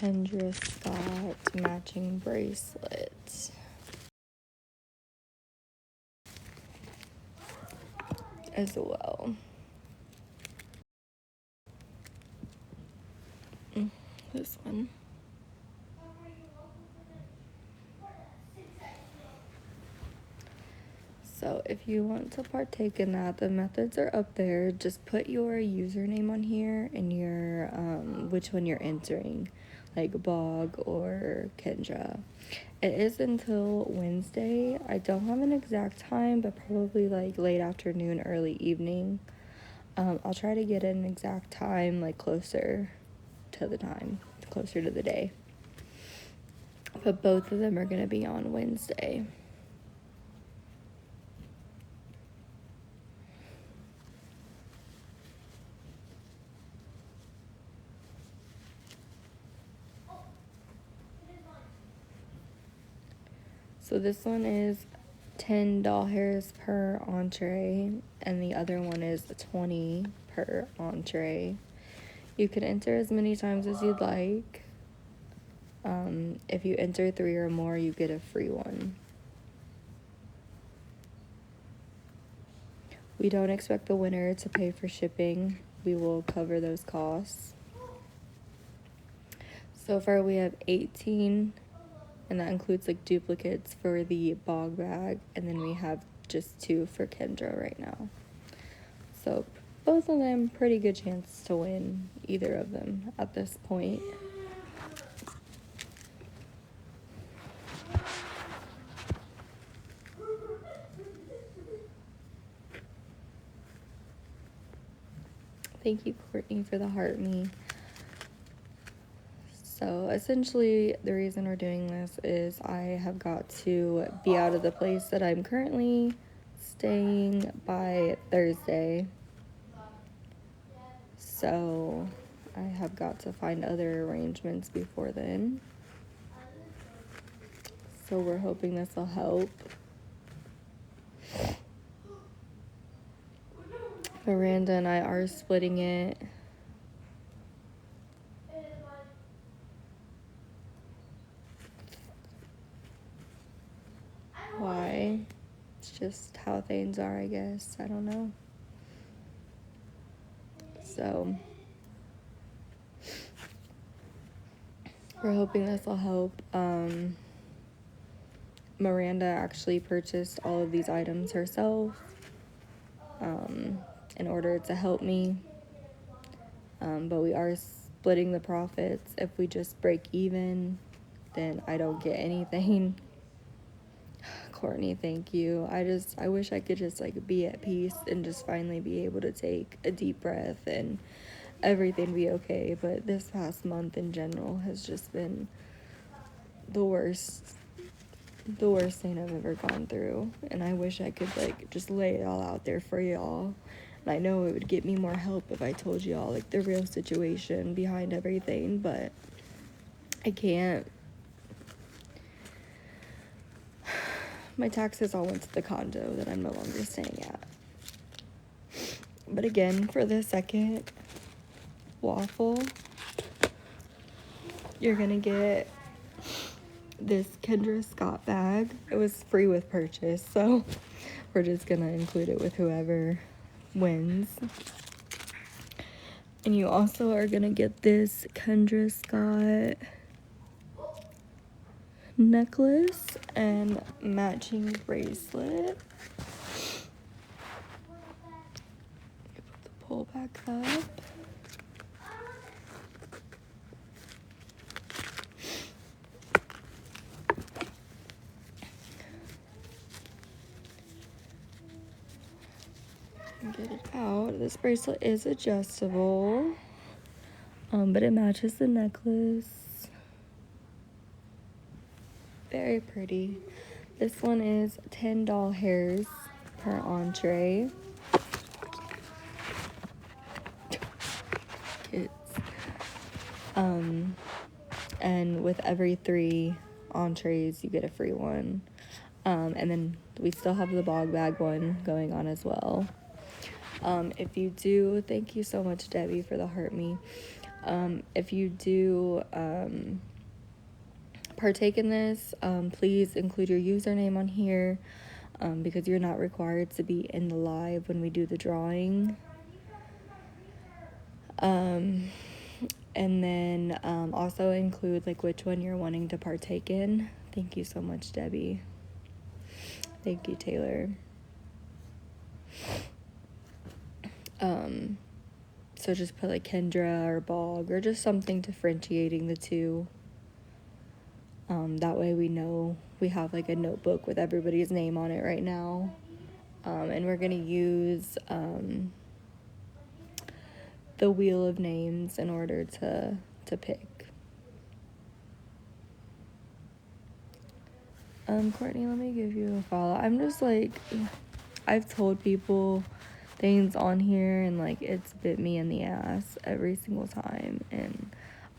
Kendra Scott matching bracelet as well. This one. So if you want to partake in that, the methods are up there. Just put your username on here and your which one you're entering, like Bog or Kendra. It is until Wednesday. I don't have an exact time, but probably like late afternoon, early evening. I'll try to get an exact time, like closer to the day. But both of them are going to be on Wednesday. So this one is 10 doll hairs per entree, and the other one is 20 per entree. You can enter as many times as you'd like. If you enter 3 or more, you get a free one. We don't expect the winner to pay for shipping. We will cover those costs. So far we have 18, and that includes like duplicates for the Bog bag, and then we have just 2 for Kendra right now. So both of them, pretty good chance to win either of them at this point. Thank you, Courtney, for the heart me. So essentially the reason we're doing this is I have got to be out of the place that I'm currently staying by Thursday. So I have got to find other arrangements before then. So we're hoping this will help. Miranda and I are splitting it. Why? It's just how things are, I guess. I don't know. So we're hoping this will help. Miranda actually purchased all of these items herself in order to help me. But we are splitting the profits. If we just break even, then I don't get anything. Courtney, thank you. I wish I could just like be at peace and just finally be able to take a deep breath and everything be okay. But this past month in general has just been the worst thing I've ever gone through. And I wish I could like just lay it all out there for y'all. And I know it would get me more help if I told y'all like the real situation behind everything, but I can't. My taxes all went to the condo that I'm no longer staying at. But again, for the second waffle, you're gonna get this Kendra Scott bag. It was free with purchase, so we're just gonna include it with whoever wins. And you also are gonna get this Kendra Scott necklace and matching bracelet. Put the pull back up. Get it out. This bracelet is adjustable, but it matches the necklace. Very pretty. This one is 10 doll hairs per entree. Kids. And with every 3 entrees, you get a free one. And then we still have the Bog bag one going on as well. If you do, thank you so much, Debbie, for the heart me. If you do partake in this, please include your username on here, because you're not required to be in the live when we do the drawing. And then also include like which one you're wanting to partake in. Thank you so much, Debbie. Thank you, Taylor. So just put like Kendra or Bog or just something differentiating the two. That way we know we have like a notebook with everybody's name on it right now. And we're gonna use the wheel of names in order to pick. Courtney, let me give you a follow. I'm just like, I've told people things on here and like it's bit me in the ass every single time, and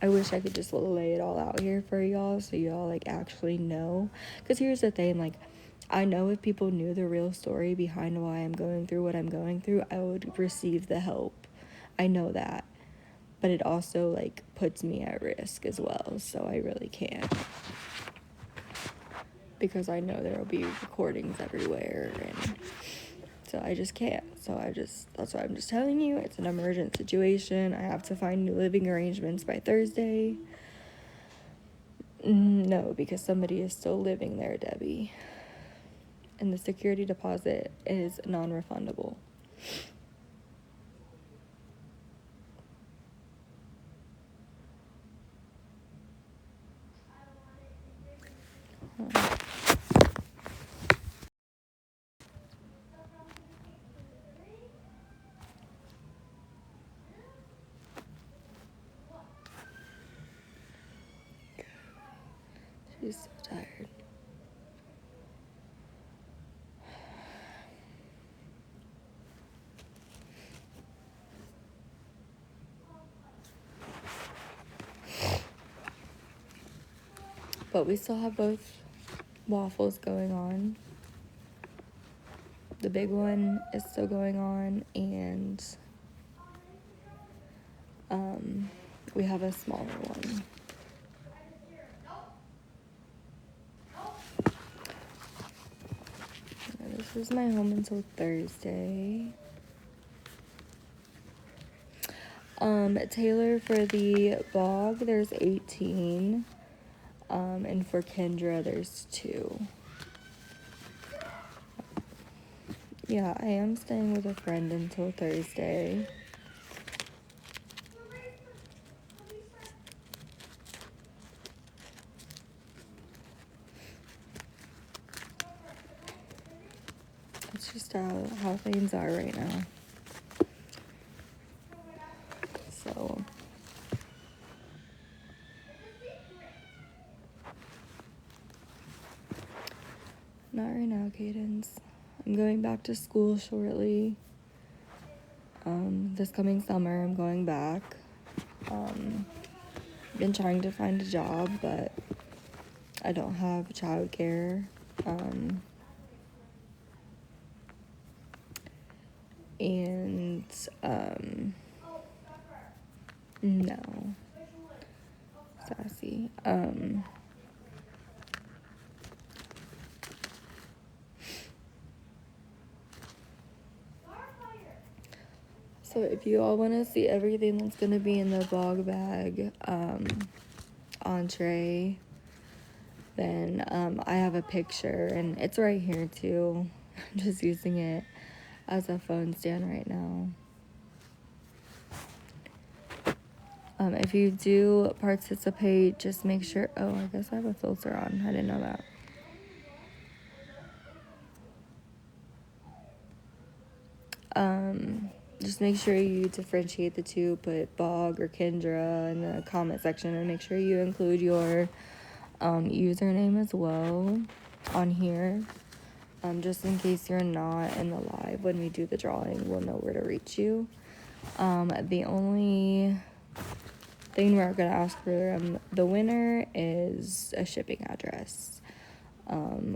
I wish I could just lay it all out here for y'all so y'all like actually know. Because here's the thing, like I know if people knew the real story behind why I'm going through what I'm going through, I would receive the help. I know that, but it also like puts me at risk as well, so I really can't, because I know there will be recordings everywhere, and so I just can't. That's why I'm just telling you, it's an emergent situation. I have to find new living arrangements by Thursday. No, because somebody is still living there, Debbie. And the security deposit is non-refundable. She's so tired. But we still have both waffles going on. The big one is still going on, and we have a smaller one. This is my home until Thursday. Taylor, for the Bog, there's 18. And for Kendra, there's 2. Yeah, I am staying with a friend until Thursday. It's just how things are right now. So, not right now, Cadence. I'm going back to school shortly. This coming summer, I'm going back. Been trying to find a job, but I don't have childcare. And no, sassy. So if you all want to see everything that's going to be in the Bog bag entree, then I have a picture, and it's right here too. I'm just using it as a phone stand right now. If you do participate, just make sure, oh, I guess I have a filter on. I didn't know that. Just make sure you differentiate the two, put Bog or Kendra in the comment section, and make sure you include your username as well on here. Just in case you're not in the live when we do the drawing, we'll know where to reach you. The only thing we're gonna ask for the winner is a shipping address.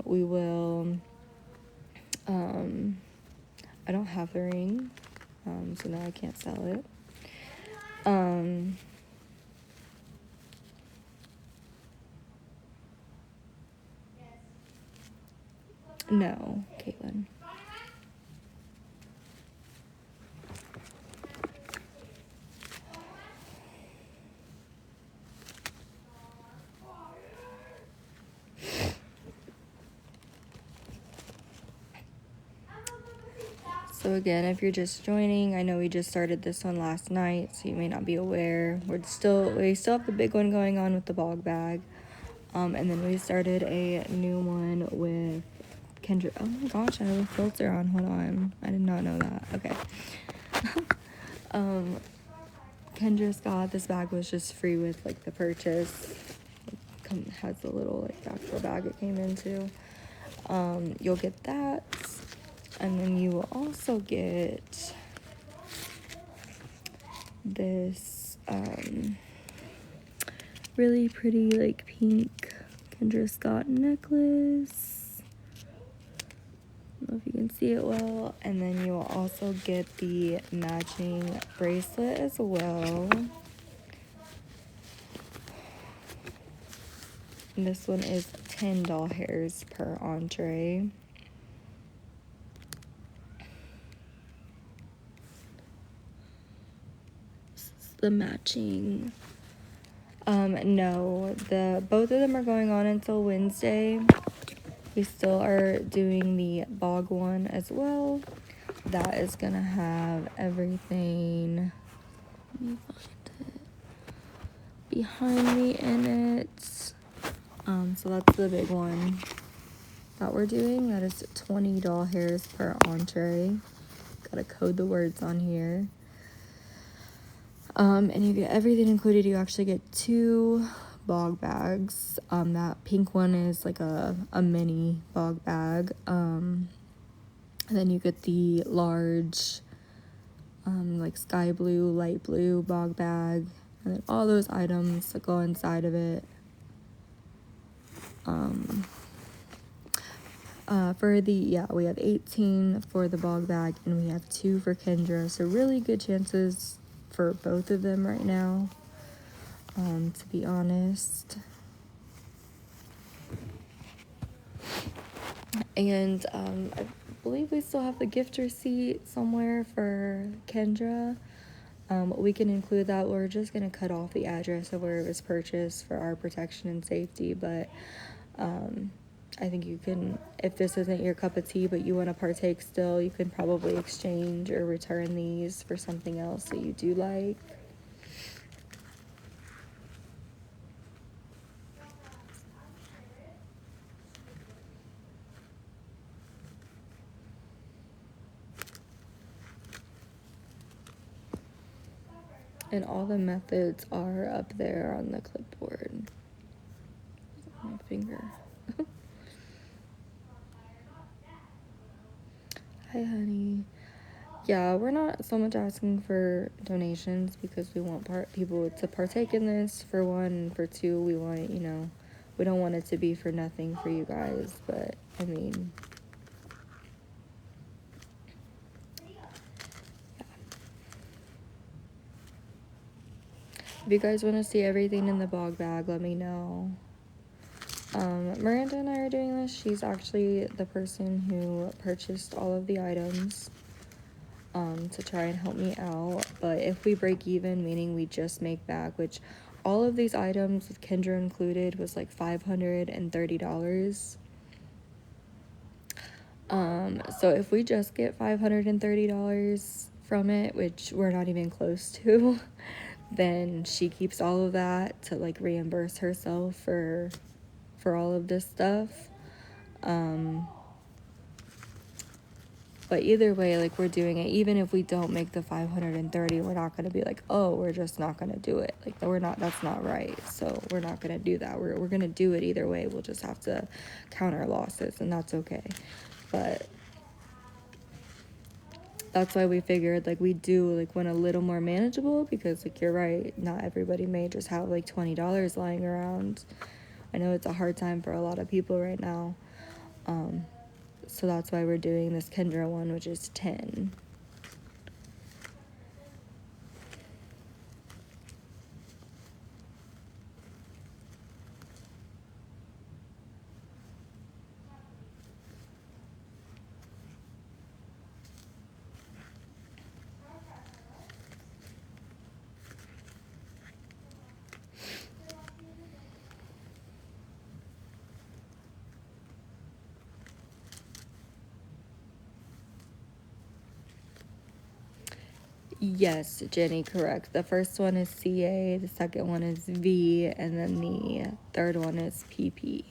We will, I don't have the ring, so now I can't sell it. No, Caitlin. So again, if you're just joining, I know we just started this one last night, so you may not be aware. We still have the big one going on with the bog bag. And then we started a new one with Kendra. Oh my gosh, I have a filter on. Hold on. I did not know that. Okay. Kendra Scott, this bag was just free with like the purchase. Has the little like actual bag it came into. You'll get that. And then you will also get this really pretty like pink Kendra Scott necklace. I don't know if you can see it well. And then you will also get the matching bracelet as well. And this one is 10 doll hairs per entree. The matching. No, both of them are going on until Wednesday. We still are doing the bog one as well. That is gonna have everything. Let me find it behind me in it. So that's the big one that we're doing. That is 20 doll hairs per entree. Gotta code the words on here. And you get everything included. You actually get 2 bog bags. That pink one is like a mini bog bag. And then you get the large, like sky blue, light blue bog bag. And then all those items that go inside of it. We have 18 for the bog bag, and we have 2 for Kendra. So really good chances for both of them right now, to be honest. And I believe we still have the gift receipt somewhere for Kendra. We can include that. We're just going to cut off the address of where it was purchased for our protection and safety, but I think you can, if this isn't your cup of tea but you want to partake still, you can probably exchange or return these for something else that you do like. And all the methods are up there on the clipboard. My finger. Hi, honey. Yeah, we're not so much asking for donations because we want people to partake in this, for one, and for two, we want, we don't want it to be for nothing for you guys, but I mean, yeah. If you guys want to see everything in the bog bag, let me know. Miranda and I are doing this. She's actually the person who purchased all of the items to try and help me out. But if we break even, meaning we just make back, which all of these items with Kendra included was like $530. So if we just get $530 from it, which we're not even close to, then she keeps all of that to like reimburse herself for all of this stuff. But either way, like, we're doing it. Even if we don't make the 530, we're not going to be like, oh, we're just not going to do it. Like, that's not right. So we're not going to do that. We're going to do it either way. We'll just have to count our losses, and that's okay. But that's why we figured, like, we do, like, one a little more manageable, because, like, you're right, not everybody may just have, like, $20 lying around. I know it's a hard time for a lot of people right now. So that's why we're doing this Kendra one, which is 10. Yes, Jenny, correct. The first one is CA, the second one is V, and then the third one is PP.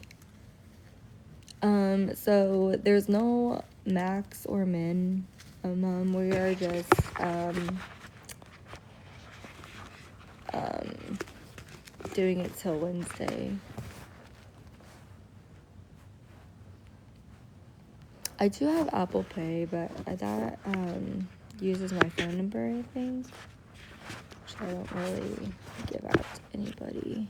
So there's no max or min. We are just doing it till Wednesday. I do have Apple Pay, but that uses my phone number, I think, which I don't really give out to anybody.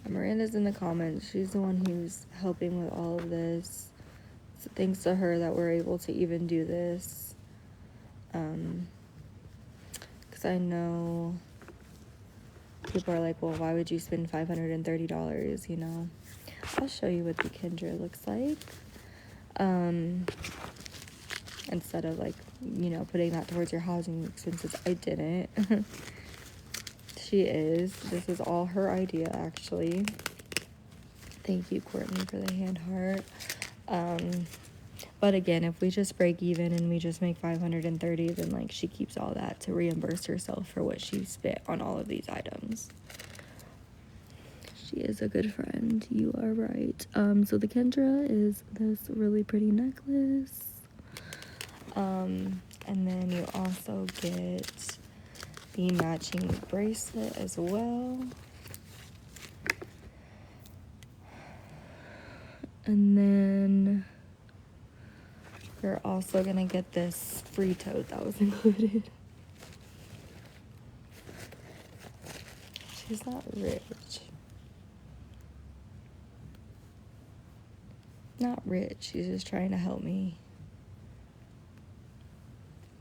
Miranda's in the comments. She's the one who's helping with all of this. So thanks to her that we're able to even do this. Because I know people are like, well, why would you spend $530, you know? I'll show you what the Kendra looks like. Instead of, like, you know, putting that towards your housing expenses. I didn't. She is. This is all her idea, actually. Thank you, Courtney, for the hand heart. But again, if we just break even and we just make $530, then, like, she keeps all that to reimburse herself for what she spent on all of these items. She is a good friend. You are right. So the Kendra is this really pretty necklace. And then you also get the matching bracelet as well. And then you're also gonna get this free tote that was included. She's not rich. Not rich. She's just trying to help me.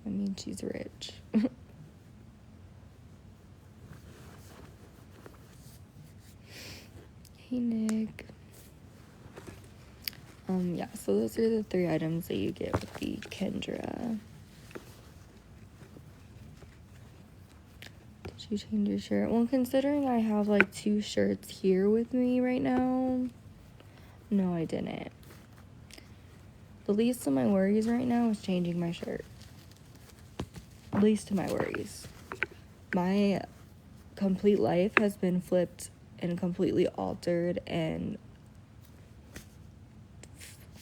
I mean, she's rich. Hey, Nick. Yeah, so those are the 3 items that you get with the Kendra. Did you change your shirt? Well, considering I have, like, 2 shirts here with me right now, no, I didn't. The least of my worries right now is changing my shirt. Least of my worries. My complete life has been flipped and completely altered and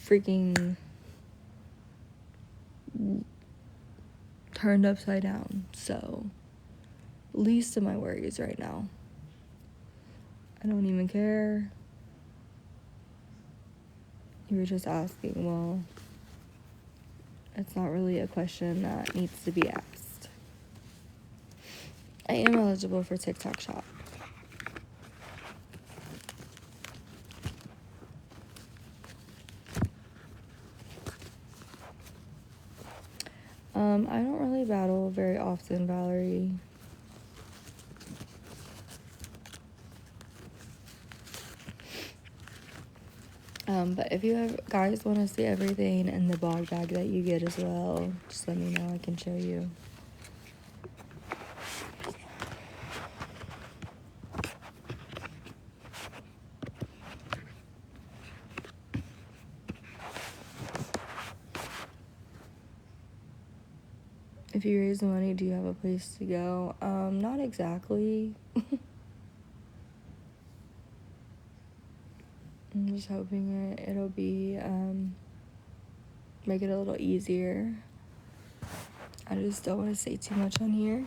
freaking turned upside down. So, least of my worries right now. I don't even care. You were just asking. Well, it's not really a question that needs to be asked. I am eligible for TikTok Shop. I don't really battle very often, Valerie. But if you guys want to see everything in the blog bag that you get as well, just let me know. I can show you. If you raise the money, do you have a place to go? Not exactly. I'm just hoping it'll be, make it a little easier. I just don't want to say too much on here.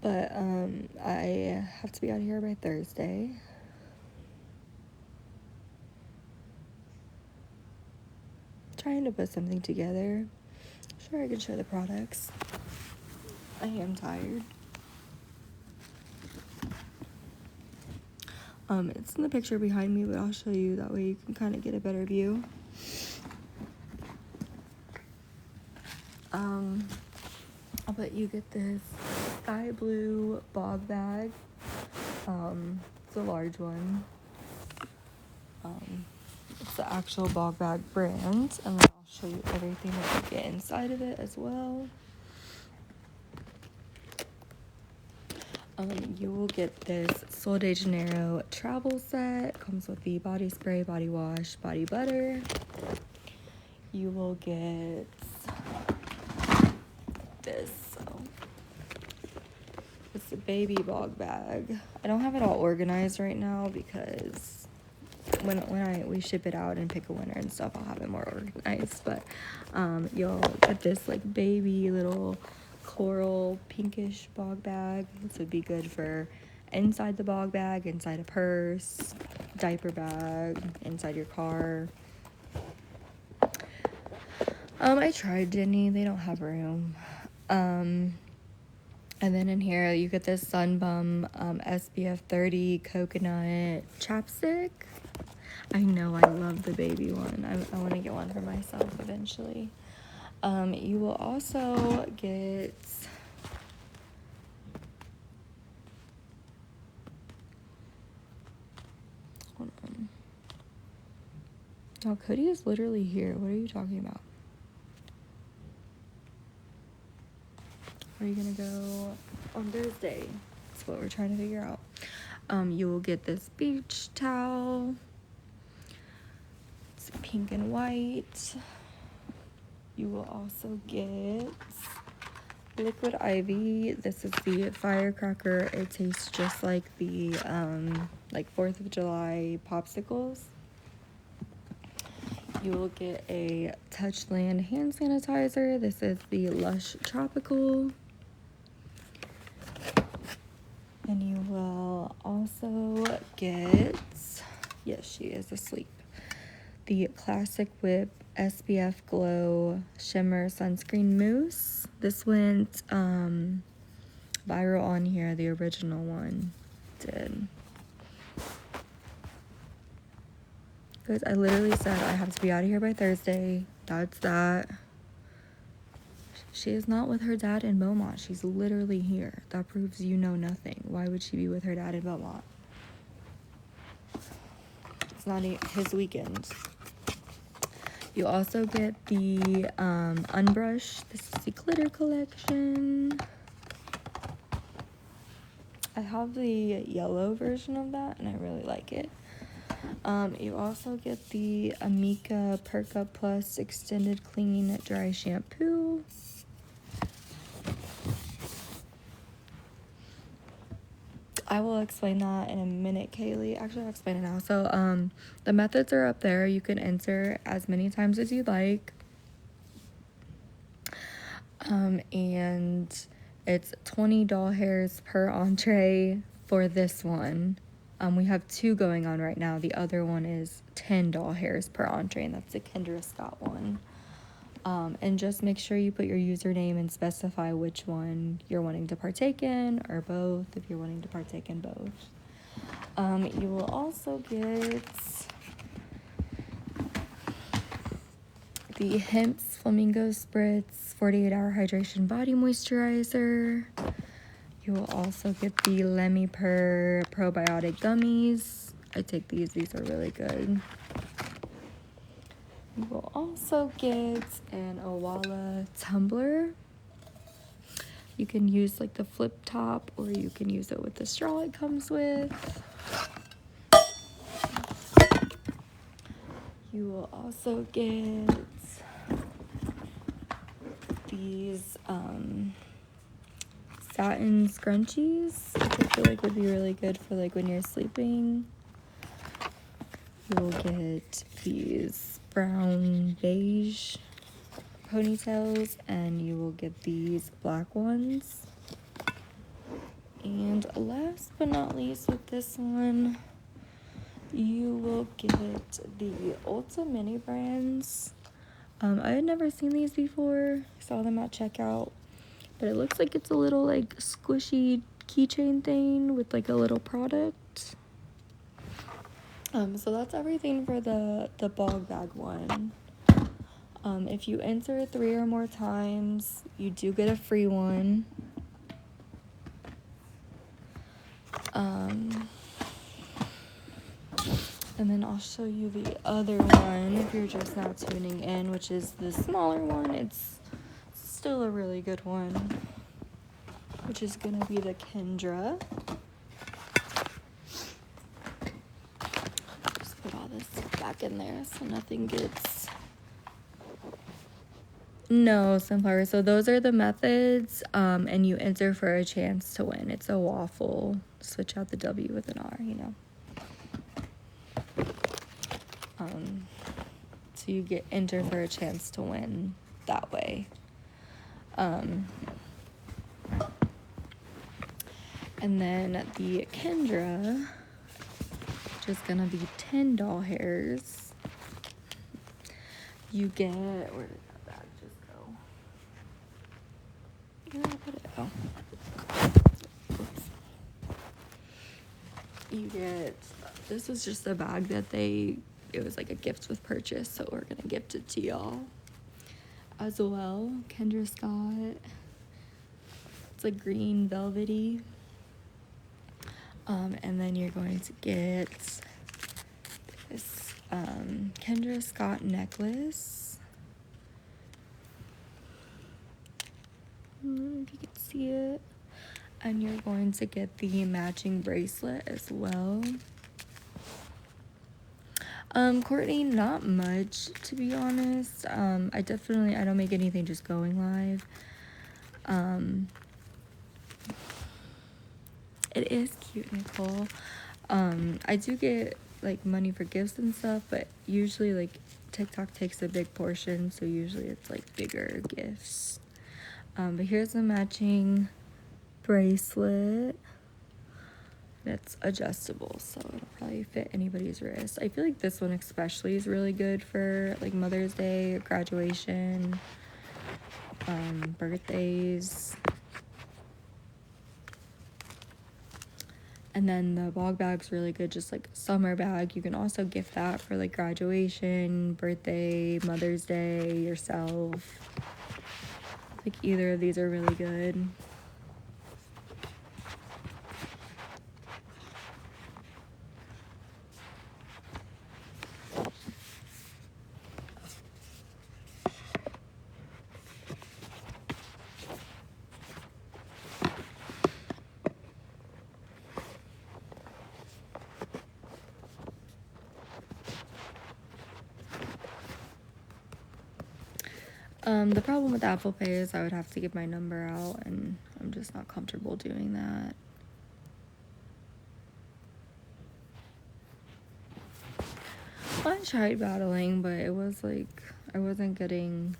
But I have to be out here by Thursday. Trying to put something together. Sure, I can show the products. I am tired. It's in the picture behind me, but I'll show you. That way you can kind of get a better view. But you get this sky blue bog bag. It's a large one. It's the actual bog bag brand, and then I'll show you everything that you get inside of it as well. You will get this Sol de Janeiro travel set. Comes with the body spray, body wash, body butter. You will get this. So it's a baby bog bag. I don't have it all organized right now because when we ship it out and pick a winner and stuff, I'll have it more organized. But you'll get this like baby little coral pinkish bog bag. This would be good for inside the bog bag, inside a purse, diaper bag, inside your car. I tried Jenny, they don't have room. And then in here you get this Sunbum SPF 30 coconut chapstick. I know I love the baby one. I want to get one for myself eventually. You will also get hold on. Oh, Cody is literally here. What are you talking about? Are you gonna go on Thursday? That's what we're trying to figure out. You will get this beach towel. It's pink and white. You will also get liquid ivy. This is the firecracker. It tastes just like the like 4th of July popsicles. You will get a Touchland hand sanitizer. This is the Lush Tropical. And you will also get, yes, she is asleep, the Classic Whip SPF Glow Shimmer Sunscreen Mousse. This went viral on here, the original one did. Guys, I literally said I have to be out of here by Thursday. That's that. She is not with her dad in Beaumont. She's literally here. That proves you know nothing. Why would she be with her dad in Beaumont? It's not his weekend. You also get the Unbrush. This is the glitter collection. I have the yellow version of that, and I really like it. You also get the Amika Perk Up Plus Extended Clean Dry Shampoo. I will explain that in a minute, Kaylee. Actually, I'll explain it now. So, the methods are up there. You can enter as many times as you'd like. And it's 20 doll hairs per entree for this one. We have 2 going on right now. The other one is 10 doll hairs per entree, and that's the Kendra Scott one. And just make sure you put your username and specify which one you're wanting to partake in, or both if you're wanting to partake in both. You will also get the Hemp's Flamingo Spritz 48-hour hydration body moisturizer. You will also get the Lemmy Purr probiotic gummies. I take these are really good. You will also get an Owala tumbler. You can use like the flip top, or you can use it with the straw it comes with. You will also get these satin scrunchies, which I feel like would be really good for like when you're sleeping. You will get these brown beige ponytails, and you will get these black ones. And last but not least with this one, you will get the Ulta mini brands. I had never seen these before. I saw them at checkout, but it looks like it's a little like squishy keychain thing with like a little product. So that's everything for the bog bag one. If you enter 3 or more times, you do get a free one. And then I'll show you the other one if you're just now tuning in, which is the smaller one. It's still a really good one, which is gonna be the Kendra. Just put all this back in there so nothing gets... No, sunflower. So those are the methods, and you enter for a chance to win. It's a waffle. Switch out the W with an R, you know. So you enter for a chance to win that way. And then the Kendra, which is gonna be 10 doll hairs. You get, where did that bag just go? Where did it go? Oops. You get, this was just a bag that it was like a gift with purchase, so we're gonna gift it to y'all as well. Kendra Scott. It's like green velvety. And then you're going to get this Kendra Scott necklace. If you can see it. And you're going to get the matching bracelet as well. Courtney, not much, to be honest. I don't make anything just going live. It is cute, Nicole. I do get like money for gifts and stuff, but usually like TikTok takes a big portion, so usually it's like bigger gifts. But here's the matching bracelet. It's adjustable, so it'll probably fit anybody's wrist. I feel like this one especially is really good for like Mother's Day, graduation, birthdays. And then the bog bag's really good, just like summer bag. You can also gift that for like graduation, birthday, Mother's Day, yourself. Like either of these are really good. The problem with Apple Pay is I would have to give my number out, and I'm just not comfortable doing that. I tried battling, but it was like I wasn't getting,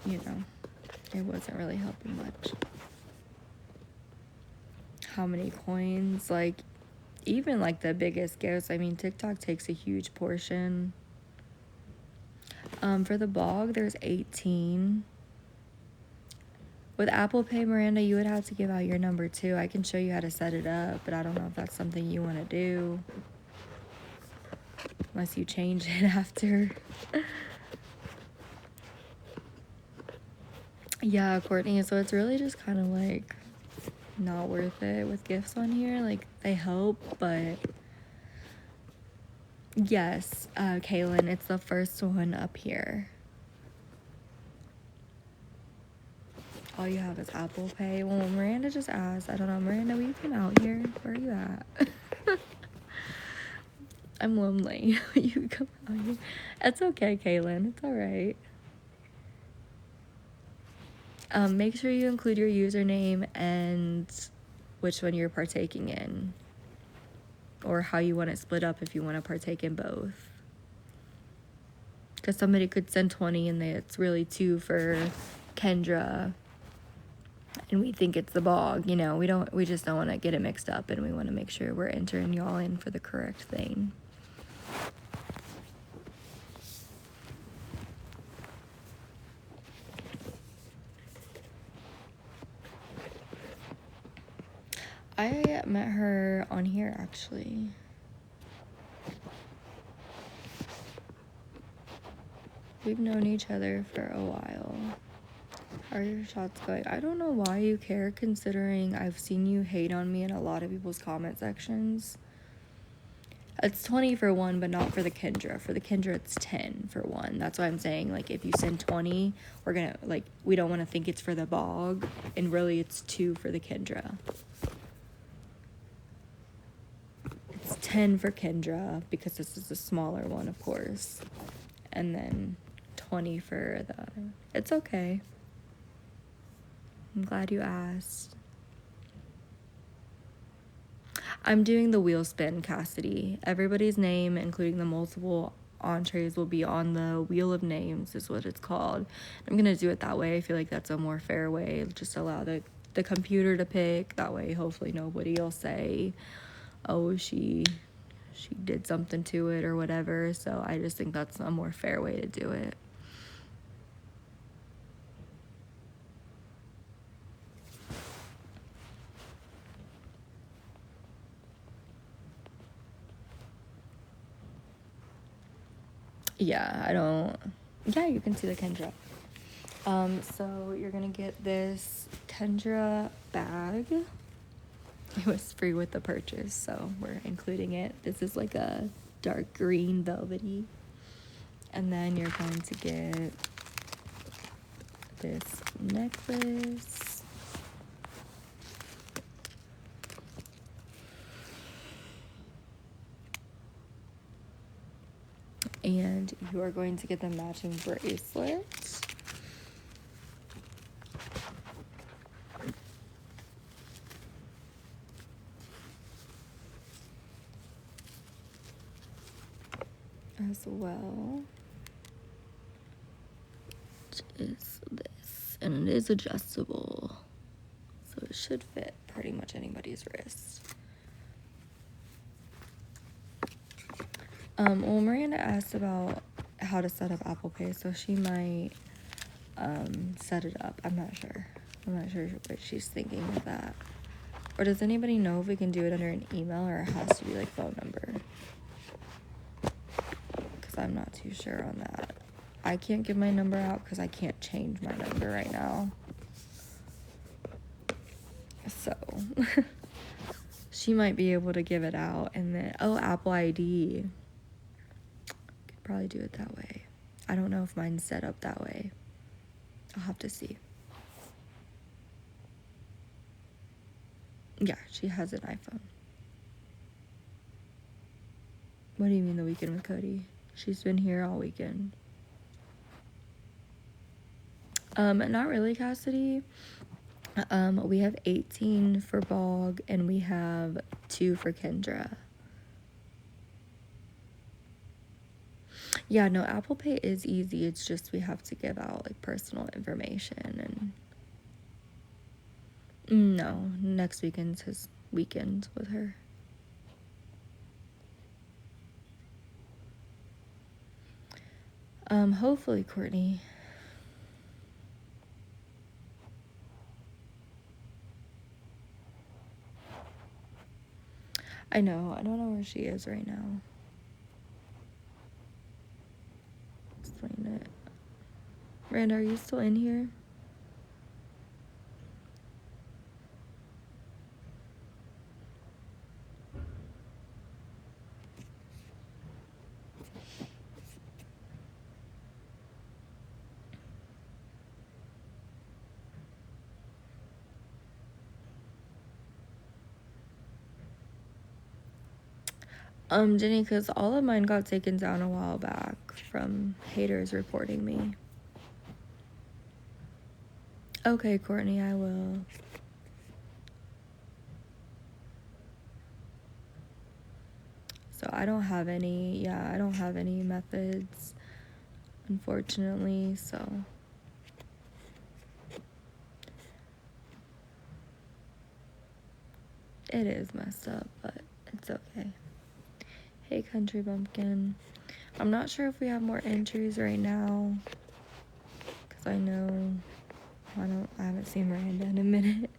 it wasn't really helping much. How many coins? Like, even like the biggest gifts, I mean, TikTok takes a huge portion. For the bog, there's 18. With Apple Pay, Miranda, you would have to give out your number too. I can show you how to set it up, but I don't know if that's something you want to do. Unless you change it after. Yeah, Courtney, so it's really just kind of like not worth it with gifts on here. Like, they help, but yes, Kaylin, it's the first one up here. All you have is Apple Pay. Well, Miranda just asked. I don't know. Miranda, will you come out here? Where are you at? I'm lonely. Will you come out here? It's okay, Kaylin. It's all right. Make sure you include your username and which one you're partaking in, or how you want it split up if you want to partake in both. Because somebody could send 20 and it's really 2 for Kendra, and we think it's the bog. We just don't want to get it mixed up, and we want to make sure we're entering y'all in for the correct thing. I met her on here, actually. We've known each other for a while. How are your shots going? I don't know why you care, considering I've seen you hate on me in a lot of people's comment sections. It's 20 for one, but not for the Kendra. For the Kendra, it's 10 for one. That's why I'm saying, like, if you send 20, we're gonna, like, we don't want to think it's for the bog, and really it's 2 for the Kendra. It's 10 for Kendra, because this is a smaller one, of course. And then 20 for the other one. It's okay. I'm glad you asked. I'm doing the wheel spin, Cassidy. Everybody's name, including the multiple entrees, will be on the wheel of names, is what it's called. I'm going to do it that way. I feel like that's a more fair way. Just allow the computer to pick. That way, hopefully, nobody will say, oh, she did something to it or whatever. So I just think that's a more fair way to do it. Yeah, you can see the Kendra. So you're gonna get this Kendra bag. It was free with the purchase, so we're including it. This is like a dark green velvety. And then you're going to get this necklace. And you are going to get the matching bracelet. As well. Which is this. And it is adjustable. So it should fit pretty much anybody's wrist. Well, Miranda asked about how to set up Apple Pay, so she might set it up. I'm not sure what she's thinking with that. Or does anybody know if we can do it under an email or it has to be like phone number? Because I'm not too sure on that. I can't give my number out because I can't change my number right now. So she might be able to give it out, and then Apple ID. Could probably do it that way. I don't know if mine's set up that way. I'll have to see. Yeah, she has an iPhone. What do you mean the weekend with Cody? She's been here all weekend. Not really, Cassidy. We have 18 for Bog, and we have 2 for Kendra. Yeah, no, Apple Pay is easy. It's just we have to give out like personal information, and no, next weekend's his weekend with her. Hopefully, Courtney. I know, I don't know where she is right now. Explain it. Miranda, are you still in here? Jenny, because all of mine got taken down a while back from haters reporting me. Okay, Courtney, I will. So I don't have any methods, unfortunately, so. It is messed up, but it's okay. Hey, Country Bumpkin. I'm not sure if we have more entries right now, because I haven't seen Miranda in a minute.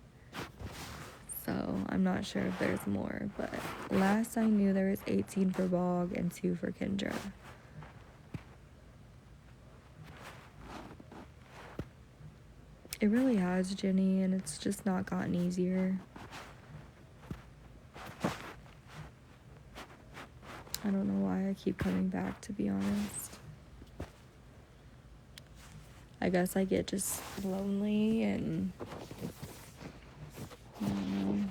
So I'm not sure if there's more, but last I knew there was 18 for Bog and 2 for Kendra. It really has, Jenny, and it's just not gotten easier. I don't know why I keep coming back, to be honest. I guess I get just lonely and I don't know.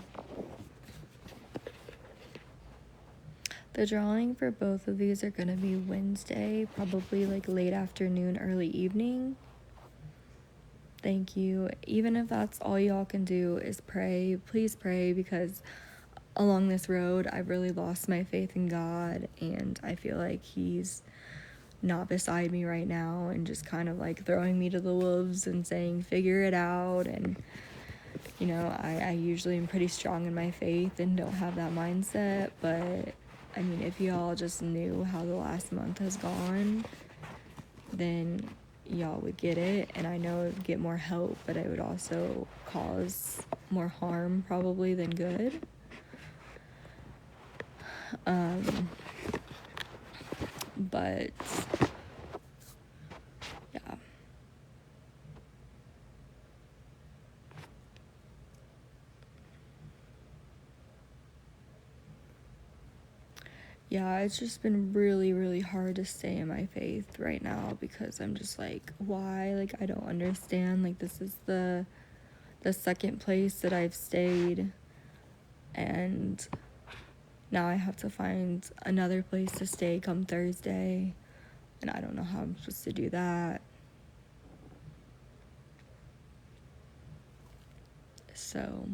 The drawing for both of these are going to be Wednesday, probably like late afternoon, early evening. Thank you. Even if that's all y'all can do is pray, please pray, because along this road, I've really lost my faith in God, and I feel like He's not beside me right now and just kind of like throwing me to the wolves and saying, figure it out. And, you know, I usually am pretty strong in my faith and don't have that mindset, but I mean, if y'all just knew how the last month has gone, then y'all would get it, and I know it would get more help, but it would also cause more harm probably than good. But yeah. Yeah, it's just been really, really hard to stay in my faith right now because I'm just like, why? Like, I don't understand. Like, this is the second place that I've stayed, and now I have to find another place to stay come Thursday, and I don't know how I'm supposed to do that. So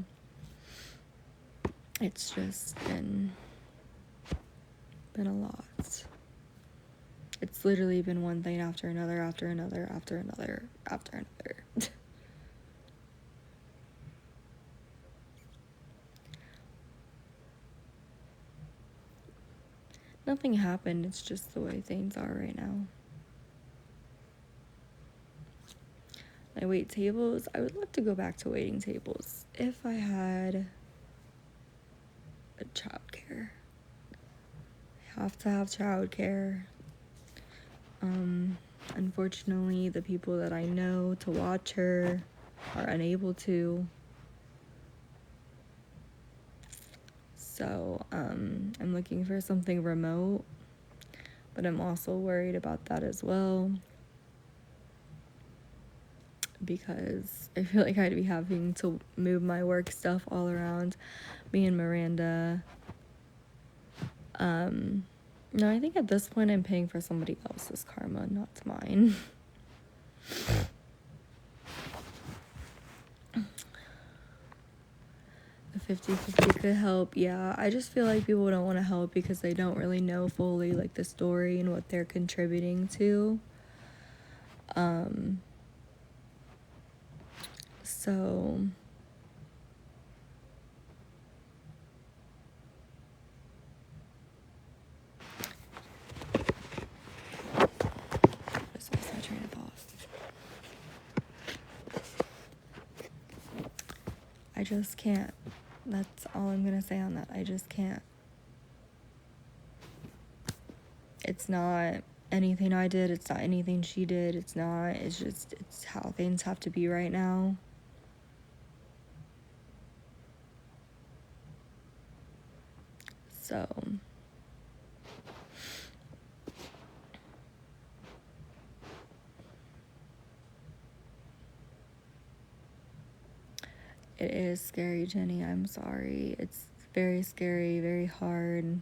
it's just been a lot. It's literally been one thing after another, after another, after another, after another. Nothing happened, it's just the way things are right now. My wait tables, I would love to go back to waiting tables if I had a childcare. I have to have childcare. Unfortunately, the people that I know to watch her are unable to. So, I'm looking for something remote, but I'm also worried about that as well, because I feel like I'd be having to move my work stuff all around. Me and Miranda, no, I think at this point I'm paying for somebody else's karma, not mine. The 50-50 could help. Yeah, I just feel like people don't want to help because they don't really know fully like the story and what they're contributing to. So just lost my train of thought. I just can't. That's all I'm gonna say on that. I just can't. It's not anything I did. It's not anything she did. It's not. It's just, it's how things have to be right now. So it is scary, Jenny. I'm sorry. It's very scary, very hard.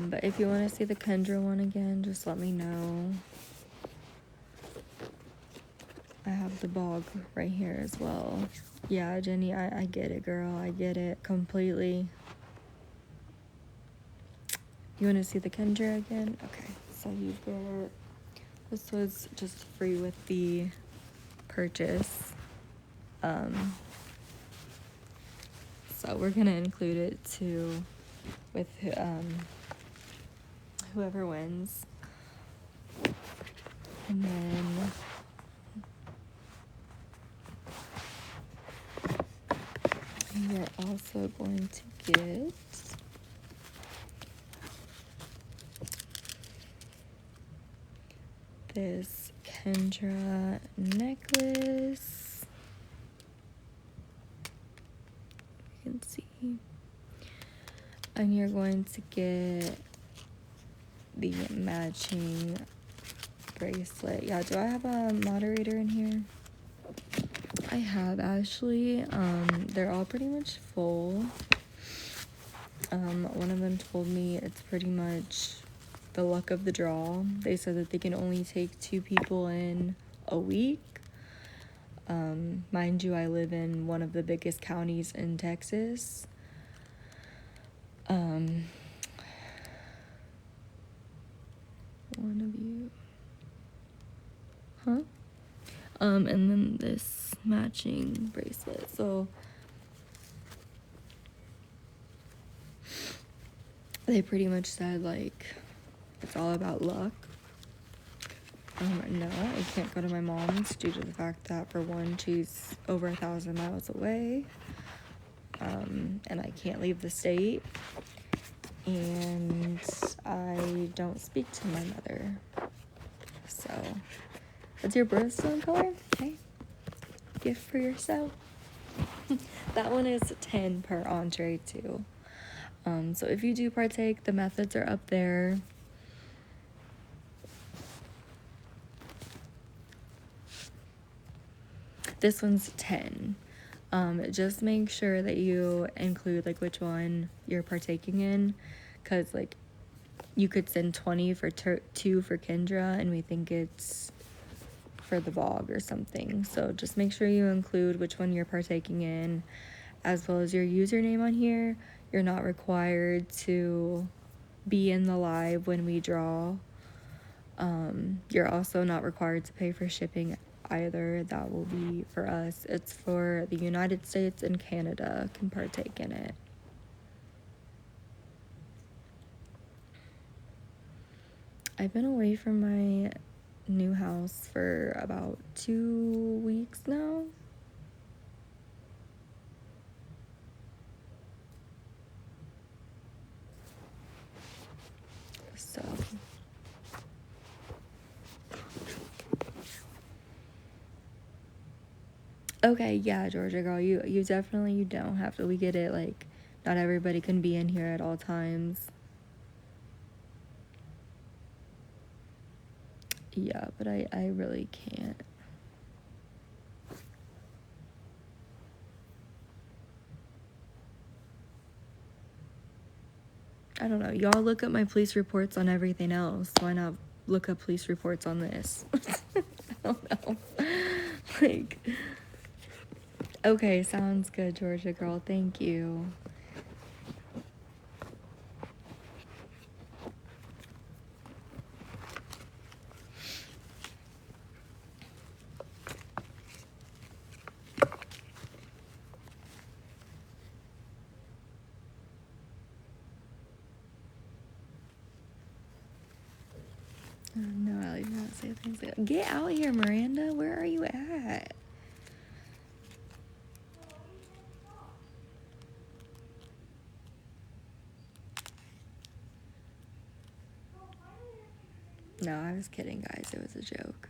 But if you want to see the Kendra one again, just let me know. I have the bog right here as well. Yeah, Jenny, I get it, girl. I get it completely. You want to see the Kendra again? Okay, so you get it. This was just free with the purchase. So we're gonna include it too with whoever wins. And then You're also going to get this Kendra necklace. You can see. And you're going to get the matching bracelet. Yeah, do I have a moderator in here? I have, actually. They're all pretty much full. One of them told me it's pretty much the luck of the draw. They said that they can only take 2 people in a week. Mind you, I live in one of the biggest counties in Texas. One of you. Huh? And then this matching bracelet. So they pretty much said, like, it's all about luck. No, I can't go to my mom's due to the fact that, for one, she's over 1,000 miles away. And I can't leave the state. And I don't speak to my mother. So, what's your birthstone color? Okay. Gift for yourself. That one is 10 per entree, too. So if you do partake, the methods are up there. This one's 10. Just make sure that you include, like, which one you're partaking in, because, like, you could send 20 for 2 for Kendra, and we think it's for the vlog or something. So just make sure you include which one you're partaking in, as well as your username on here. You're not required to be in the live when we draw. You're also not required to pay for shipping either. That will be for us. It's for the United States and Canada can partake in it. I've been away from my new house for about 2 weeks now. So okay, yeah, Georgia girl, you definitely, you don't have to. We get it, like, not everybody can be in here at all times. Yeah, but I really can't. I don't know. Y'all look up my police reports on everything else. Why not look up police reports on this? I don't know. Like, okay, sounds good, Georgia girl. Thank you. No, Allie, do not say things like that. Get out here, Miranda. Where are you at? No, I was kidding, guys. It was a joke.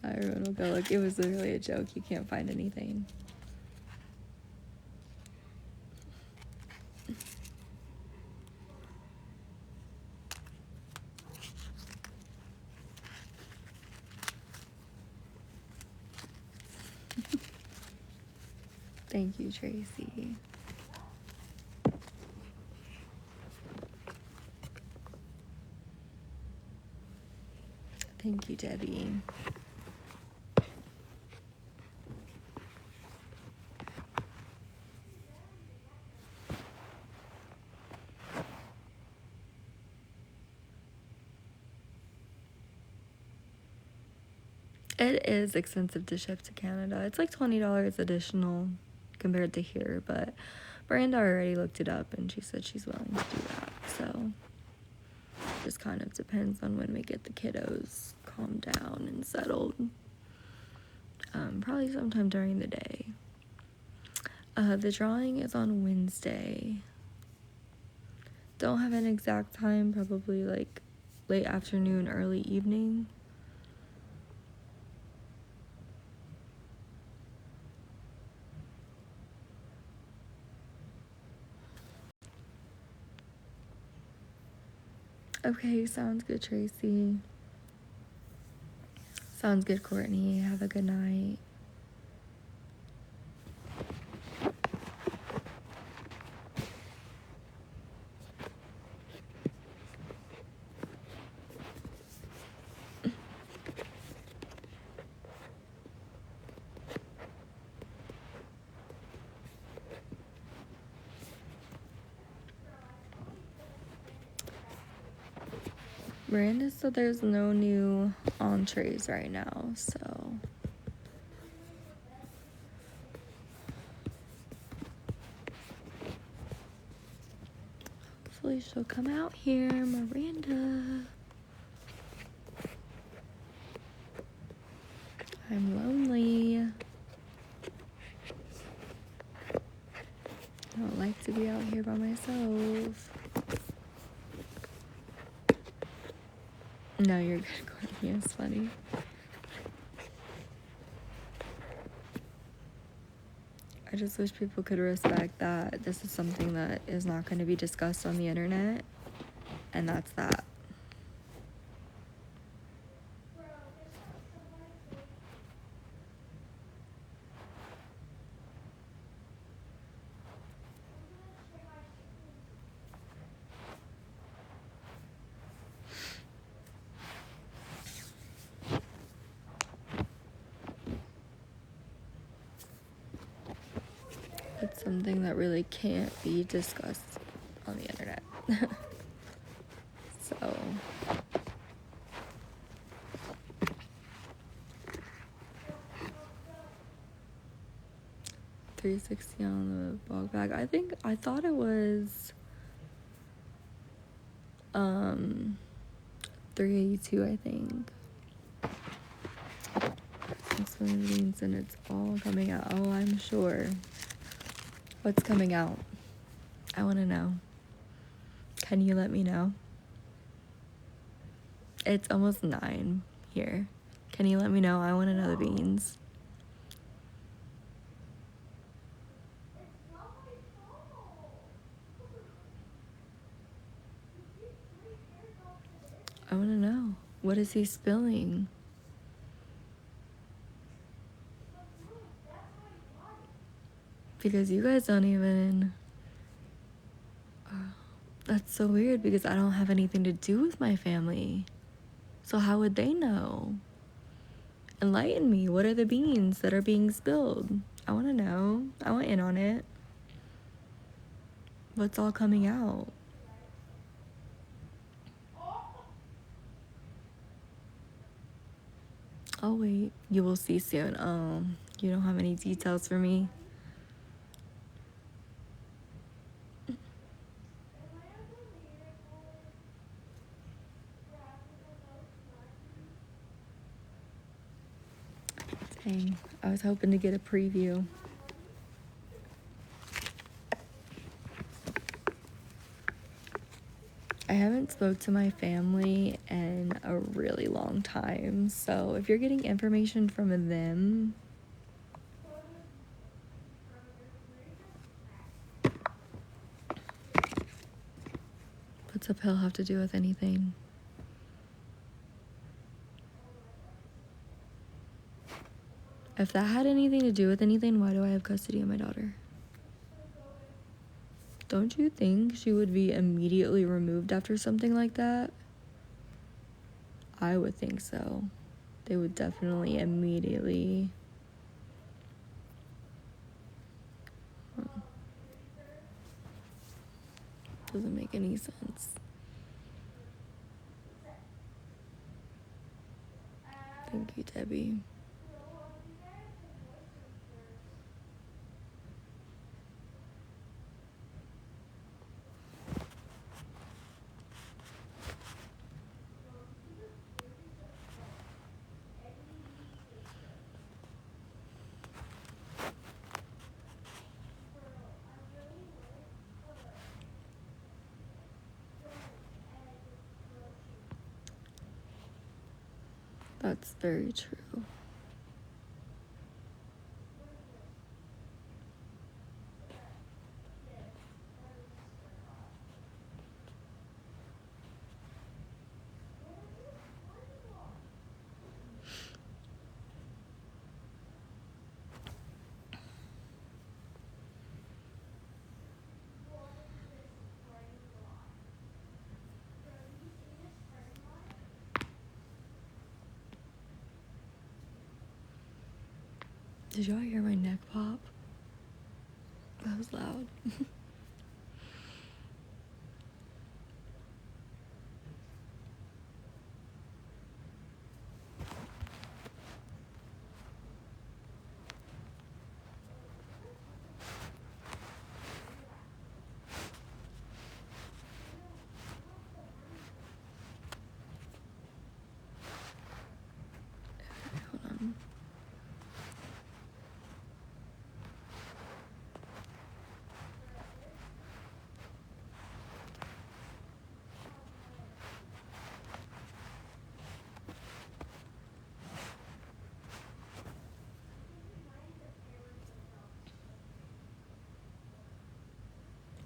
Everyone will go, look, it was literally a joke. You can't find anything. Thank you, Tracy. Thank you, Debbie. It is expensive to ship to Canada. It's like $20 additional compared to here, but Miranda already looked it up and she said she's willing to do that. So just kind of depends on when we get the kiddos calmed down and settled. Probably sometime during the day. The drawing is on Wednesday. Don't have an exact time, probably like late afternoon, early evening. Okay, sounds good, Tracy. Sounds good, Courtney. Have a good night. Miranda said there's no new entrees right now, so hopefully she'll come out here, Miranda. I'm lonely. I don't like to be out here by myself. No, you're good, Courtney. It's funny. I just wish people could respect that this is something that is not going to be discussed on the internet, and that's that. It's something that really can't be discussed on the internet. So 360 on the bog bag. I thought it was 382, I think. Swimming and it's all coming out. Oh, I'm sure. What's coming out? I want to know. Can you let me know? It's almost 9 here. Can you let me know? I want to know the beans. I want to know. What is he spilling? Because you guys don't even... that's so weird because I don't have anything to do with my family. So how would they know? Enlighten me. What are the beans that are being spilled? I want to know. I want in on it. What's all coming out? Oh, wait. You will see soon. You don't have any details for me? Dang. I was hoping to get a preview. I haven't spoke to my family in a really long time, so if you're getting information from them, what's a pill have to do with anything? If that had anything to do with anything, why do I have custody of my daughter? Don't you think she would be immediately removed after something like that? I would think so. They would definitely immediately... Doesn't make any sense. Thank you, Debbie. That's very true. Did y'all hear my neck pop? That was loud. Hold on.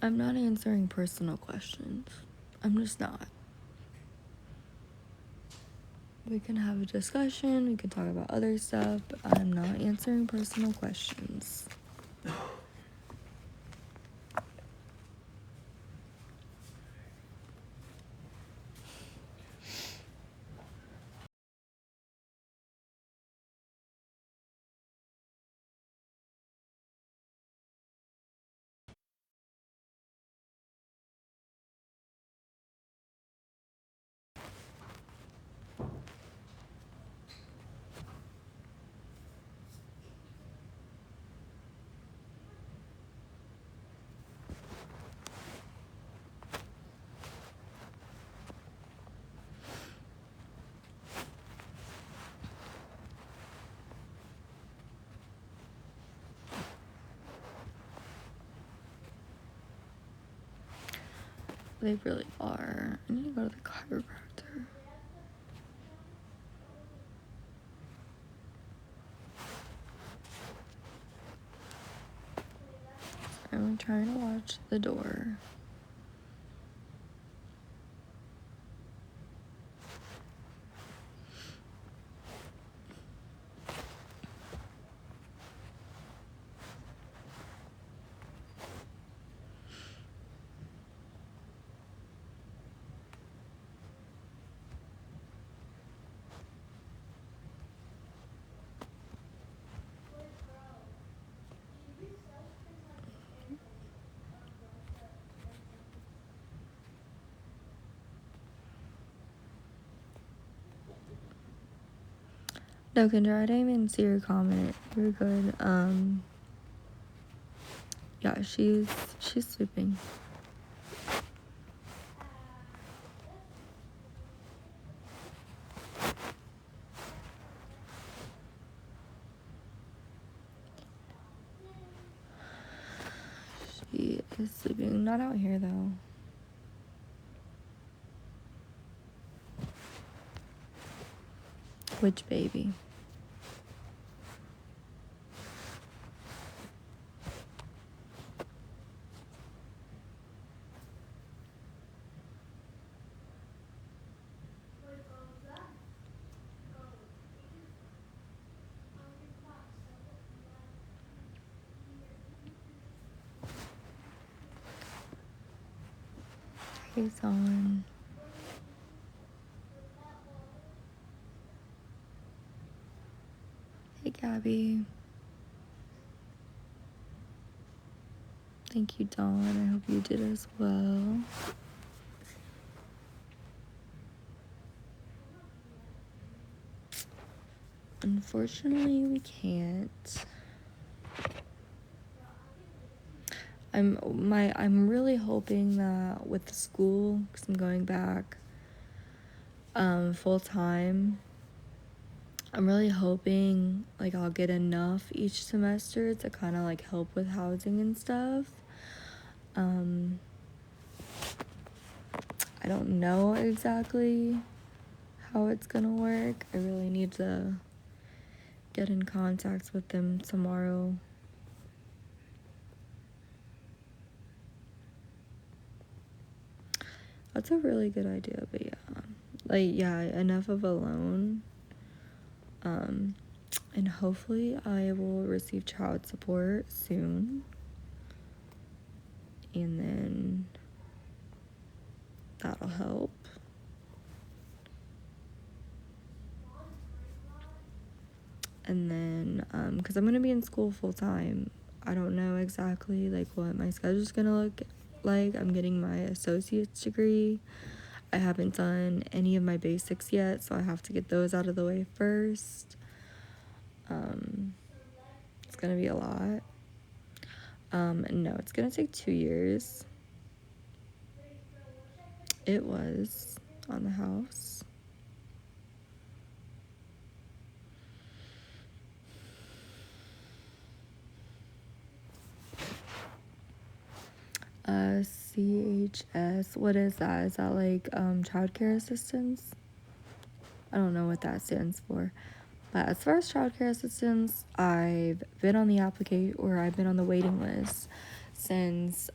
I'm not answering personal questions. I'm just not. We can have a discussion, we can talk about other stuff, but I'm not answering personal questions. They really are. I need to go to the chiropractor. I'm trying to watch the door. No, Kendra, I didn't even see your comment. You're good. Yeah, she's sleeping. She is sleeping. Not out here though. Which baby? Hey, son. Hey, Gabby. Thank you, Dawn. I hope you did as well. Unfortunately, we can't. I'm really hoping that with the school, because I'm going back full time, I'm really hoping like I'll get enough each semester to kind of like help with housing and stuff. I don't know exactly how it's gonna work. I really need to get in contact with them tomorrow. That's a really good idea, but yeah, enough of a loan. And hopefully I will receive child support soon. And then that'll help. And then, because I'm going to be in school full time, I don't know exactly, like, what my schedule's going to look like. I'm getting my associate's degree. I haven't done any of my basics yet, so I have to get those out of the way first. It's going to be a lot. No, it's going to take 2 years. It was on the house. CHS, what is that? Is that like childcare assistance? I don't know what that stands for. But as far as childcare assistance, I've been on the I've been on the waiting list since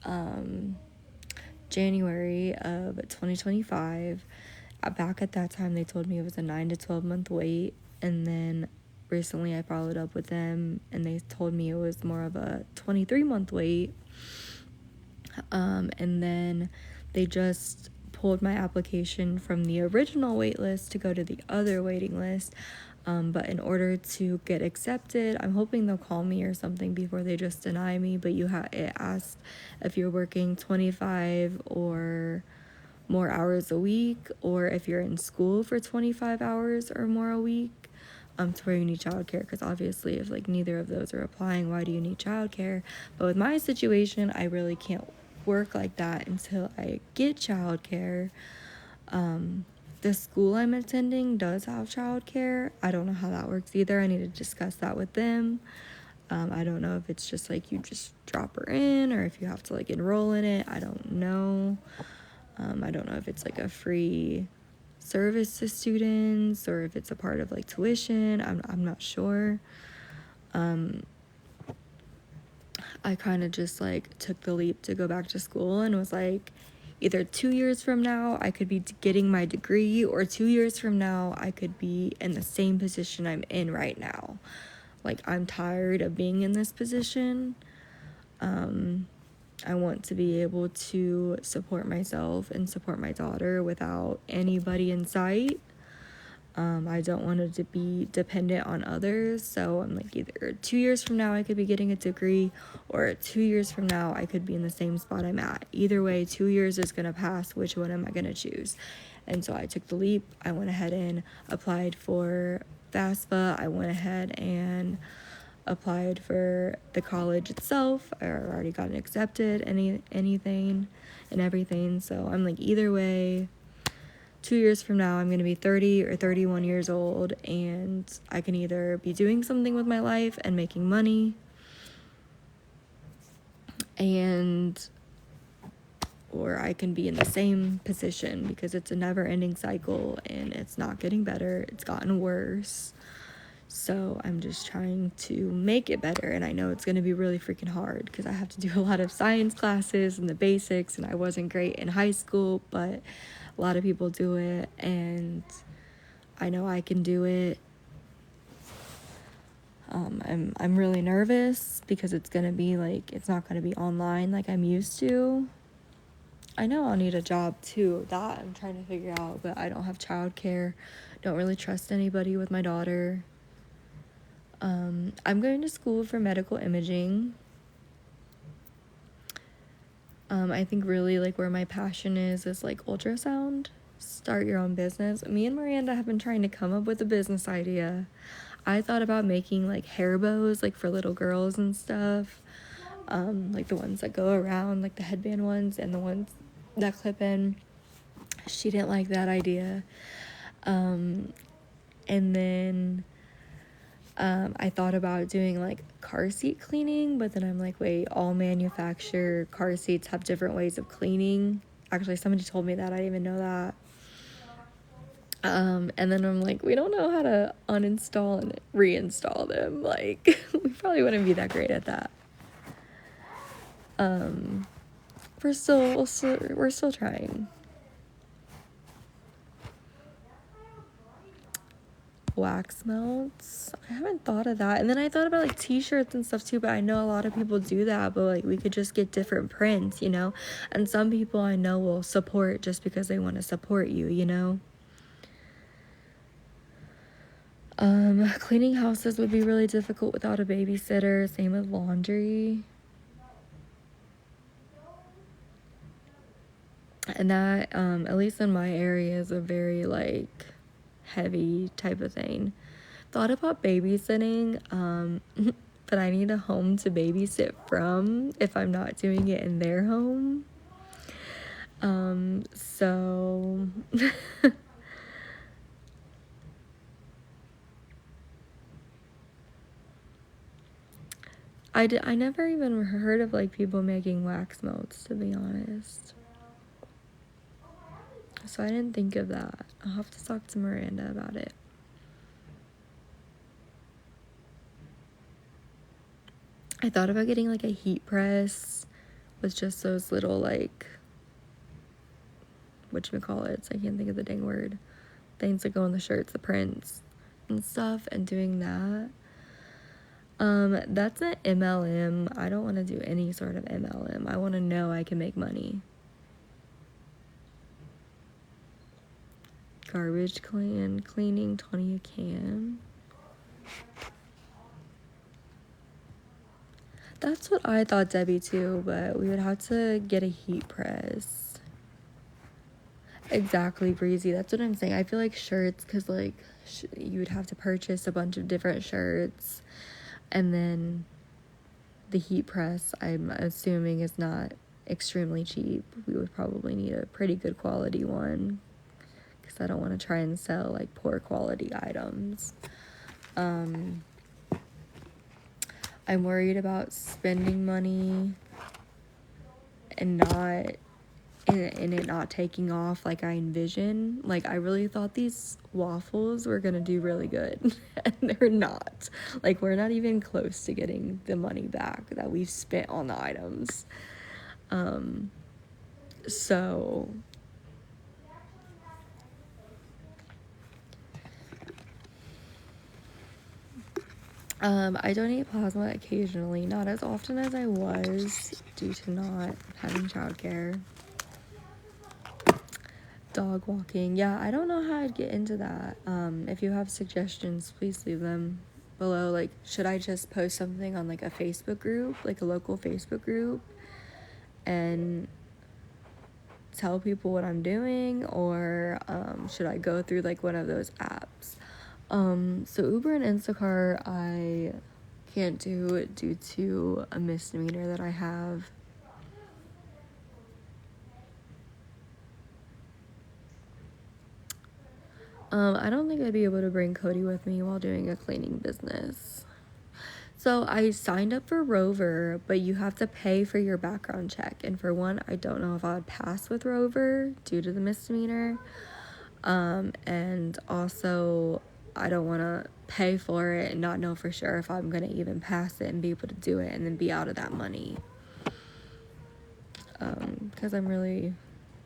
January of 2025. Back at that time, they told me it was a 9 to 12 month wait, and then recently I followed up with them, and they told me it was more of a 23-month wait. And then they just pulled my application from the original wait list to go to the other waiting list. But in order to get accepted, I'm hoping they'll call me or something before they just deny me. But it asked if you're working 25 or more hours a week, or if you're in school for 25 hours or more a week, to where you need childcare. Because obviously, if like neither of those are applying, why do you need childcare? But with my situation, I really can't work like that until I get childcare. The school I'm attending does have childcare. I don't know how that works either. I need to discuss that with them. I don't know if it's just like you just drop her in, or if you have to like enroll in it. I don't know. I don't know if it's like a free service to students or if it's a part of like tuition. I'm not sure. I kind of just like took the leap to go back to school and was like, either 2 years from now I could be getting my degree, or 2 years from now I could be in the same position I'm in right now. Like, I'm tired of being in this position. I want to be able to support myself and support my daughter without anybody in sight. I don't want it to be dependent on others. So I'm like, either 2 years from now I could be getting a degree, or 2 years from now I could be in the same spot I'm at. Either way, 2 years is going to pass. Which one am I going to choose? And so I took the leap. I went ahead and applied for FAFSA. I went ahead and applied for the college itself. I already gotten accepted, anything and everything. So I'm like, either way, 2 years from now I'm going to be 30 or 31 years old, and I can either be doing something with my life and making money, or I can be in the same position, because it's a never-ending cycle and it's not getting better. It's gotten worse. So I'm just trying to make it better, and I know it's going to be really freaking hard because I have to do a lot of science classes and the basics, and I wasn't great in high school, but a lot of people do it, and I know I can do it. I'm really nervous because it's going to be like, it's not going to be online like I'm used to. I know I'll need a job too. That I'm trying to figure out, but I don't have childcare. Don't really trust anybody with my daughter. I'm going to school for medical imaging. I think really like where my passion is like ultrasound. Start your own business. Me and Miranda have been trying to come up with a business idea. I thought about making like hair bows, like for little girls and stuff. Like the ones that go around, like the headband ones and the ones that clip in. She didn't like that idea. And then I thought about doing like car seat cleaning, but then I'm like, wait, all manufacturer car seats have different ways of cleaning. Actually, somebody told me that. I didn't even know that. And then I'm like, we don't know how to uninstall and reinstall them. Like, we probably wouldn't be that great at that. We're still trying. Wax melts, I haven't thought of that. And then I thought about like t-shirts and stuff too, but I know a lot of people do that, but like we could just get different prints, you know. And some people I know will support just because they want to support you, you know. Cleaning houses would be really difficult without a babysitter. Same with laundry. And that, at least in my area, is a very like heavy type of thing. Thought about babysitting, but I need a home to babysit from if I'm not doing it in their home. So I never even heard of like people making wax melts, to be honest. So I didn't think of that. I'll have to talk to Miranda about it. I thought about getting like a heat press with just those little like, whatchamacallits, I can't think of the dang word, things that go on the shirts, the prints and stuff, and doing that. That's an MLM. I don't want to do any sort of MLM. I want to know I can make money. Garbage cleaning, 20 a can. That's what I thought, Debbie, too, but we would have to get a heat press. Exactly, Breezy. That's what I'm saying. I feel like shirts, because, like, you would have to purchase a bunch of different shirts, and then the heat press, I'm assuming, is not extremely cheap. We would probably need a pretty good quality one, because I don't want to try and sell, like, poor quality items. I'm worried about spending money and it not taking off like I envision. Like, I really thought these waffles were gonna do really good, and they're not. Like, we're not even close to getting the money back that we've spent on the items. So I donate plasma occasionally, not as often as I was due to not having childcare. Dog walking, yeah, I don't know how I'd get into that. If you have suggestions, please leave them below. Like, should I just post something on like a Facebook group, like a local Facebook group, and tell people what I'm doing, or should I go through like one of those apps? So Uber and Instacart I can't do due to a misdemeanor that I have. I don't think I'd be able to bring Cody with me while doing a cleaning business. So I signed up for Rover, but you have to pay for your background check. And for one, I don't know if I would pass with Rover due to the misdemeanor. And also, I don't want to pay for it and not know for sure if I'm going to even pass it and be able to do it and then be out of that money. Because I'm really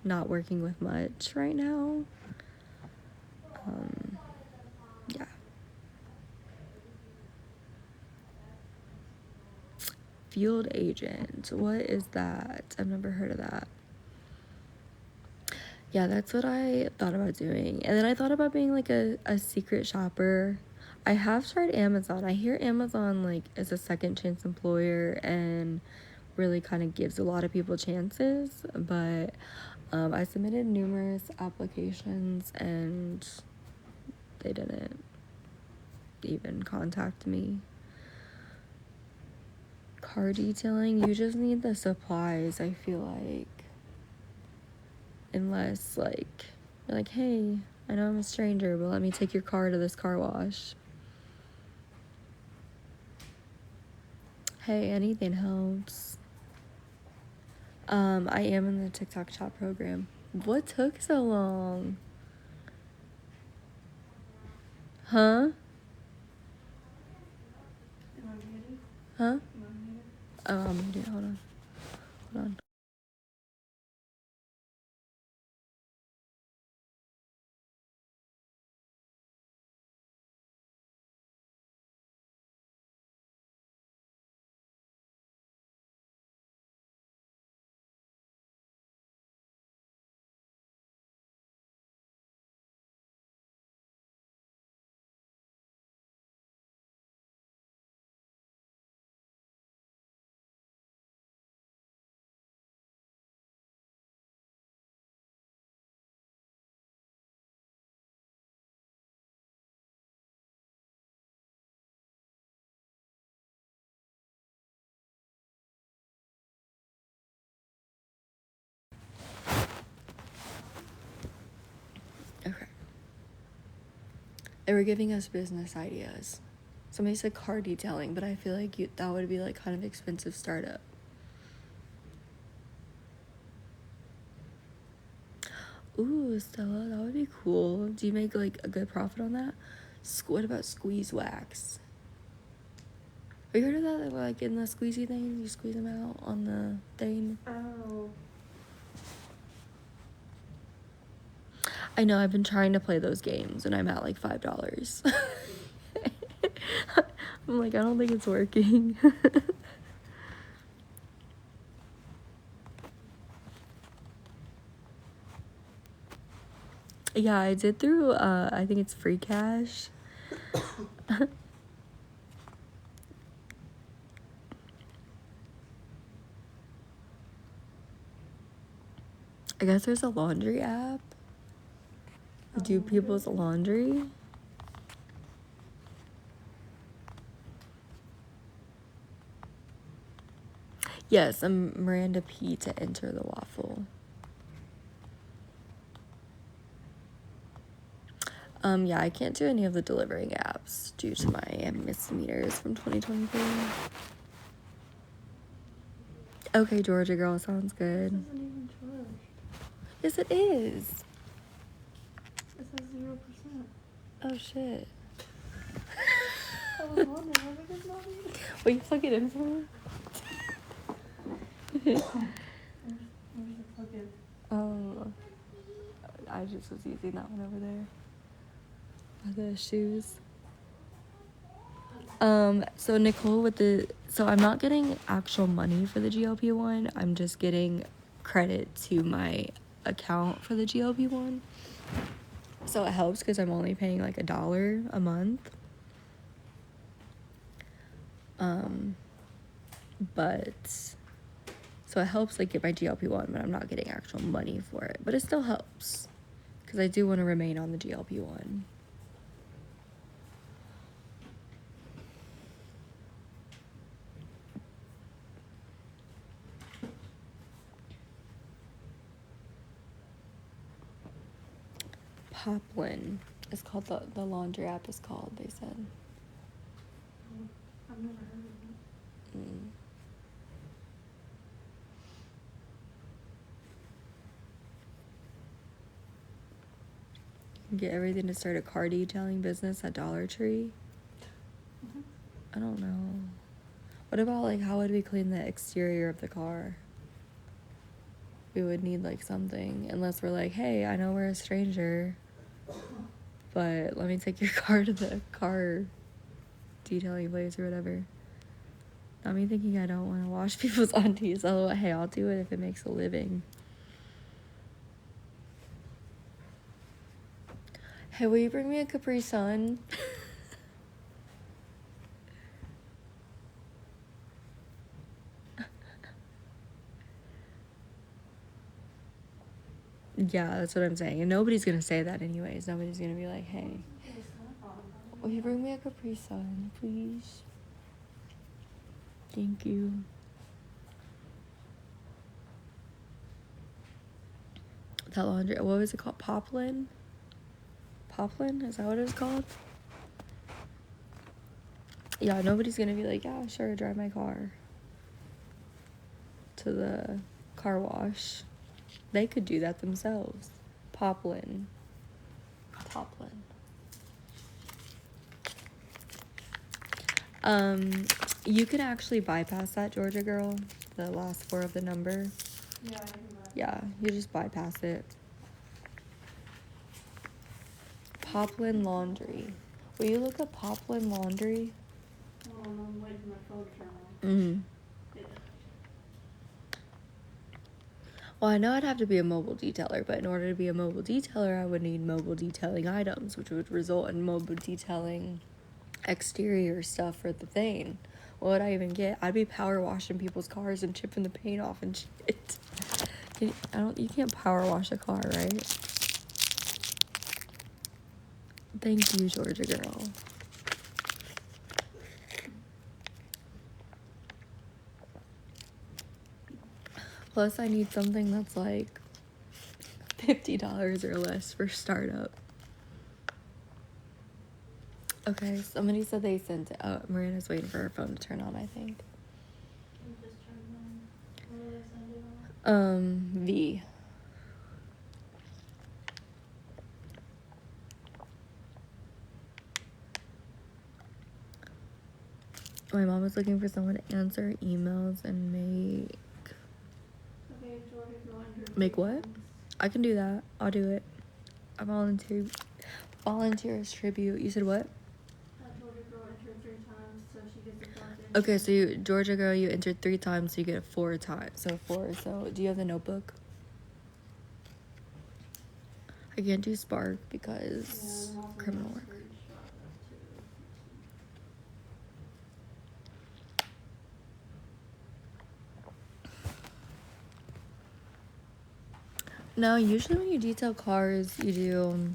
not working with much right now. Yeah. Field agent. What is that? I've never heard of that. Yeah, that's what I thought about doing. And then I thought about being like a secret shopper. I have tried Amazon. I hear Amazon like is a second chance employer and really kind of gives a lot of people chances. But I submitted numerous applications and they didn't even contact me. Car detailing, you just need the supplies, I feel like. Unless, like, you're like, hey, I know I'm a stranger, but let me take your car to this car wash. Hey, anything helps. I am in the TikTok shop program. What took so long? Huh? Huh? Oh, I'm gonna do it. Hold on. Hold on. Okay. They were giving us business ideas. Somebody said car detailing, but I feel like that would be like kind of expensive startup. Ooh, Stella, that would be cool. Do you make like a good profit on that? What about squeeze wax? Have you heard of that? Like in the squeezy things, you squeeze them out on the thing. Oh. I know, I've been trying to play those games and I'm at like $5. I'm like, I don't think it's working. Yeah, I did through, I think it's free cash. I guess there's a laundry app. Do people's laundry. Yes, I'm Miranda P to enter the waffle. Yeah, I can't do any of the delivering apps due to my misdemeanors from 2023. Okay, Georgia girl, sounds good. It isn't even charged. Yes, it is. It says 0%. Oh shit. I was wondering, I was like, it's not even. Will you plug it in for me? Where's the plug-in? I just was using that one over there. The shoes. So Nicole so I'm not getting actual money for the GLP-1. I'm just getting credit to my account for the GLP-1. So it helps because I'm only paying like $1 a month. But so it helps like get my GLP-1, but I'm not getting actual money for it. But it still helps because I do want to remain on the GLP-1. Poplin is called the laundry app is called, they said. I've never heard of it. You can get everything to start a car detailing business at Dollar Tree. I don't know. What about like how would we clean the exterior of the car? We would need like something, unless we're like, hey, I know we're a stranger, but let me take your car to the car detailing place or whatever. Not me thinking I don't want to wash people's undies. Oh, hey, I'll do it if it makes a living. Hey, will you bring me a Capri Sun? Yeah, that's what I'm saying. And nobody's gonna say that anyways. Nobody's gonna be like, hey, will you bring me a Capri Sun, please? Thank you. That laundry, what was it called? Poplin? Poplin? Is that what it's called? Yeah, nobody's gonna be like, yeah, sure, drive my car to the car wash. They could do that themselves. Poplin. Poplin. You can actually bypass that, Georgia girl. The last 4 of the number. Yeah, I can buy. Yeah, you just bypass it. Poplin Laundry. Will you look up Poplin Laundry? Hold on, I'm waiting for my phone to turn on. Mm-hmm. Yeah. Well, I know I'd have to be a mobile detailer, but in order to be a mobile detailer, I would need mobile detailing items, which would result in mobile detailing exterior stuff for the thing. What would I even get? I'd be power washing people's cars and chipping the paint off and shit. You can't power wash a car, right? Thank you, Georgia girl. Plus, I need something that's like $50 or less for startup. Okay, somebody said they sent it. Oh, Miranda's waiting for her phone to turn on, I think. It just turned on. What did I send it on? V. My mom was looking for someone to answer emails and make... Okay, Georgia girl entered Make 3 what? times. I can do that. I'll do it. I volunteer as tribute. You said what? Georgia girl entered 3 times, so she gets a point. Okay, so you, Georgia girl, you entered 3 times, so you get 4 times. So 4. So do you have the notebook? I can't do Spark because Yeah, and also criminal want work. to screenshot that too. No, usually when you detail cars, you do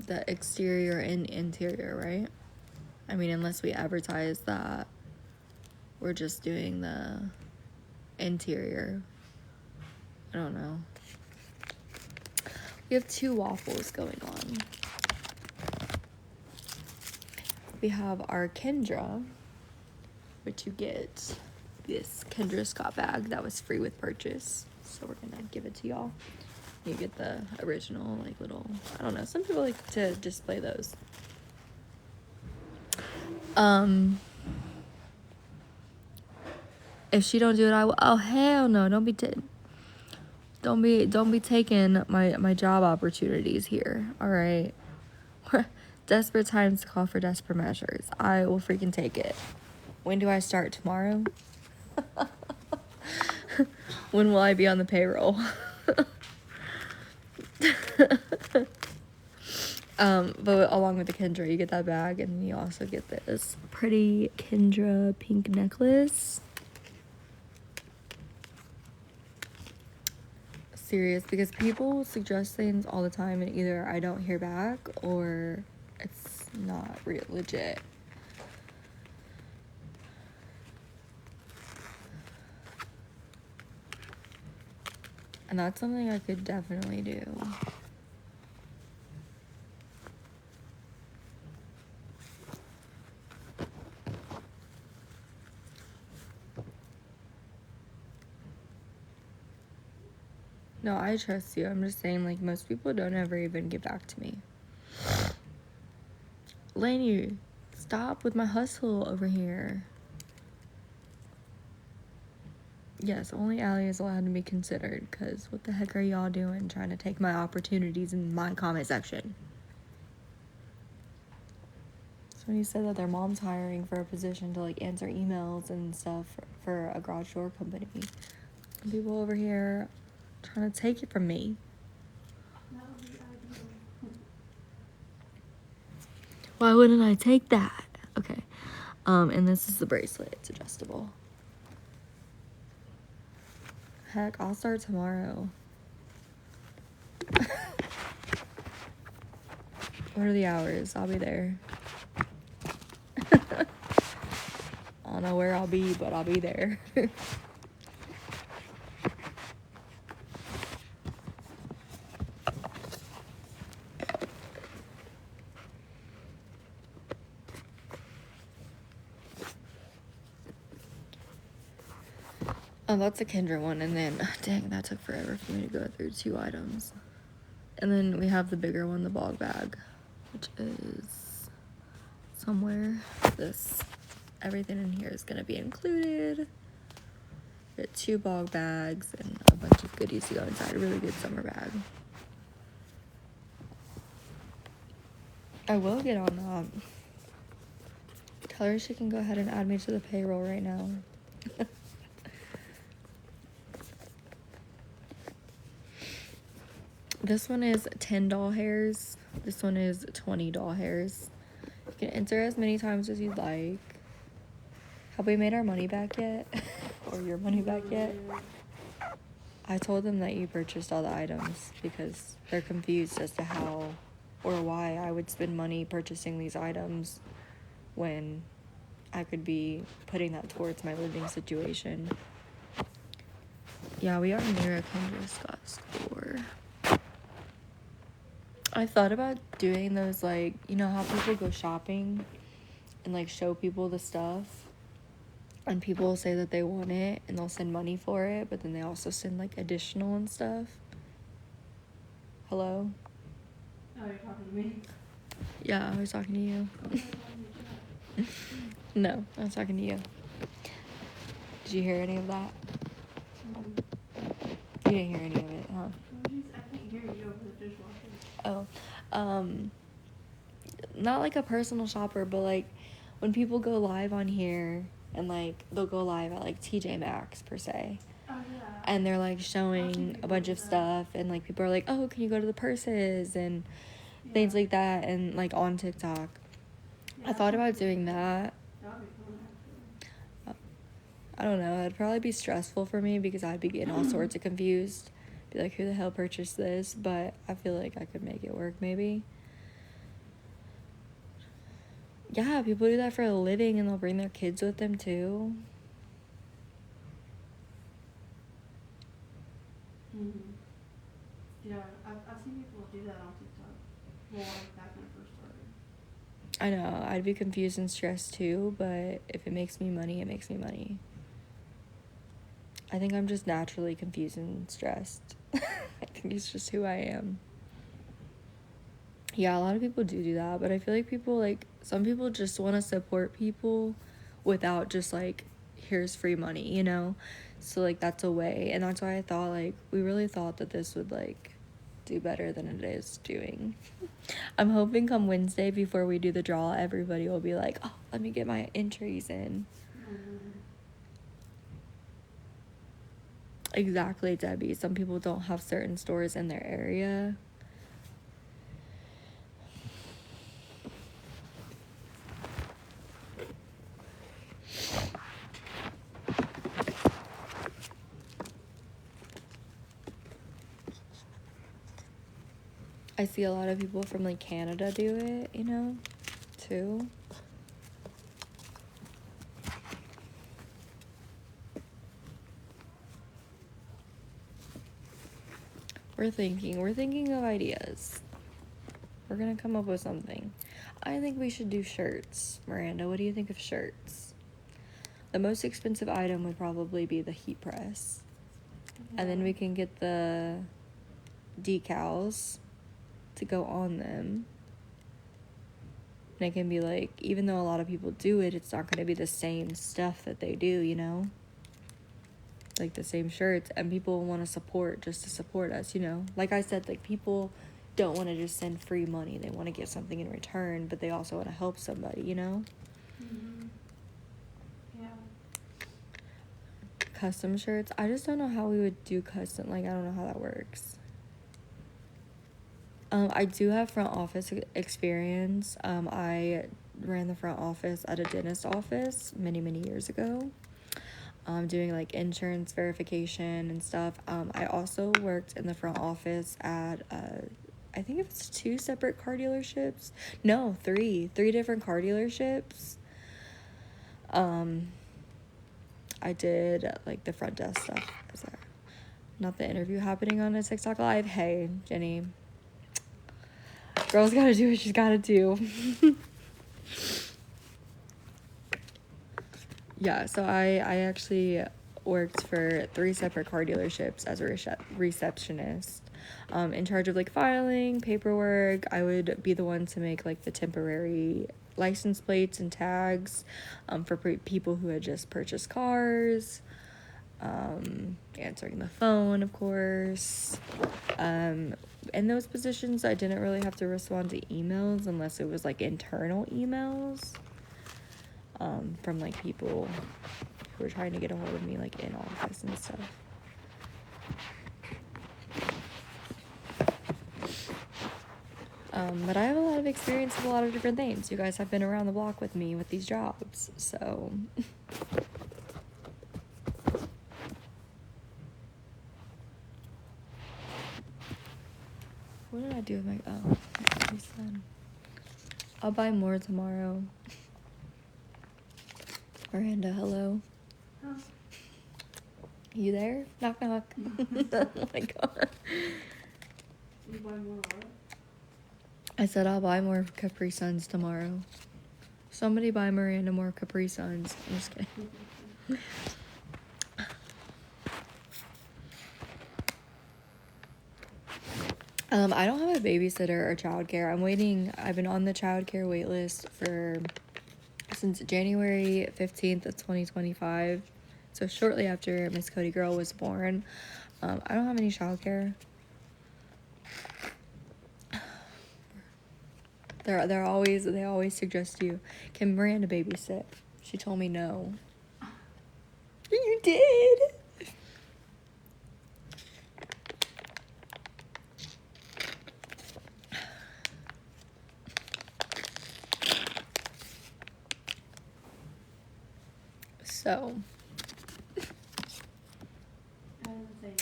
the exterior and interior, right? I mean, unless we advertise that we're just doing the interior. I don't know. We have 2 waffles going on. We have our Kendra, which you get this Kendra Scott bag that was free with purchase. So we're gonna give it to y'all. You get the original, like, little, I don't know, some people like to display those. If she don't do it, I will. Oh, hell no. Don't be taking my job opportunities here. All right. Desperate times call for desperate measures. I will freaking take it. When do I start? Tomorrow? When will I be on the payroll? But along with the Kendra, you get that bag, and you also get this pretty Kendra pink necklace. Serious, because people suggest things all the time, and either I don't hear back or it's not real legit. And that's something I could definitely do. No, I trust you. I'm just saying, like, most people don't ever even get back to me. Lainey, stop with my hustle over here. Yes, only Allie is allowed to be considered, because what the heck are y'all doing trying to take my opportunities in my comment section? So when you said that their mom's hiring for a position to, like, answer emails and stuff for a garage door company, and people over here trying to take it from me. That would be ideal. Why wouldn't I take that? Okay. And this is the bracelet. It's adjustable. Heck, I'll start tomorrow. What are the hours? I'll be there. I don't know where I'll be, but I'll be there. Oh, that's a Kendra one, and then, dang, that took forever for me to go through 2 items. And then we have the bigger one, the bog bag, which is somewhere. Everything in here is gonna be included. Get 2 bog bags and a bunch of goodies to go inside. A really good summer bag. I will get on that. Tell her she can go ahead and add me to the payroll right now. This one is 10 doll hairs. This one is 20 doll hairs. You can enter as many times as you'd like. Have we made our money back yet? Or your money back yet? I told them that you purchased all the items because they're confused as to how or why I would spend money purchasing these items when I could be putting that towards my living situation. Yeah, we are near a Kendra Scott score. I thought about doing those, like, you know how people go shopping and like show people the stuff, and people will say that they want it and they'll send money for it, but then they also send like additional and stuff. Hello? Oh, you're talking to me? Yeah, I was talking to you. No, I was talking to you. Did you hear any of that? You didn't hear any of it, huh? I can't hear you over the dishwasher. Oh, not like a personal shopper, but like when people go live on here and like they'll go live at like TJ Maxx per se. Oh, yeah. And they're like showing a bunch of stuff, and like people are like, oh, can you go to the purses and things like that, and like on TikTok. I thought about doing that. That would be fun, actually. I don't know, it'd probably be stressful for me because I'd be getting all sorts of confused. Be like, who the hell purchased this? But I feel like I could make it work maybe. Yeah, people do that for a living and they'll bring their kids with them too. Mm-hmm. Yeah, I've seen people do that on TikTok. Well, like back when I first started. I know, I'd be confused and stressed too, but if it makes me money, it makes me money. I think I'm just naturally confused and stressed. I think it's just who I am. Yeah, a lot of people do that, but I feel like some people just want to support people without just like, here's free money, you know? So like that's a way, and that's why I thought like, we really thought that this would like do better than it is doing. I'm hoping come Wednesday before we do the draw, everybody will be like, oh, let me get my entries in. Mm-hmm. Exactly, Debbie. Some people don't have certain stores in their area. I see a lot of people from like Canada do it, you know, too. We're thinking of ideas. We're gonna come up with something. I think we should do shirts. Miranda, what do you think of shirts? The most expensive item would probably be the heat press. Yeah. And then we can get the decals to go on them. And it can be like, even though a lot of people do it, it's not going to be the same stuff that they do, you know? Like the same shirts, and people want to support just to support us, you know? Like I said, like people don't want to just send free money. They want to get something in return, but they also want to help somebody, you know? Mm-hmm. Yeah. Custom shirts. I just don't know how we would do custom. Like, I don't know how that works. I do have front office experience. I ran the front office at a dentist office many years ago. Doing like insurance verification and stuff. I also worked in the front office at I think it's 2 separate car dealerships. No, 3 different car dealerships. I did like the front desk stuff. Is that not the interview happening on a TikTok live? Hey, Jenny. Girl's gotta do what she's gotta do. Yeah, so I actually worked for 3 separate car dealerships as a receptionist. In charge of like filing, paperwork. I would be the one to make like the temporary license plates and tags for people who had just purchased cars, answering the phone, of course. In those positions, I didn't really have to respond to emails unless it was like internal emails from like people who were trying to get a hold of me like in office and stuff. But I have a lot of experience with a lot of different things. You guys have been around the block with me with these jobs, so. What did I do with my, my son? I'll buy more tomorrow. Miranda, hello. Huh? You there? Knock, knock. Oh my god. You buy more what? I said I'll buy more Capri Suns tomorrow. Somebody buy Miranda more Capri Suns. I'm just kidding. I don't have a babysitter or childcare. I've been on the childcare wait list since January 15th of 2025. So shortly after Miss Cody Girl was born. I don't have any childcare. They always suggest you, can Miranda babysit? She told me no. You did. So. I didn't say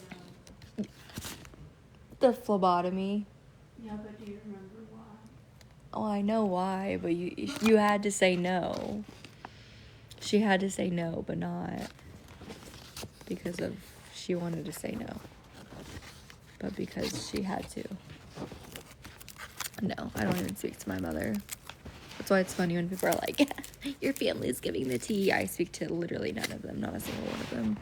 no. The phlebotomy. Yeah, but do you remember why? Oh, I know why, but you had to say no. She had to say no, but not because of she wanted to say no, but because she had to. No, I don't even speak to my mother. That's why it's funny when people are like, your family's giving the tea. I speak to literally none of them, not a single one of them.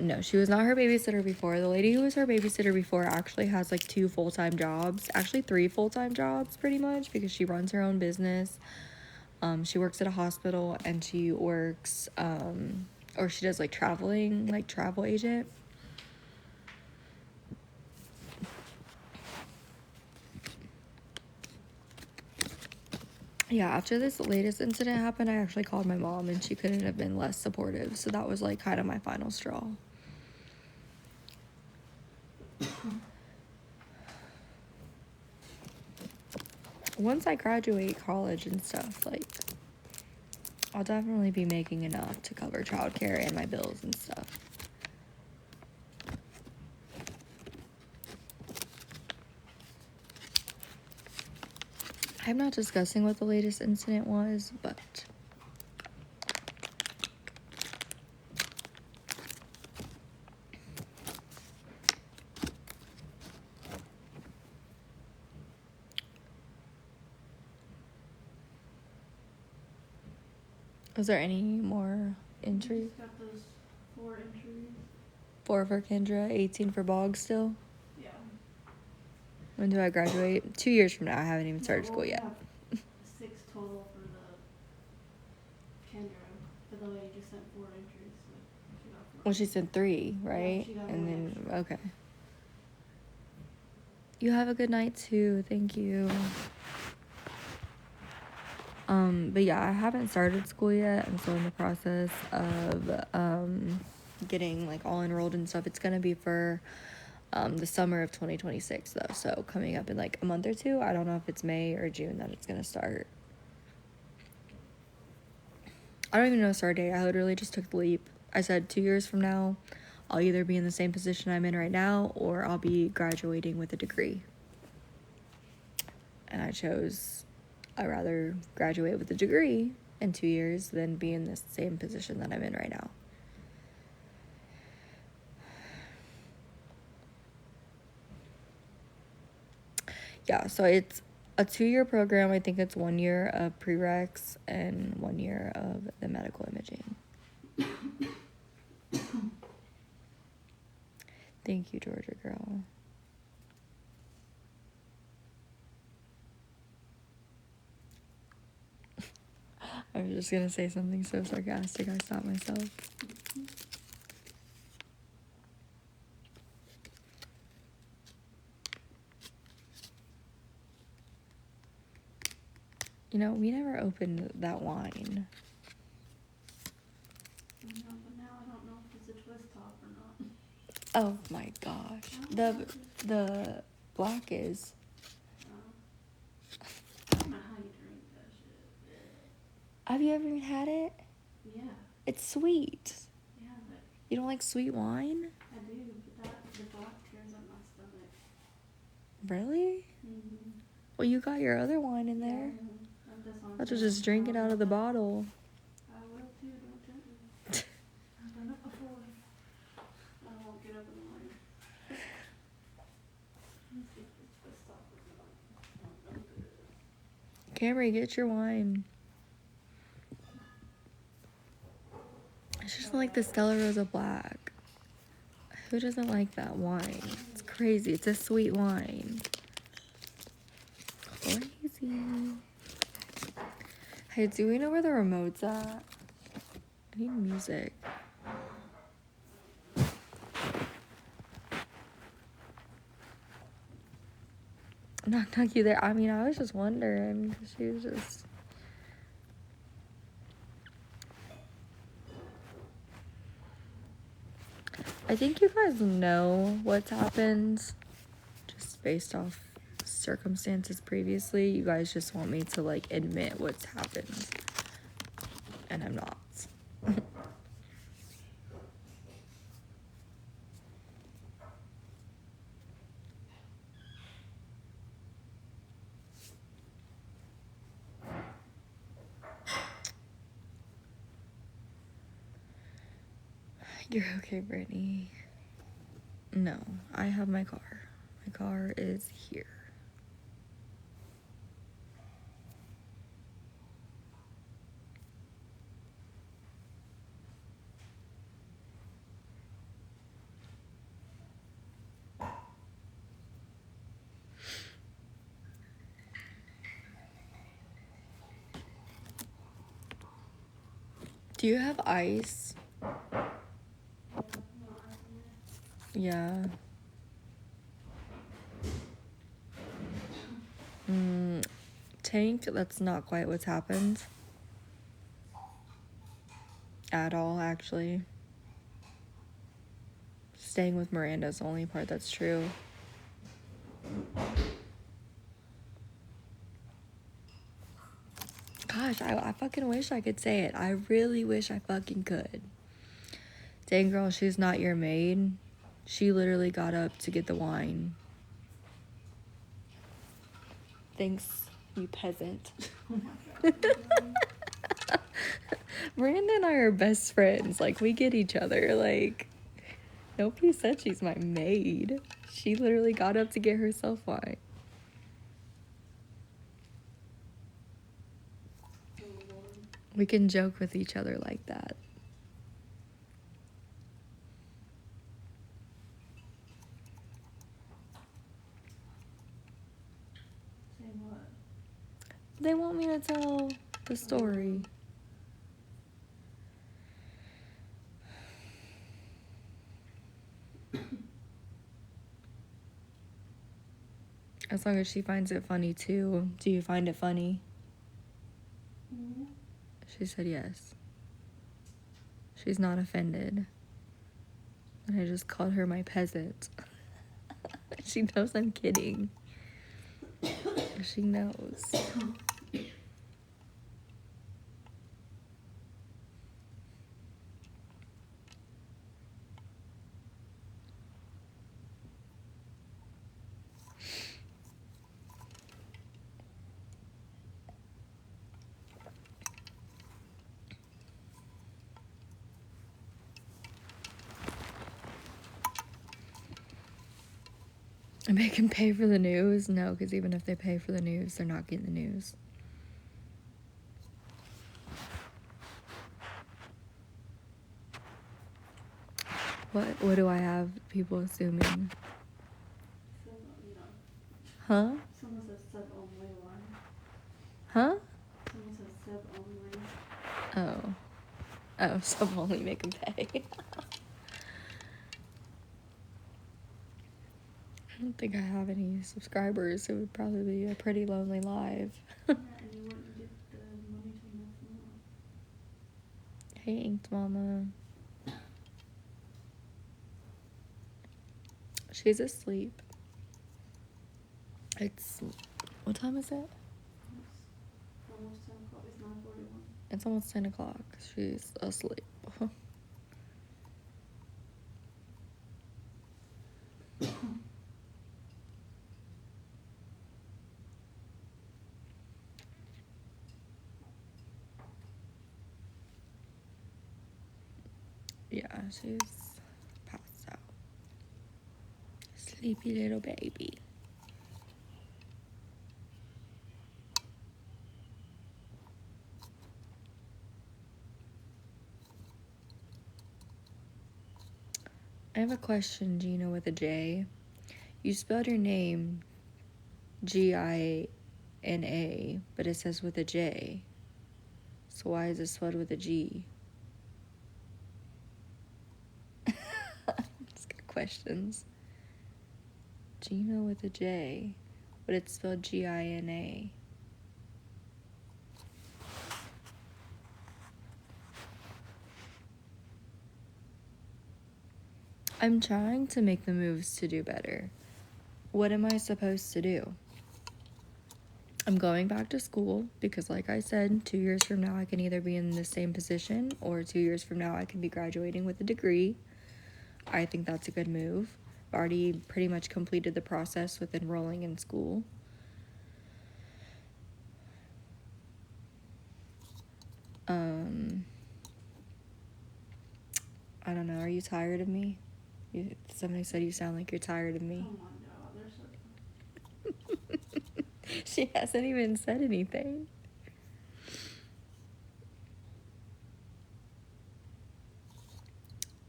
No, she was not her babysitter before. The lady who was her babysitter before actually has like 2 full-time jobs, actually 3 full-time jobs pretty much, because she runs her own business. She works at a hospital, and she works, or she does like traveling, like travel agent. Yeah, after this latest incident happened, I actually called my mom, and she couldn't have been less supportive. So that was like kind of my final straw. Once I graduate college and stuff, like, I'll definitely be making enough to cover childcare and my bills and stuff. I'm not discussing what the latest incident was, but was there any more entries? Just got those 4 entries. 4 for Kendra, 18 for Boggs still? Yeah. When do I graduate? 2 years from now. I haven't even No, started well, school we yet. have 6 total for the Kendra, but the lady just sent 4 entries, so she got 4. Well, she said 3, right? she got And one then, extra. okay. You have a good night too. Thank you. But yeah, I haven't started school yet. I'm still in the process of getting like all enrolled and stuff. It's gonna be for the summer of 2026 though, so coming up in like a month or 2. I don't know if it's May or June that it's gonna start. I don't even know a start date. I literally just took the leap. I said 2 years from now, I'll either be in the same position I'm in right now, or I'll be graduating with a degree. And I chose I'd rather graduate with a degree in 2 years than be in the same position that I'm in right now. Yeah, so it's a 2-year program. I think it's 1 year of prereqs and 1 year of the medical imaging. Thank you, Georgia girl. I was just gonna say something so sarcastic, I stopped myself. You know, we never opened that wine. I know, but now I don't know if it's a twist top or not. Oh my gosh. The black is. I don't know how you drink that shit. Have you ever even had it? Yeah, It's sweet. yeah, but You don't like sweet wine? I do, but the black tears up my stomach. Really? Mm-hmm. Well, you got your other wine in there. Yeah, that's what I'm I'll saying. just drink it out of the bottle. I will too, don't tempt me. I've done it before. I won't get up in the morning. Let's see if it's twist top or not. Oh, no good. Camry, get your wine. It's just like the Stella Rosa Black. Who doesn't like that wine? It's crazy. It's a sweet wine. Crazy. Hey, do we know where the remote's at? I need music. Knock, knock, you there? I mean, I was just wondering. She was just... I think you guys know what's happened. Just based off circumstances previously. You guys just want me to, like, admit what's happened. And I'm not. You're okay, Brittany. No, I have my car. My car is here. Do you have ice? Yeah. Tank, that's not quite what's happened. At all, actually. Staying with Miranda is the only part that's true. Gosh, I fucking wish I could say it. I really wish I fucking could. Dang, girl, she's not your maid. She literally got up to get the wine. Thanks, you peasant. Oh my god. Miranda and I are best friends. Like, we get each other. Like, nobody said she's my maid. She literally got up to get herself wine. Oh Lord. We can joke with each other like that. Say what? They want me to tell the story. As long as she finds it funny too. Do you find it funny? Mm-hmm. She said yes. She's not offended. And I just called her my peasant. She knows I'm kidding. She knows. And make them pay for the news? No, because even if they pay for the news, they're not getting the news. What do I have people assuming? So, you know, Huh? someone says sub only one. Huh? Someone says sub only. Oh. Oh, so I'm only making pay. I don't think I have any subscribers. It would probably be a pretty lonely life. Yeah, and you wouldn't get the money till next month. Thanks, Mama. She's asleep. It's... What time is it? It's almost 10 o'clock. It's 9:41. It's almost 10 o'clock. She's asleep. Yeah, she's passed out. Sleepy little baby. I have a question, Gina, with a J. You spelled your name Gina, but it says with a J. So why is it spelled with a G? Just got questions. Gina with a J, but it's spelled Gina. I'm trying to make the moves to do better. What am I supposed to do? I'm going back to school because, like I said, 2 years from now I can either be in the same position or 2 years from now I can be graduating with a degree. I think that's a good move. I've already pretty much completed the process with enrolling in school. I don't know. Are you tired of me? Somebody said you sound like you're tired of me. Oh my god, they're so... She hasn't even said anything.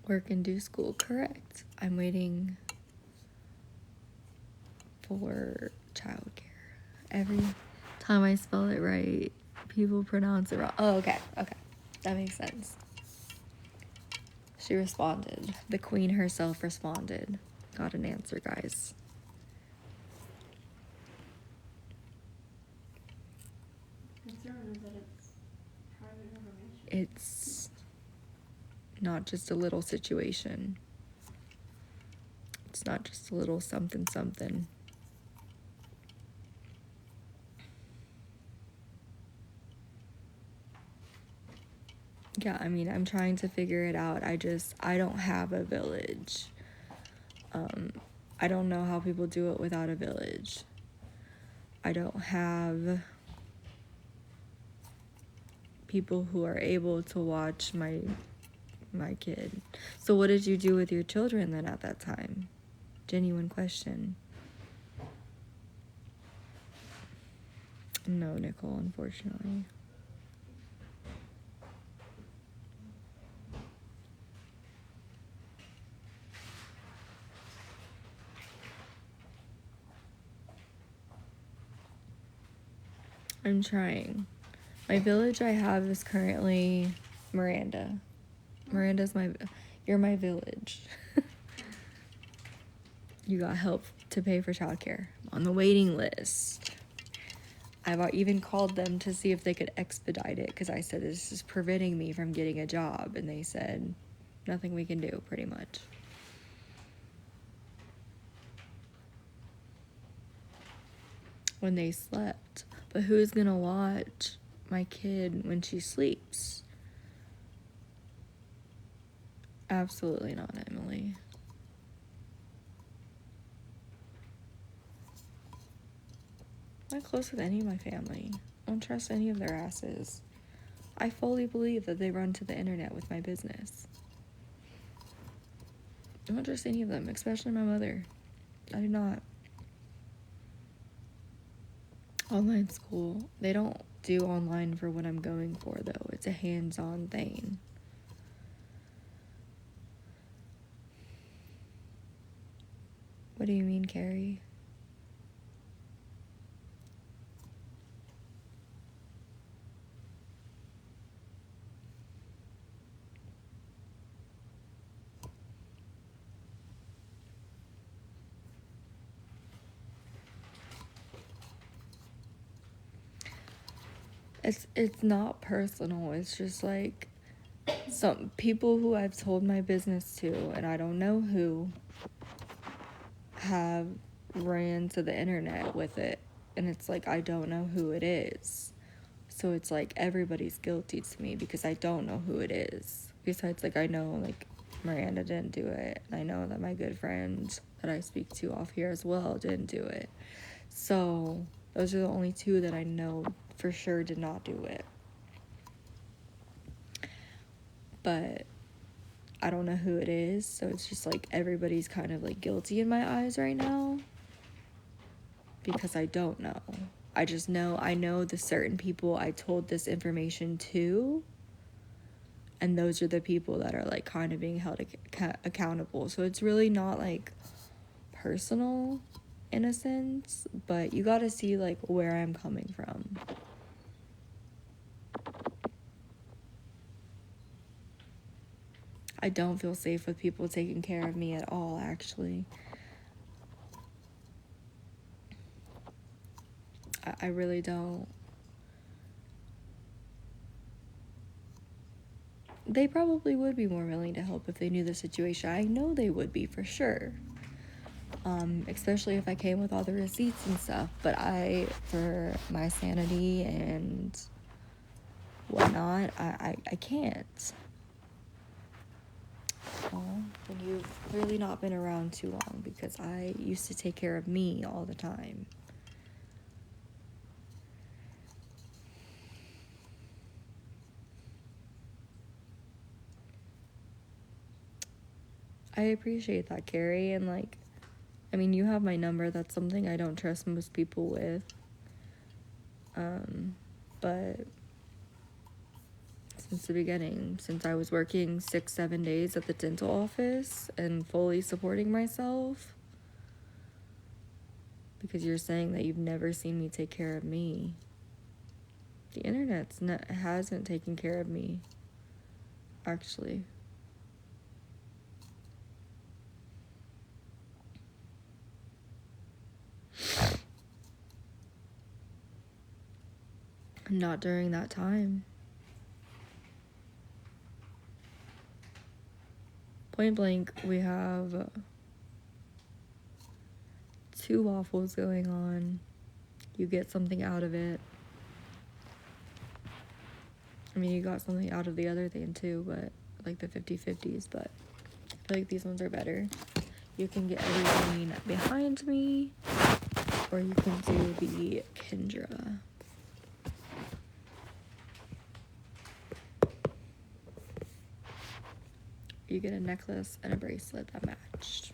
Work and do school, correct. I'm waiting for childcare. Every time I spell it right, people pronounce it wrong. Oh, okay. That makes sense. She responded. The queen herself responded. Got an answer, guys. The concern is that it's private information. It's not just a little situation. It's not just a little something something. Yeah, I mean, I'm trying to figure it out. I don't have a village. I don't know how people do it without a village. I don't have people who are able to watch my kid. So what did you do with your children then at that time? Genuine question. No, Nicole, unfortunately. I'm trying. My village I have is currently Miranda. You're my village. You got help to pay for childcare. I'm on the waiting list. I've even called them to see if they could expedite it because I said this is preventing me from getting a job, and they said nothing we can do, pretty much. When they slept. But who's gonna watch my kid when she sleeps? Absolutely not, Emily. I'm not close with any of my family. I don't trust any of their asses. I fully believe that they run to the internet with my business. I don't trust any of them, especially my mother. I do not. Online school. They don't do online for what I'm going for, though. It's a hands-on thing. What do you mean, Carrie? It's not personal. It's just like some people who I've told my business to, and I don't know who, have ran to the internet with it, and it's like I don't know who it is. So it's like everybody's guilty to me because I don't know who it is. Besides, like, I know, like, Miranda didn't do it, and I know that my good friend that I speak to off here as well didn't do it. So those are the only two that I know for sure did not do it. But I don't know who it is, so it's just like everybody's kind of like guilty in my eyes right now because I don't know. I just know I know the certain people I told this information to, and those are the people that are like kind of being held accountable. So it's really not like personal in a sense, but you got to see like where I'm coming from. I don't feel safe with people taking care of me at all, actually. I really don't. They probably would be more willing to help if they knew the situation. I know they would be for sure. Especially if I came with all the receipts and stuff. But for my sanity and whatnot, I can't. And you've clearly not been around too long because I used to take care of me all the time. I appreciate that, Carrie, and like, I mean, you have my number. That's something I don't trust most people with. But since the beginning, since I was working 6-7 days at the dental office and fully supporting myself, because you're saying that you've never seen me take care of me. The internet hasn't taken care of me, actually. Not during that time. Point blank, we have 2 waffles going on. You get something out of it. I mean, you got something out of the other thing too, but like the 50/50s, but I feel like these ones are better. You can get everything behind me, or you can do the Kendra. You get a necklace and a bracelet that matched.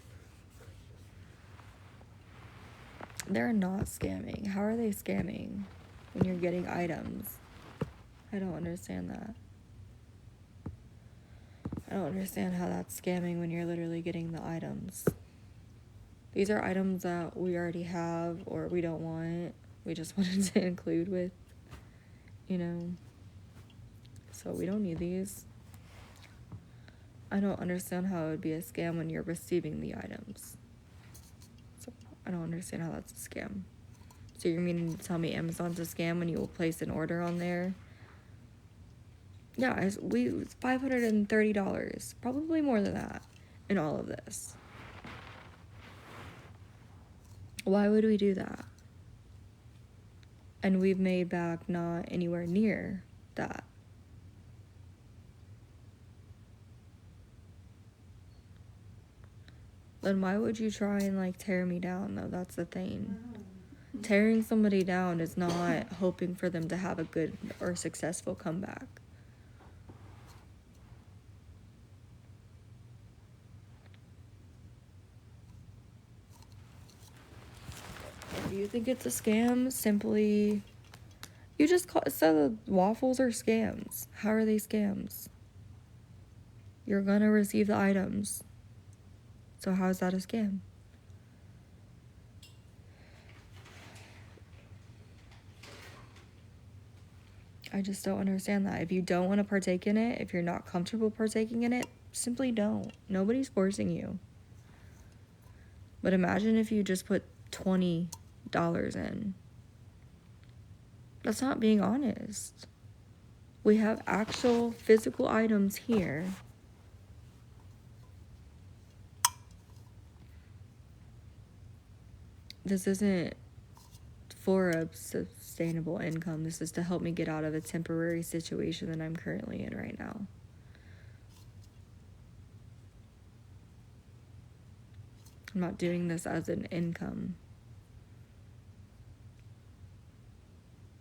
They're not scamming. How are they scamming when you're getting items? I don't understand that. I don't understand how that's scamming when you're literally getting the items. These are items that we already have or we don't want. We just wanted to include with, So we don't need these. I don't understand how it would be a scam when you're receiving the items. So I don't understand how that's a scam. So you're meaning to tell me Amazon's a scam when you will place an order on there? Yeah, it's $530, probably more than that, in all of this. Why would we do that? And we've made back not anywhere near that. Then why would you try and like tear me down though? That's the thing. Tearing somebody down is not hoping for them to have a good or successful comeback. If you think it's a scam, simply you just said the waffles are scams. How are they scams? You're gonna receive the items. So how is that a scam? I just don't understand that. If you don't want to partake in it, if you're not comfortable partaking in it, simply don't. Nobody's forcing you. But imagine if you just put $20 in. That's not being honest. We have actual physical items here. This isn't for a sustainable income. This is to help me get out of a temporary situation that I'm currently in right now. I'm not doing this as an income.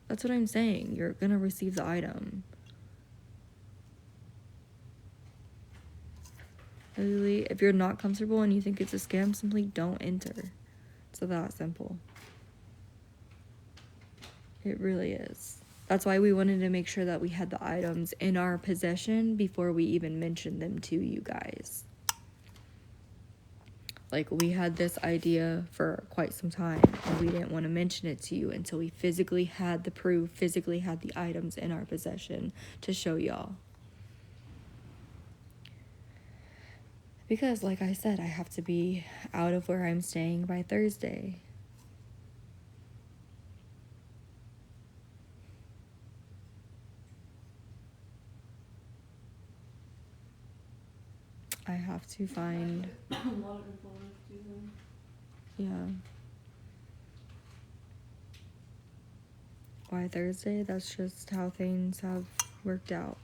That's what I'm saying. You're going to receive the item. Literally, if you're not comfortable and you think it's a scam, simply don't enter. It's that simple. It really is. That's why we wanted to make sure that we had the items in our possession before we even mentioned them to you guys. Like, we had this idea for quite some time, and we didn't want to mention it to you until we physically had the proof, physically had the items in our possession to show y'all. Because, like I said, I have to be out of where I'm staying by Thursday. I have to find... A lot of influence too then. Yeah. Why Thursday? That's just how things have worked out.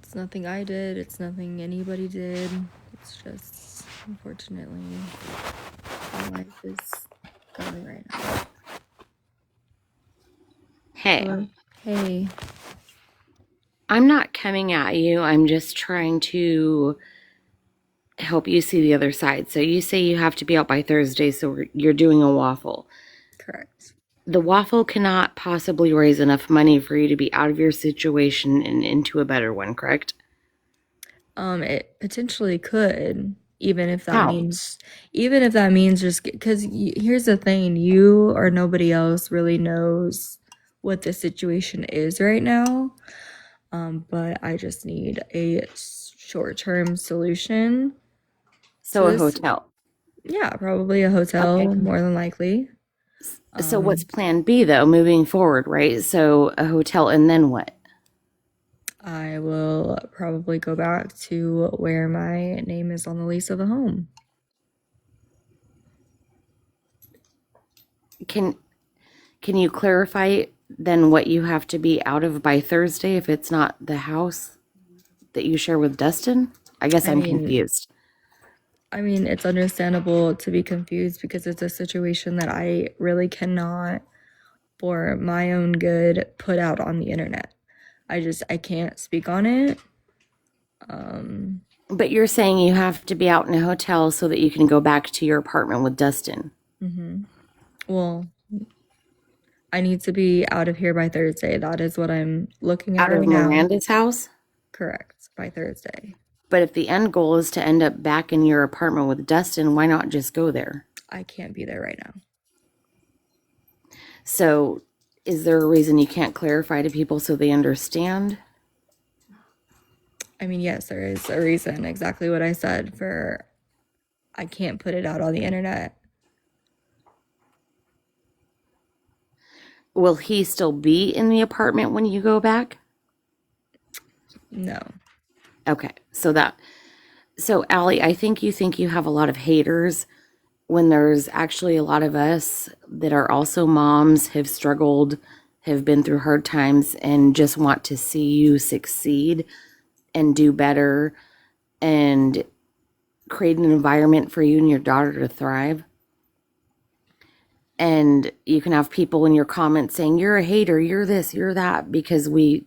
It's nothing I did. It's nothing anybody did. It's just, unfortunately, how life is going right now. Hey, Hello? Hey. I'm not coming at you. I'm just trying to help you see the other side. So you say you have to be out by Thursday, so you're doing a waffle. Correct. The waffle cannot possibly raise enough money for you to be out of your situation and into a better one, correct? It potentially could, even if that How? means just because here's the thing, you or nobody else really knows what the situation is right now. But I just need a short-term solution to So a this. hotel. Yeah, probably a hotel, Okay. more than likely. So what's plan B though, moving forward, right? So a hotel and then what? I will probably go back to where my name is on the lease of the home. Can you clarify then what you have to be out of by Thursday if it's not the house that you share with Dustin? I guess I I'm mean, confused. it's understandable to be confused because it's a situation that I really cannot, for my own good, put out on the internet. I can't speak on it. But you're saying you have to be out in a hotel so that you can go back to your apartment with Dustin. Well, I need to be out of here by Thursday. That is what I'm looking at Out right of now. Miranda's house? Correct, by Thursday. But if the end goal is to end up back in your apartment with Dustin, why not just go there? I can't be there right now. So, is there a reason you can't clarify to people so they understand? Yes, there is a reason, exactly what I said, for I can't put it out on the internet. Will he still be in the apartment when you go back? No. Okay, so Allie, I think you have a lot of haters when there's actually a lot of us that are also moms, have struggled, have been through hard times, and just want to see you succeed and do better and create an environment for you and your daughter to thrive. And you can have people in your comments saying, you're a hater, you're this, you're that, because we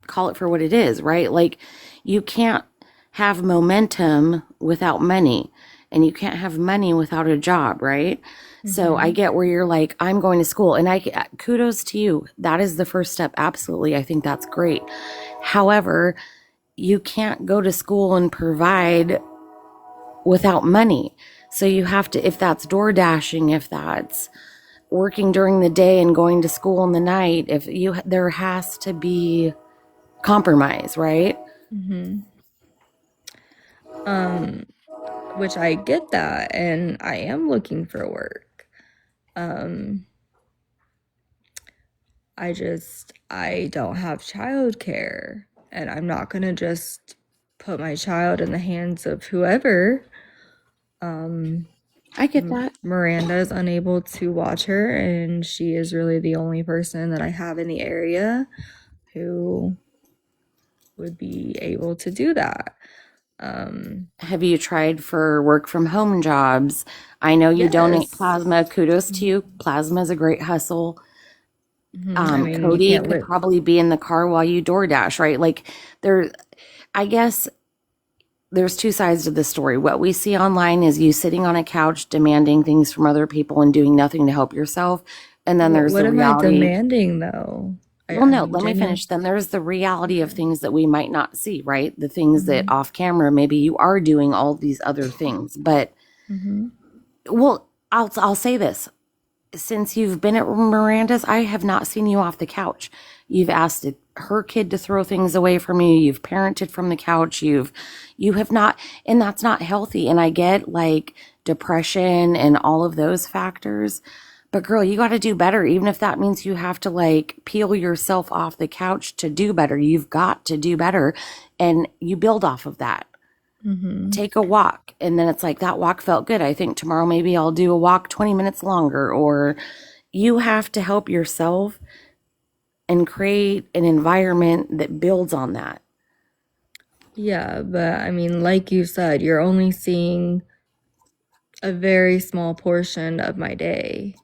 call it for what it is, right? Like, you can't have momentum without money, and you can't have money without a job, right? So I get where you're like, I'm going to school, and kudos to you. That is the first step. Absolutely. I think that's great. However, you can't go to school and provide without money. So you have to, if that's door dashing, if that's working during the day and going to school in the night, there has to be compromise, right? Which I get that, and I am looking for work. I don't have childcare, and I'm not gonna just put my child in the hands of whoever. I get that. Miranda is unable to watch her, and she is really the only person that I have in the area who would be able to do that. Have you tried for work from home jobs? I know you donate Yes. plasma. Kudos to you. Plasma is a great hustle. I mean, you Cody can't could live. probably be in the car while you DoorDash, right? Like there, I guess there's two sides to the story. What we see online is you sitting on a couch demanding things from other people and doing nothing to help yourself. And then there's What the am I reality. demanding, though? Well, I no, mean, let me finish. Then there's the reality of okay. things that we might not see, right? The things that off camera, maybe you are doing all these other things. But, well, I'll say this. Since you've been at Miranda's, I have not seen you off the couch. You've asked her kid to throw things away from you. You've parented from the couch. You have not, and that's not healthy. And I get like depression and all of those factors. But girl, you got to do better. Even if that means you have to like peel yourself off the couch to do better, you've got to do better. And you build off of that. Take a walk. And then it's like, that walk felt good. I think tomorrow maybe I'll do a walk 20 minutes longer. Or you have to help yourself and create an environment that builds on that. Yeah, but I mean, like you said, you're only seeing a very small portion of my day.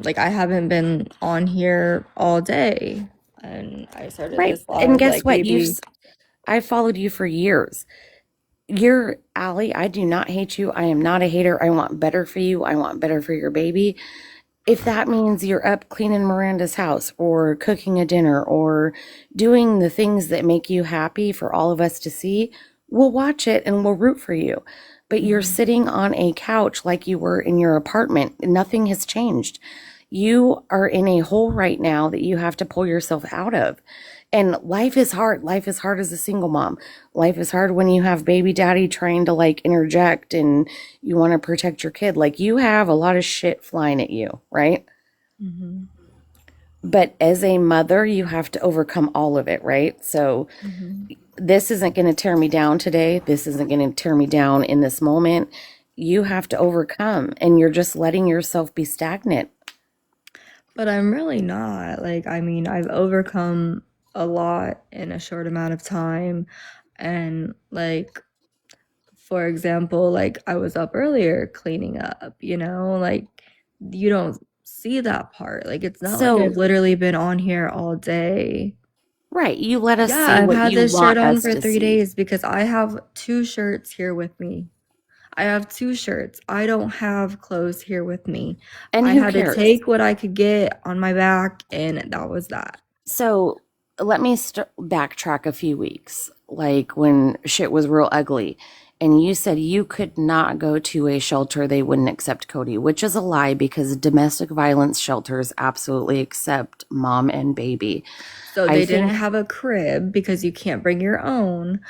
Like I haven't been on here all day, and I started Right. this And live guess like what? maybe. I've followed you for years. You're Allie. I do not hate you. I am not a hater. I want better for you. I want better for your baby. If that means you're up cleaning Miranda's house or cooking a dinner or doing the things that make you happy for all of us to see, we'll watch it and we'll root for you. But you're sitting on a couch like you were in your apartment. Nothing has changed. You are in a hole right now that you have to pull yourself out of. And life is hard. Life is hard as a single mom. Life is hard when you have baby daddy trying to like interject and you want to protect your kid. Like you have a lot of shit flying at you, right? But as a mother, you have to overcome all of it, right? So this isn't going to tear me down today. This isn't going to tear me down in this moment. You have to overcome, and you're just letting yourself be stagnant. But I'm really not. Like, I mean, I've overcome a lot in a short amount of time. And, like, for example, like, I was up earlier cleaning up, like, you don't see that part. Like, it's not like I've So, literally been on here all day. right, you let us Yeah, see I've what had you this shirt want on us for to 3 see. days because I have 2 shirts here with me. I have 2 shirts. I don't have clothes here with me. And I who had to cares? take what I could get on my back, and that was that. So let me backtrack a few weeks, like when shit was real ugly. And you said you could not go to a shelter, they wouldn't accept Cody, which is a lie because domestic violence shelters absolutely accept mom and baby. So I they didn't think, have a crib because you can't bring your own.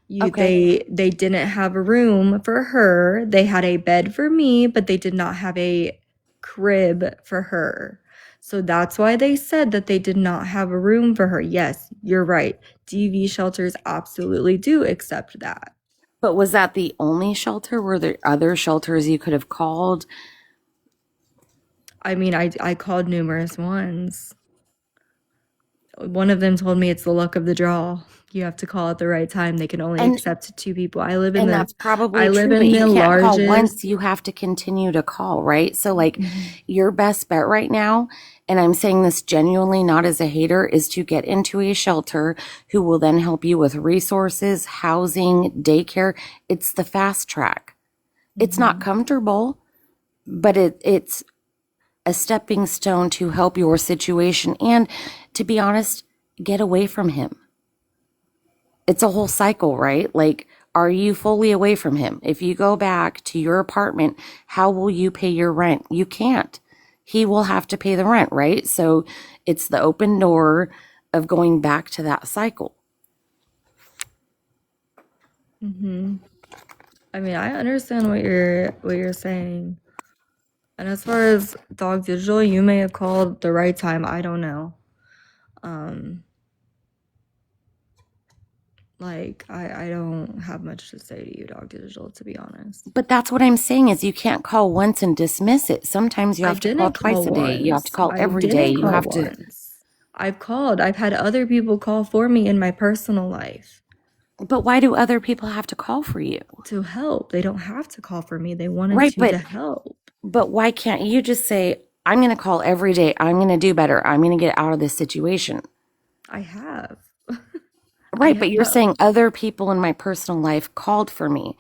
You okay, they didn't have a room for her. They had a bed for me, but they did not have a crib for her. So that's why they said that they did not have a room for her. Yes, you're right. DV shelters absolutely do accept that. but was that the only shelter? Were there other shelters you could have called? I mean, I called numerous ones. One of them told me it's the luck of the draw. You have to call at the right time. They can only And accept 2 people. And that's I probably live true, but in you the can't call largest. once, you have to continue to call, right? So, like, your best bet right now, and I'm saying this genuinely not as a hater, is to get into a shelter who will then help you with resources, housing, daycare. It's the fast track. It's not comfortable, but it's a stepping stone to help your situation and, to be honest, get away from him. It's a whole cycle, right? Like, are you fully away from him? If you go back to your apartment, how will you pay your rent? You can't. He will have to pay the rent, right? So it's the open door of going back to that cycle. Mm-hmm. I mean, I understand what you're saying. And as far as Dog Digital, you may have called the right time. I don't know. Um, I don't have much to say to you, Dog Digital, to be honest. But that's what I'm saying is you can't call once and dismiss it. Sometimes you I have to call didn't twice call a day. You have to once. call I every day. didn't You call have to. once. I've called. I've had other people call for me in my personal life But why do other people have to call for you? to help. They don't have to call for me. They wanted Right, to help. but why can't you just say, I'm going to call every day. I'm going to do better. I'm going to get out of this situation. I have. I Right, but you're have. saying other people in my personal life called for me.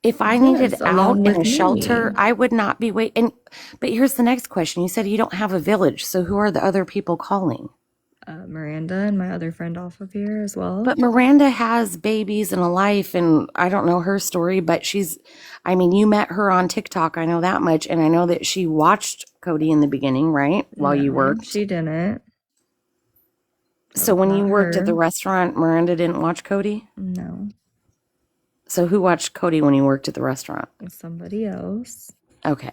If I needed Yes, out along in with a shelter, me. I would not be waiting. But here's the next question. You said you don't have a village, so who are the other people calling? Miranda and my other friend off of here as well. But Miranda has babies and a life, and I don't know her story, but I mean, you met her on TikTok. I know that much. And I know that she watched Cody in the beginning, right? While you No, worked. she didn't. That So was when you not worked at the her. restaurant, Miranda didn't watch Cody? No, So who watched Cody when you worked at the restaurant? it was somebody else. Okay.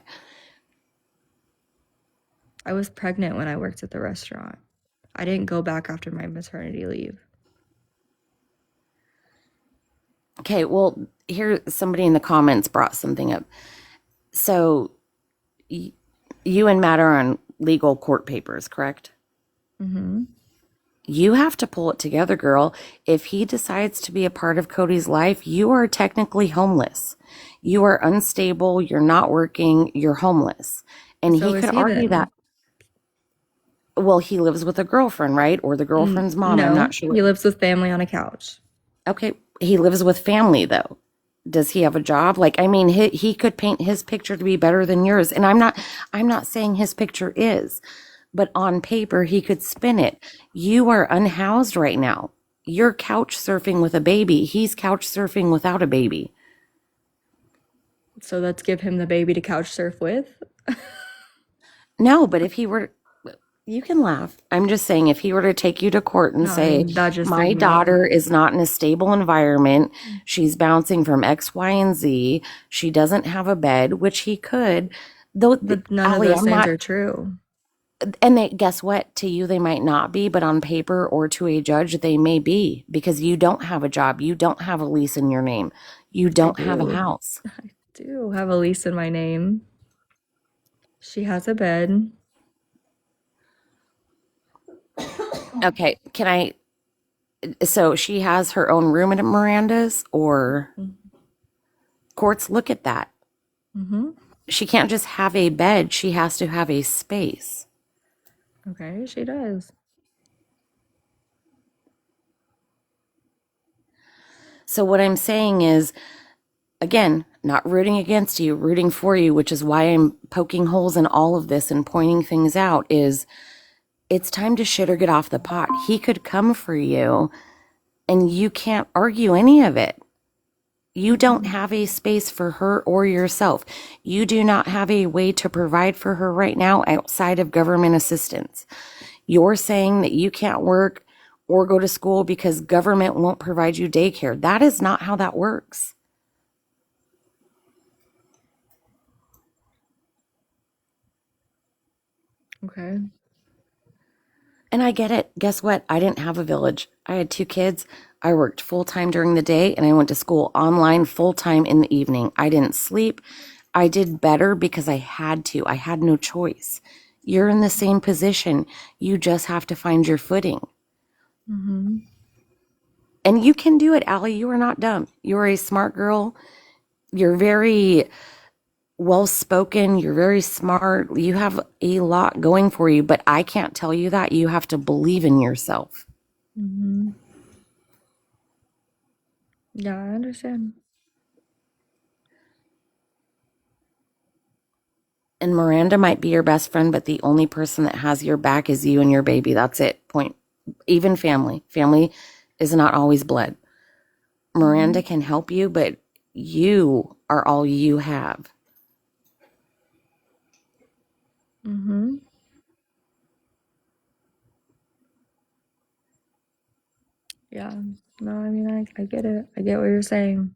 I was pregnant when I worked at the restaurant. I didn't go back after my maternity leave. Okay. Well, here somebody in the comments brought something up. So you and Matt are on legal court papers, correct? Mm-hmm. You have to pull it together, girl. If he decides to be a part of Cody's life, you are technically homeless. You are unstable. You're not working. You're homeless. And So he is could he argue then? that. Well, he lives with a girlfriend, right? Or the girlfriend's mom. I'm not No, sure. he lives with family on a couch. Okay. He lives with family, though. Does he have a job? Like, I mean, he could paint his picture to be better than yours. And I'm not saying his picture is, but on paper, he could spin it. You are unhoused right now. You're couch surfing with a baby. He's couch surfing without a baby. So let's give him the baby to couch surf with. No, but if he were, you can laugh. I'm just saying, if he were to take you to court and No, I say, mean, that just my threw me off. daughter is not in a stable environment, she's bouncing from X, Y, and Z, she doesn't have a bed, which he could, though, But none of Allie, those I'm things not, are true. and guess what? To you, they might not be, but on paper or to a judge, they may be because you don't have a job. You don't have a lease in your name. You I don't have a do. house. I do have a lease in my name. She has a bed. Okay, so she has her own room at Miranda's, or courts look at that. Mm-hmm. She can't just have a bed, she has to have a space. Okay, she does. So what I'm saying is, again, not rooting against you, rooting for you, which is why I'm poking holes in all of this and pointing things out, is it's time to shit or get off the pot. He could come for you and you can't argue any of it. You don't have a space for her or yourself. You do not have a way to provide for her right now outside of government assistance. You're saying that you can't work or go to school because government won't provide you daycare. That is not how that works. Okay. And I get it. Guess what? I didn't have a village. I had 2 kids. I worked full time during the day and I went to school online full time in the evening. I didn't sleep. I did better because I had to. I had no choice. You're in the same position. You just have to find your footing. Mm-hmm. And you can do it, Allie. You are not dumb. You're a smart girl. You're very well spoken. You're very smart. You have a lot going for you, but I can't tell you that. You have to believe in yourself. Mm-hmm. Yeah, I understand. And Miranda might be your best friend, but the only person that has your back is you and your baby. That's it. Point. Even family. Family is not always blood. Mm-hmm. Miranda can help you, but you are all you have. Mm-hmm. Yeah. No, I mean, I get it. I get what you're saying.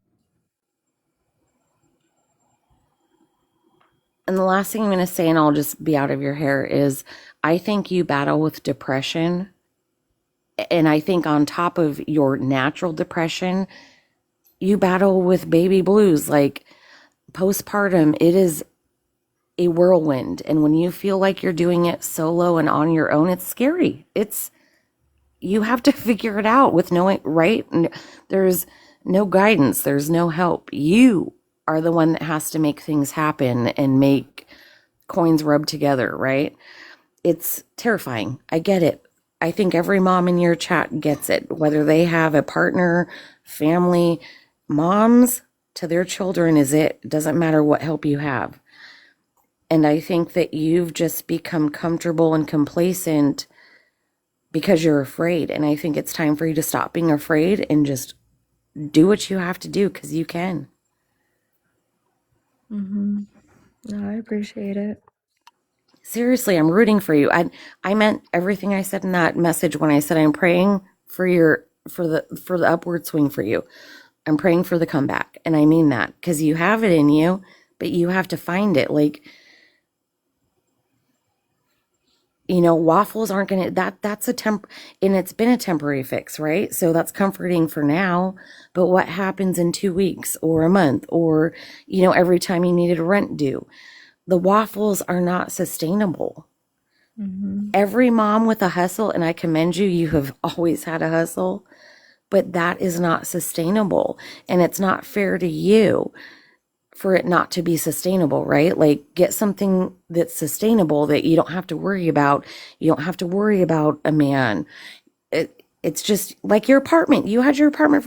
And the last thing I'm going to say, and I'll just be out of your hair, is I think you battle with depression. And I think on top of your natural depression, you battle with baby blues. Like postpartum, it is a whirlwind. And when you feel like you're doing it solo and on your own, it's scary. You have to figure it out with no, right? There's no guidance, there's no help. You are the one that has to make things happen and make coins rub together, right? It's terrifying. I get it. I think every mom in your chat gets it, whether they have a partner, family, moms to their children is it. Doesn't matter what help you have. And I think that you've just become comfortable and complacent because you're afraid. And I think it's time for you to stop being afraid and just do what you have to do because you can. No, I appreciate it. Seriously, I'm rooting for you. I meant everything I said in that message when I said I'm praying for the upward swing for you. I'm praying for the comeback. And I mean that because you have it in you, but you have to find it. Like, waffles aren't going to, that's and it's been a temporary fix, right? So that's comforting for now. But what happens in 2 weeks or a month or, every time you needed a rent due? The waffles are not sustainable. Every mom with a hustle, and I commend you, you have always had a hustle, but that is not sustainable. And it's not fair to you for it not to be sustainable, right? Like get something that's sustainable that you don't have to worry about. You don't have to worry about a man. It's just like your apartment. You had your apartment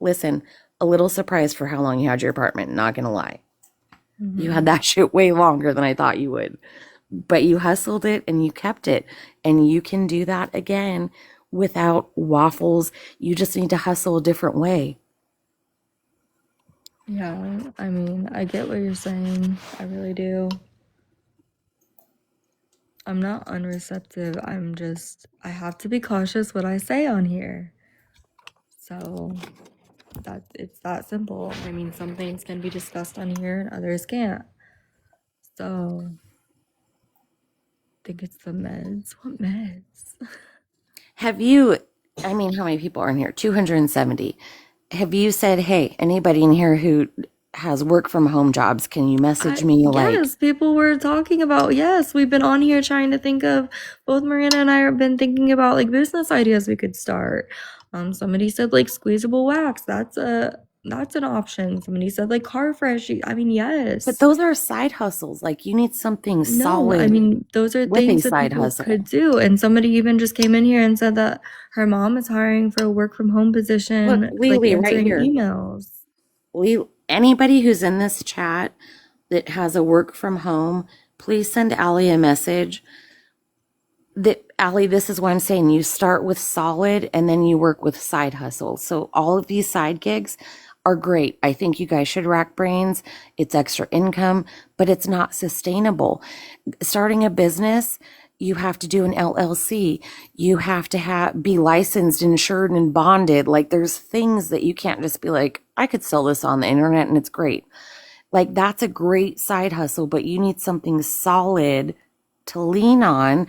listen, a little surprised for how long you had your apartment, not gonna lie. You had that shit way longer than I thought you would. But you hustled it and you kept it. And you can do that again without waffles. You just need to hustle a different way. Yeah, I mean, I get what you're saying. I really do. I'm not unreceptive. I have to be cautious what I say on here. So it's that simple. I mean, some things can be discussed on here and others can't. So I think it's the meds. What meds? Have you, how many people are in here? 270. Have you said, hey, anybody in here who has work from home jobs, can you message me? Yes, people were talking about, yes, we've been on here trying to think of, both Marina and I have been thinking about like business ideas we could start. Somebody said like squeezable wax. That's an option. Somebody said like car fresh. I mean, yes. But those are side hustles. Like you need something solid. I mean, those are things that people could do. And somebody even just came in here and said that her mom is hiring for a work from home position, Look, Lily, like answering right here. emails. Anybody who's in this chat that has a work from home, please send Allie a message. Allie, this is what I'm saying. You start with solid and then you work with side hustles. So all of these side gigs are great. I think you guys should rack brains. It's extra income, but it's not sustainable. Starting a business, you have to do an LLC. You have to be licensed, insured, and bonded. Like there's things that you can't just be like, I could sell this on the internet and it's great. Like that's a great side hustle, but you need something solid to lean on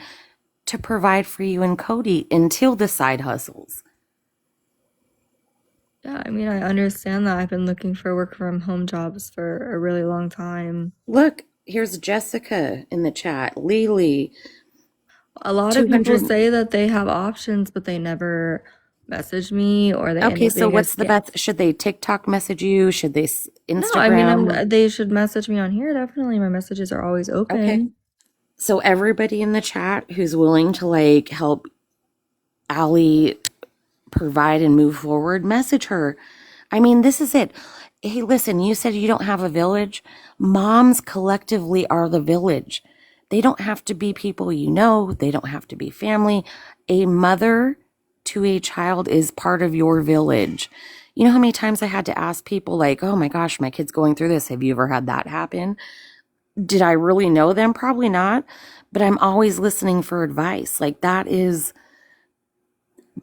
to provide for you and Cody until the side hustles. Yeah, I mean, I understand that. I've been looking for work from home jobs for a really long time. Look, here's Jessica in the chat. Lily. A lot of people say that they have options, but they never message me or they Okay, so what's the best? Should they TikTok message you? Should they Instagram? No, I mean, they should message me on here. Definitely, my messages are always open. Okay. So everybody in the chat who's willing to like help Allie provide and move forward, message her. I mean, this is it. Hey, listen, you said you don't have a village. Moms collectively are the village. They don't have to be people you know. They don't have to be family. A mother to a child is part of your village. You know how many times I had to ask people like, oh my gosh, my kid's going through this. Have you ever had that happen? Did I really know them? Probably not. But I'm always listening for advice. Like that is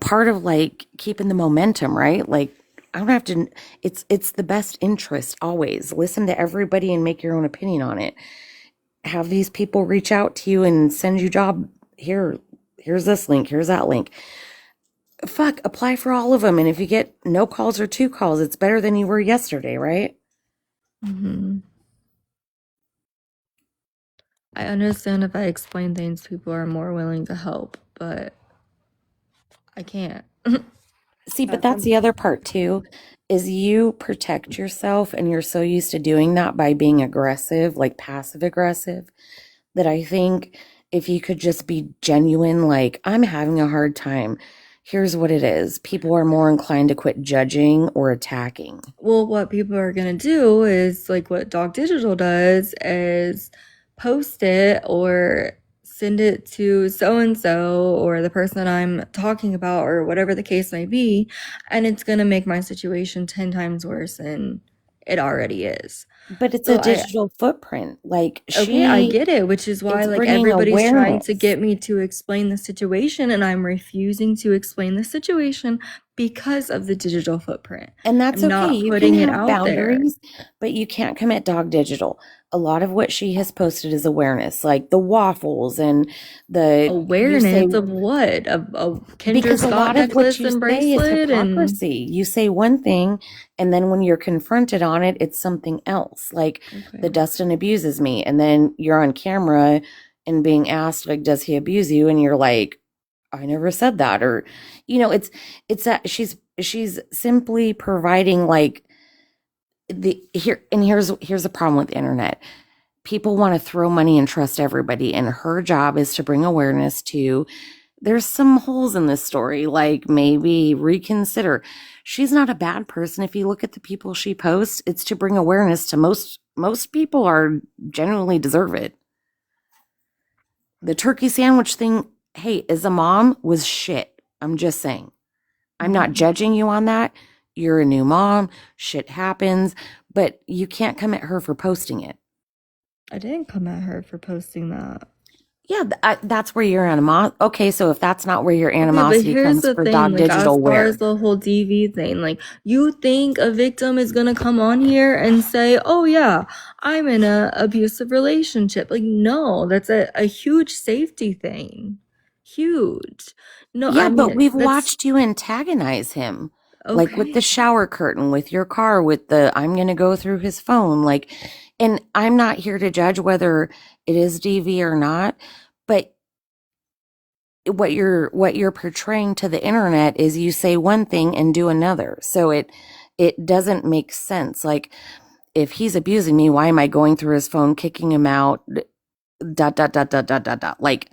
part of like keeping the momentum, right? Like I don't have to, it's the best interest always. Listen to everybody and make your own opinion on it. have these people reach out to you and send you job here's this link, here's that link. Fuck, apply for all of them, and if you get no calls or 2 calls, it's better than you were yesterday, right? Mm-hmm. I understand if I explain things, people are more willing to help, but I can't. See, but that's the other part too, is you protect yourself and you're so used to doing that by being aggressive, like passive aggressive, that I think if you could just be genuine, like, I'm having a hard time. Here's what it is. People are more inclined to quit judging or attacking. Well, what people are gonna do is like what Dog Digital does is post it or send it to so and so or the person I'm talking about or whatever the case may be, and it's gonna make my situation 10 times worse than it already is. But it's a So I digital footprint. Like, Okay, I get it, which is why it's like bringing everybody's trying to awareness. get me to explain the situation and I'm refusing to explain the situation because of the digital footprint. And that's I'm okay. not You can putting it have out there. boundaries, but you can't commit dog digital. A lot of what she has posted is awareness, like the waffles and you say, Awareness of what? Of a Kendra because a Scott lot of what necklace you and say is bracelet and hypocrisy. You say one thing, and then when you're confronted on it, it's something else. Like the okay. Dustin abuses me, and then you're on camera and being asked, like, does he abuse you? And you're like, I never said that. Or, it's that she's simply providing like here's the problem with the internet. People want to throw money and trust everybody, and her job is to bring awareness to there's some holes in this story, like maybe reconsider. She's not a bad person. If you look at the people she posts, it's to bring awareness to most people are genuinely deserve it. The turkey sandwich thing, hey, as a mom, was shit. I'm just saying. I'm not judging you on that. You're a new mom. Shit happens, but you can't come at her for posting it. I didn't come at her for posting that. Yeah, that's where your animosity. Okay, so if that's not where your Okay, but animosity here's comes the for thing, dog like as digital, far as where? the whole DV thing, like you think a victim is gonna come on here and say, "Oh yeah, I'm in a abusive relationship." Like, no, that's a huge safety thing. Huge. No, Yeah, I but mean we've that's watched you antagonize him, like with the okay. shower curtain, with your car, with the I'm going to go through his phone. Like, and I'm not here to judge whether it is DV or not, but what you're portraying to the internet is you say one thing and do another. So it doesn't make sense. Like, if he's abusing me, why am I going through his phone, kicking him out? Dot dot dot dot dot dot dot. Like,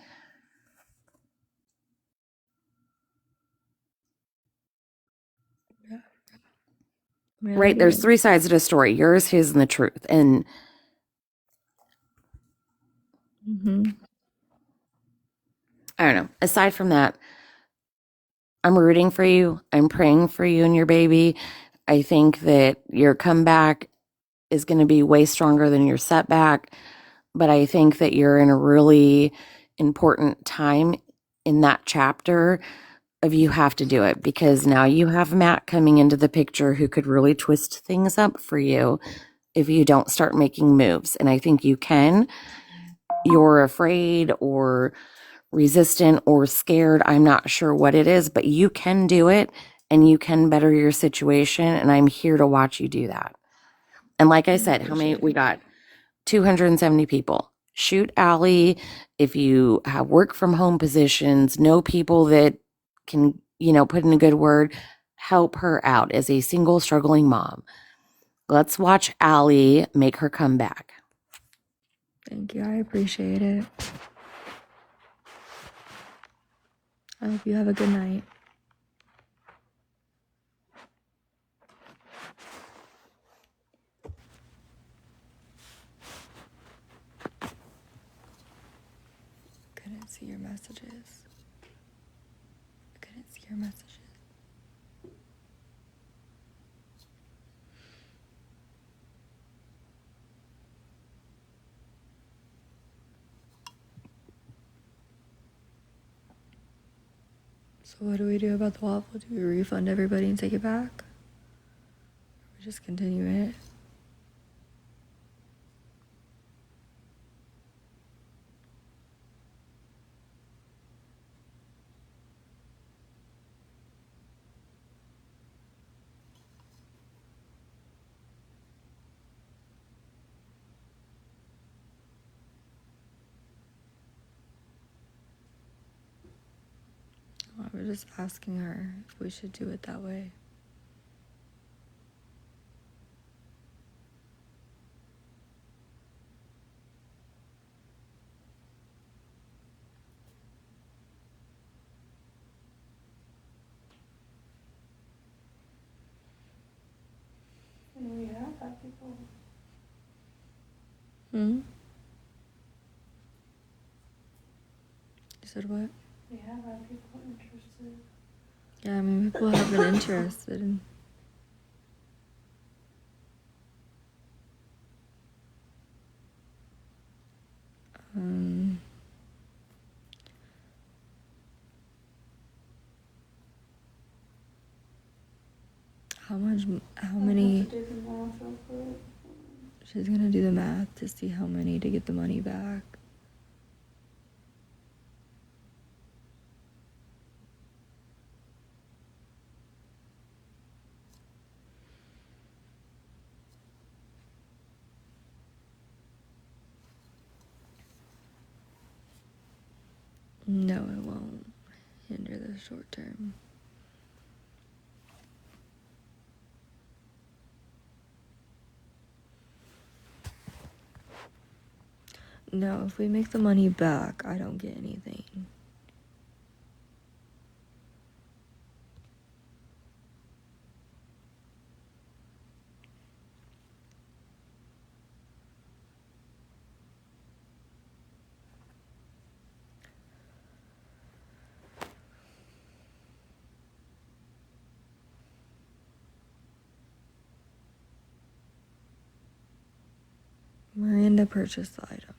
Yeah. I mean, I right? get There's it. 3 sides to the story: yours, his, and the truth. And Mm-hmm. I don't know. Aside from that, I'm rooting for you. I'm praying for you and your baby. I think that your comeback is going to be way stronger than your setback. But I think that you're in a really important time in that chapter of you have to do it, because now you have Matt coming into the picture who could really twist things up for you if you don't start making moves. And I think you can. You're afraid or resistant or scared. I'm not sure what it is, but you can do it and you can better your situation. And I'm here to watch you do that. And like I I said, how many appreciate we it. got? 270 people. Shoot Allie. If you have work from home positions, know people that can, put in a good word, help her out as a single struggling mom. Let's watch Allie make her comeback. Thank you. I appreciate it. I hope you have a good night. Couldn't see your messages. I couldn't see your messages. So what do we do about the waffle? Do we refund everybody and take it back? Or we just continue it? just asking her if we should do it that way. And we have had people. Hmm? You said what? We have had people interested. Yeah, I mean, people have been interested in. Um, how many? Have to do the math real quick. She's gonna do the math to see how many to get the money back. No, it won't hinder the short term. No, if we make the money back, I don't get anything. Miranda purchased the items.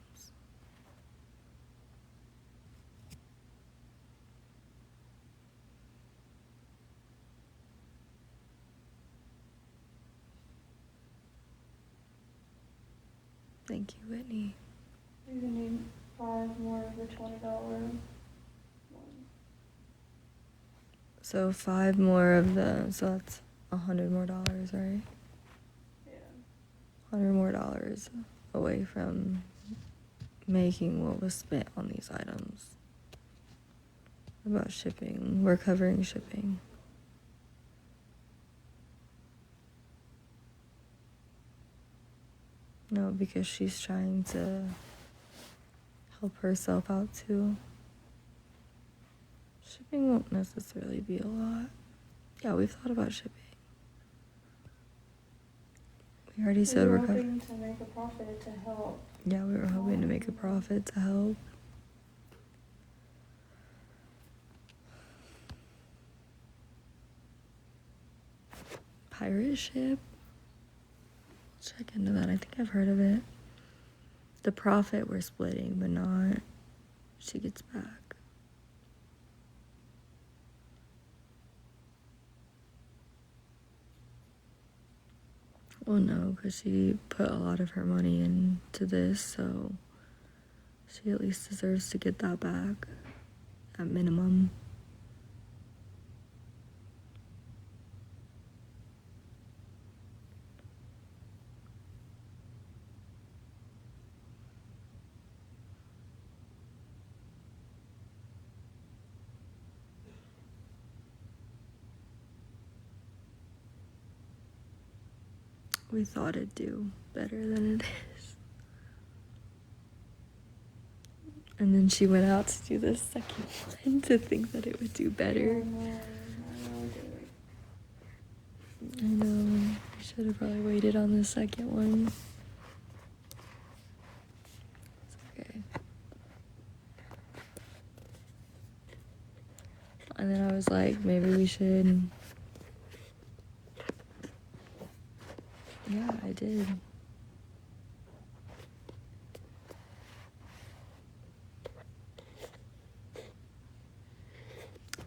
Thank you, Whitney. You're gonna need 5 more of the $20 ones. So 5 more of the, so that's $100 more, right? Yeah. $100 more away from making what was spent on these items. What about shipping? We're covering shipping. No, because she's trying to help herself out too. Shipping won't necessarily be a lot. Yeah, we've thought about shipping. We already said We were we're covering. hoping to make a profit to help. Yeah, we were hoping to make a profit to help. Pirate ship. Check into that. I think I've heard of it. The profit we're splitting, but not she gets back. Well, no, because she put a lot of her money into this, so she at least deserves to get that back at minimum. We thought it'd do better than it is. And then she went out to do the second one to think that it would do better. I know. We should have probably waited on the second one. It's okay. And then I was like, maybe we should. Yeah, I did.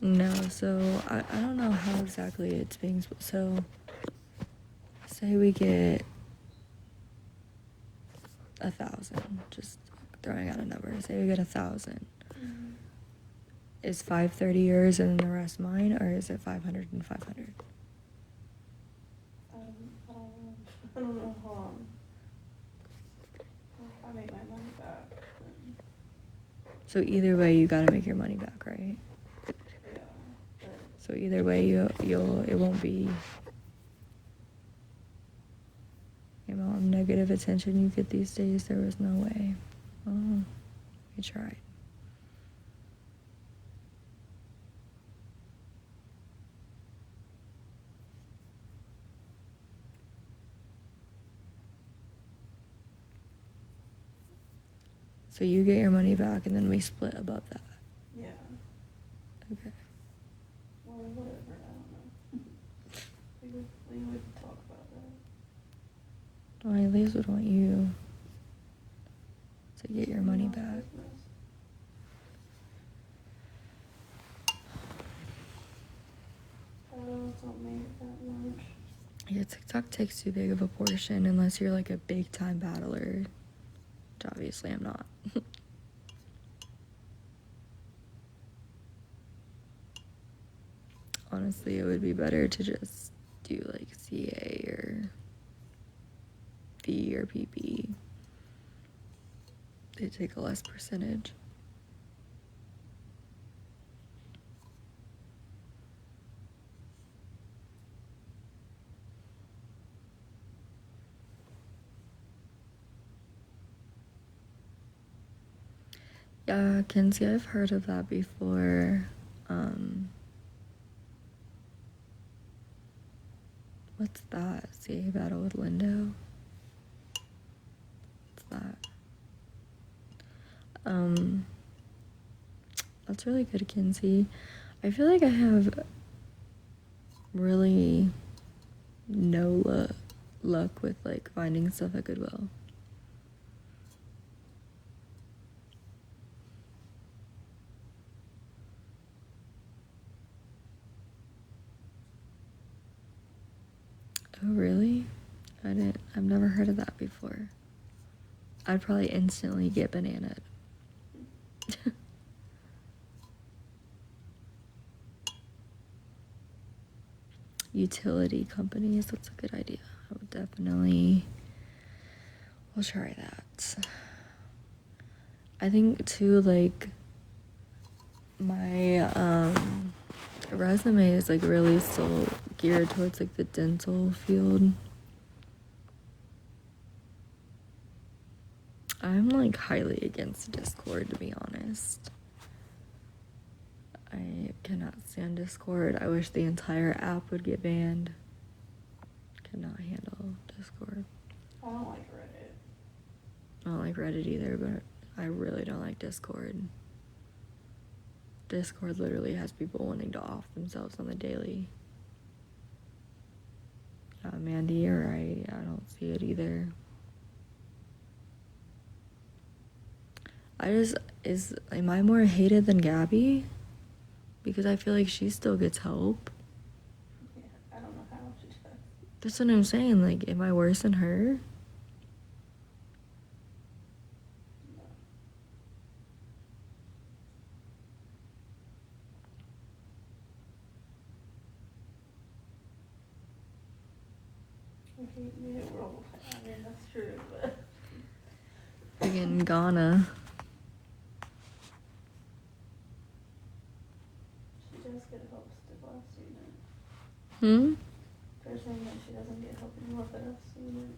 No, so I don't know how exactly it's being so say we get 1,000, just throwing out a number. Say we get 1,000. Mm-hmm. Is 530 yours and the rest mine, or is it 500 and 500? I don't know how long. If I make my money back, then So either way, you gotta make your money back, right? yeah. So either way, it won't be the amount of negative attention you get these days. There was no way. Oh, we tried. So you get your money back, and then we split above that. Yeah. Okay. Well, whatever, I don't know. We would talk about that. Well, I at least would want you to get your money Someone else's back. business. Don't make it that much. Yeah, TikTok takes too big of a portion unless you're like a big time battler, which obviously I'm not. Honestly, it would be better to just do like CA or V or PP. They take a less percentage. Yeah, Kinsey, I've heard of that before. What's that? CA battle with Lindo? What's that? That's really good, Kinsey. I feel like I have really no luck with like finding stuff at Goodwill. Oh, really? I've never heard of that before. I'd probably instantly get bananaed. Utility companies, that's a good idea. I would definitely, we'll try that. I think too, like, my resume is like really still geared towards like the dental field. I'm like highly against Discord, to be honest. I cannot stand Discord. I wish the entire app would get banned. Cannot handle Discord. I don't like Reddit. I don't like Reddit either, but I really don't like Discord. Discord literally has people wanting to off themselves on the daily. Mandy, you're right. I don't see it either. Am I more hated than Gabby? Because I feel like she still gets help. Yeah, I don't know how she does. That's what I'm saying. Like, am I worse than her? No. I hate me world. I mean, that's true, but. Friggin' Ghana. She does get help still last student. Hmm? They're saying that she doesn't get help anymore for that student.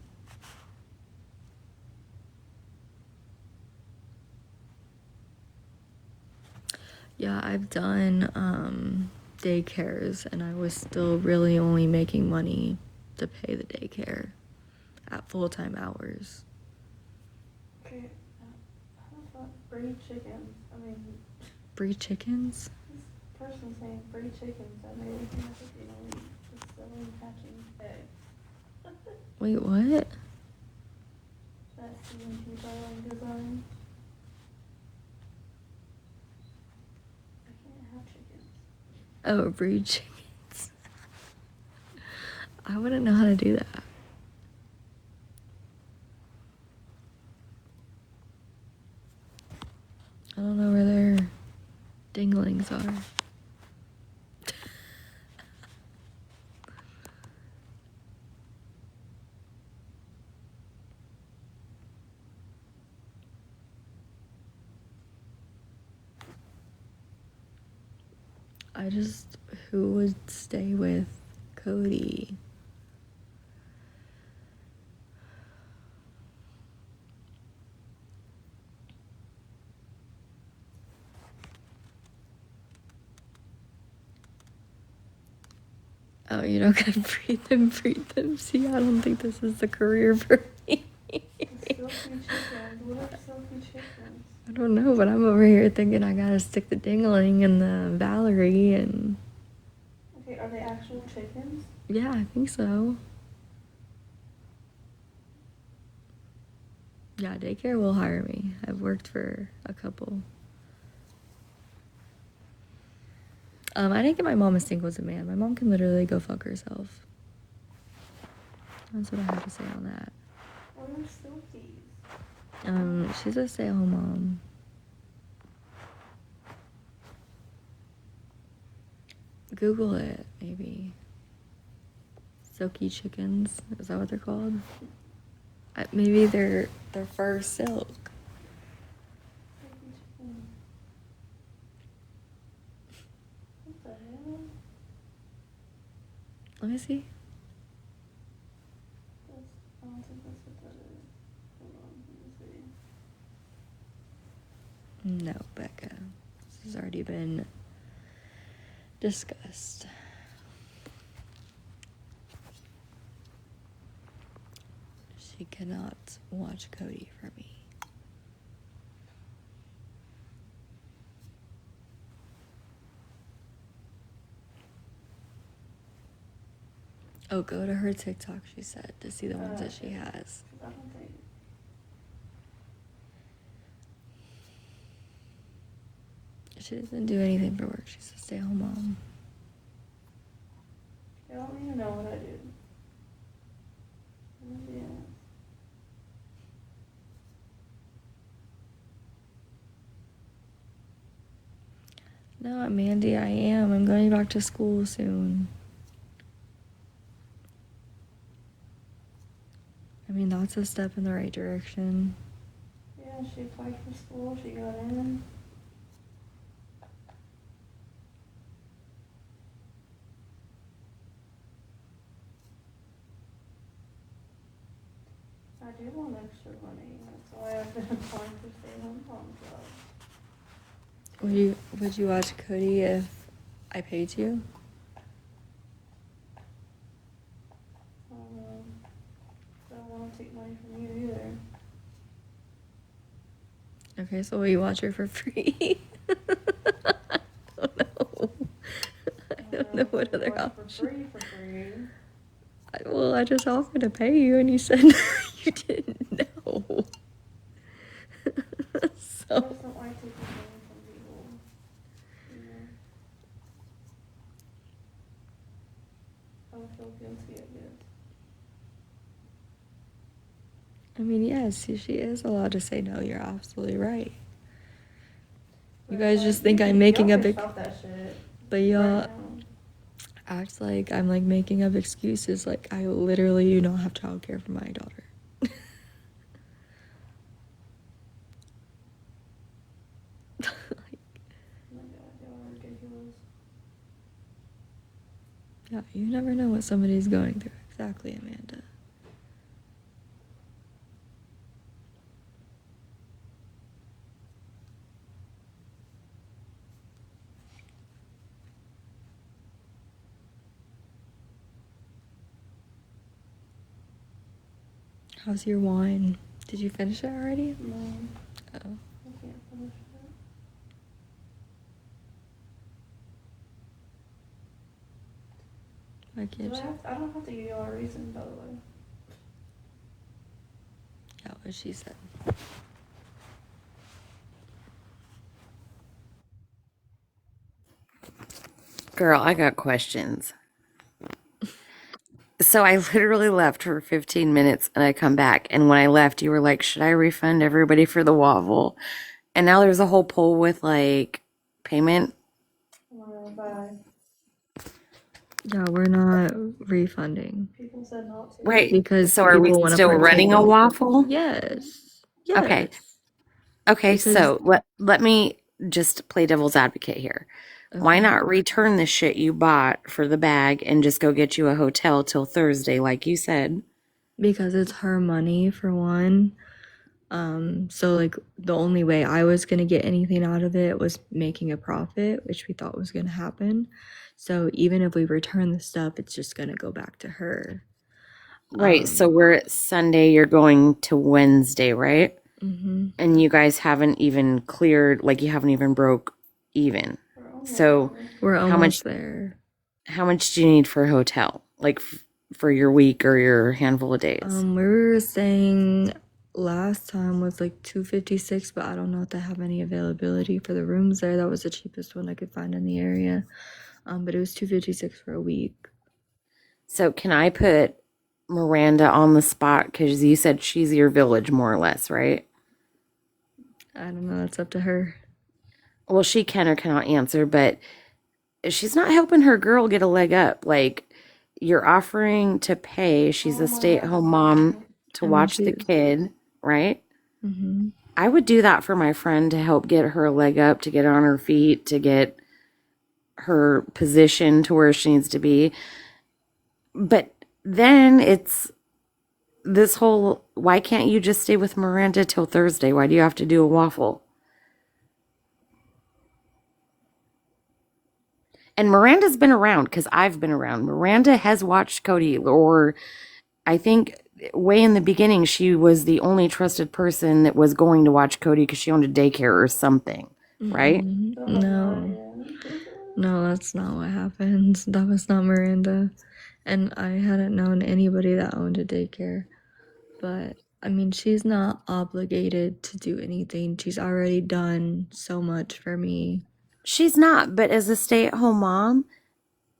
Yeah, I've done daycares, and I was still really only making money to pay the daycare at full-time hours. Okay, how about breed chickens? I mean, Breed chickens? this person's saying breed chickens. That made me think of, you know, just selling hatching eggs. Wait, what? That's CNT Darling Design. I can't have chickens. Oh, breed chickens. I wouldn't know how to do that. I don't know where their dinglings are. who would stay with Cody? Oh, you're not gonna breed them, breed them. See, I don't think this is the career for me. Silky chickens. What are silky chickens? I don't know, but I'm over here thinking I gotta stick the dingling in the Valerie and. Okay, are they actual chickens? Yeah, I think so. Yeah, daycare will hire me. I've worked for a couple. I didn't get my mom a single as a man. My mom can literally go fuck herself. That's what I have to say on that. What are silkies? She's a stay-at-home mom. Google it, maybe. Silky chickens. Is that what they're called? Maybe they're fur silk. Silky chickens. What the hell? Let me see. I don't think that's what that is. Hold on, let me see. No, Becca. This has already been discussed. She cannot watch Cody for me. Oh, go to her TikTok, she said, to see the ones that she has. I don't think. She doesn't do anything for work. She's a stay-at-home mom. I don't even know what I do. Yeah. No, Mandy, I am. I'm going back to school soon. I mean, that's a step in the right direction. Yeah, she applied for school. She got in. I do want extra money. That's why I've been applying for stay-at-home mom jobs. Would you watch Cody if I paid you? I don't want to take money from you either. Okay, so will you watch her for free? I don't know. I don't know what other option. For free. Well, I just offered to pay you, and you said you didn't know. I So. just don't like taking money from people. You know? I would feel guilty, I guess. I mean, yes, she is allowed to say no. You're absolutely right. You But guys like, just think you I'm making y'all up can stop that shit but y'all right now. act like I'm like making up excuses. Like I literally do not have childcare for my daughter. Oh my god, y'all are ridiculous. Yeah, you never know what somebody's going through. Exactly, Amanda. How's your wine? Did you finish it already? No, Oh. I can't finish it. Why can't you? I don't have to give y'all a reason, by the way. Yeah, what she said. Girl, I got questions. So I literally left for 15 minutes and I come back. And when I left, you were like, should I refund everybody for the waffle? And now there's a whole poll with like payment. Bye. Yeah, we're not refunding. People said not to. Right. Because So are we people wanna still running a partake. waffle? Yes. Okay. Yes. Okay. Because So let me just play devil's advocate here. Why Okay. not return the shit you bought for the bag and just go get you a hotel till Thursday, like you said? Because it's her money for one. So like the only way I was gonna get anything out of it was making a profit, which we thought was gonna happen. So even if we return the stuff, it's just gonna go back to her. Right. So we're at Sunday, you're going to Wednesday, right? Mm-hmm. And you guys haven't even cleared, like you haven't even broke even. So We're how much almost there. how much do you need for a hotel? Like for your week or your handful of days? We were saying last time was like 256, but I don't know if they have any availability for the rooms there. That was the cheapest one I could find in the area. But it was 256 for a week. So can I put Miranda on the spot because you said she's your village more or less, right? I don't know, that's up to her. Well, she can or cannot answer, but she's not helping her girl get a leg up. Like you're offering to pay. She's a stay-at-home mom to I mean, watch the kid, right? Mm-hmm. I would do that for my friend to help get her a leg up, to get on her feet, to get her position to where she needs to be. But then it's this whole, why can't you just stay with Miranda till Thursday? Why do you have to do a waffle? And Miranda's been around because I've been around. Miranda has watched Cody, or I think way in the beginning, she was the only trusted person that was going to watch Cody because she owned a daycare or something, right? No. No, that's not what happened. That was not Miranda. And I hadn't known anybody that owned a daycare. But I mean, she's not obligated to do anything. She's already done so much for me. She's not, but as a stay-at-home mom,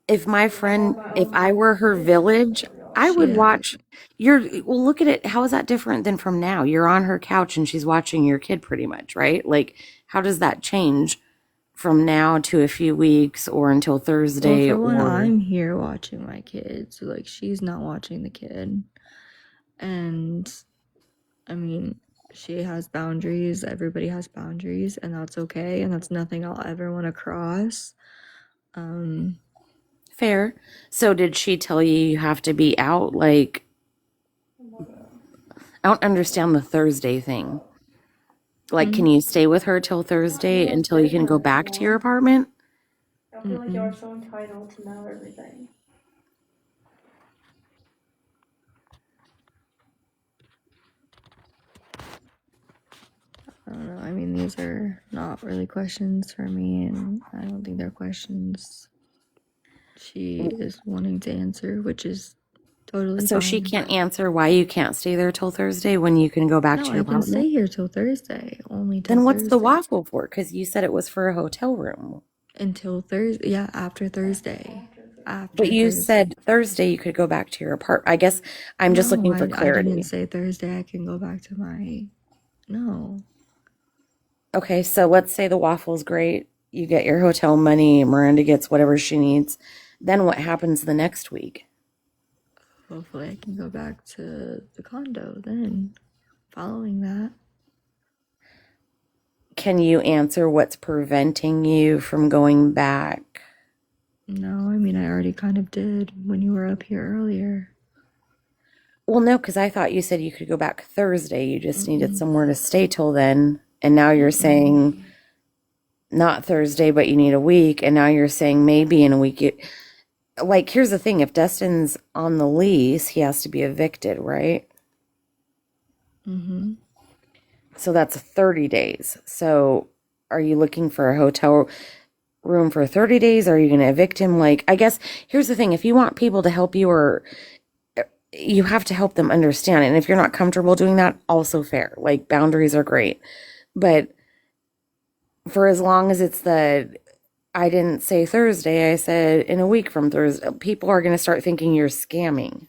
if my friend, if I were her village, I would Yeah. watch your, well, look at it. How is that different than from now? You're on her couch and she's watching your kid pretty much, right? Like, how does that change from now to a few weeks or until Well, Thursday? for one, Or I'm here watching my kid. So, like, she's not watching the kid. And I mean, she has boundaries. Everybody has boundaries, and that's okay. And that's nothing I'll ever want to cross. fair. So did she tell you you have to be out? Like, I don't understand the Thursday thing. Like, can you stay with her till Thursday until you can go back to your apartment? I feel like y'all are so entitled to know everything. I don't know. I mean, these are not really questions for me, and I don't think they're questions she is wanting to answer, which is totally So fine. she can't answer why you can't stay there till Thursday when you can go back No, to your I can apartment? stay here till Thursday. Only till Then what's the Thursday. waffle for? Because you said it was for a hotel room. Until Thursday. Yeah, after Thursday. After But you Thursday. said Thursday you could go back to your apartment. I guess I'm just looking for I clarity. didn't say Thursday I can go back to my. No. Okay, so let's say the waffle's great. You get your hotel money, Miranda gets whatever she needs. Then what happens the next week? Hopefully I can go back to the condo then. Following that. Can you answer what's preventing you from going back? No, I mean, I already kind of did when you were up here earlier. Well, no, because I thought you said you could go back Thursday. You just needed somewhere to stay till then. And now you're saying not Thursday, but you need a week. And now you're saying maybe in a week. Like, here's the thing. If Dustin's on the lease, he has to be evicted, right? Mm-hmm. So that's 30 days. So are you looking for a hotel room for 30 days? Are you going to evict him? Like, I guess here's the thing. If you want people to help you, or you have to help them understand. And if you're not comfortable doing that, also fair. Like, boundaries are great. But for as long as it's I didn't say Thursday, I said in a week from Thursday, people are going to start thinking you're scamming.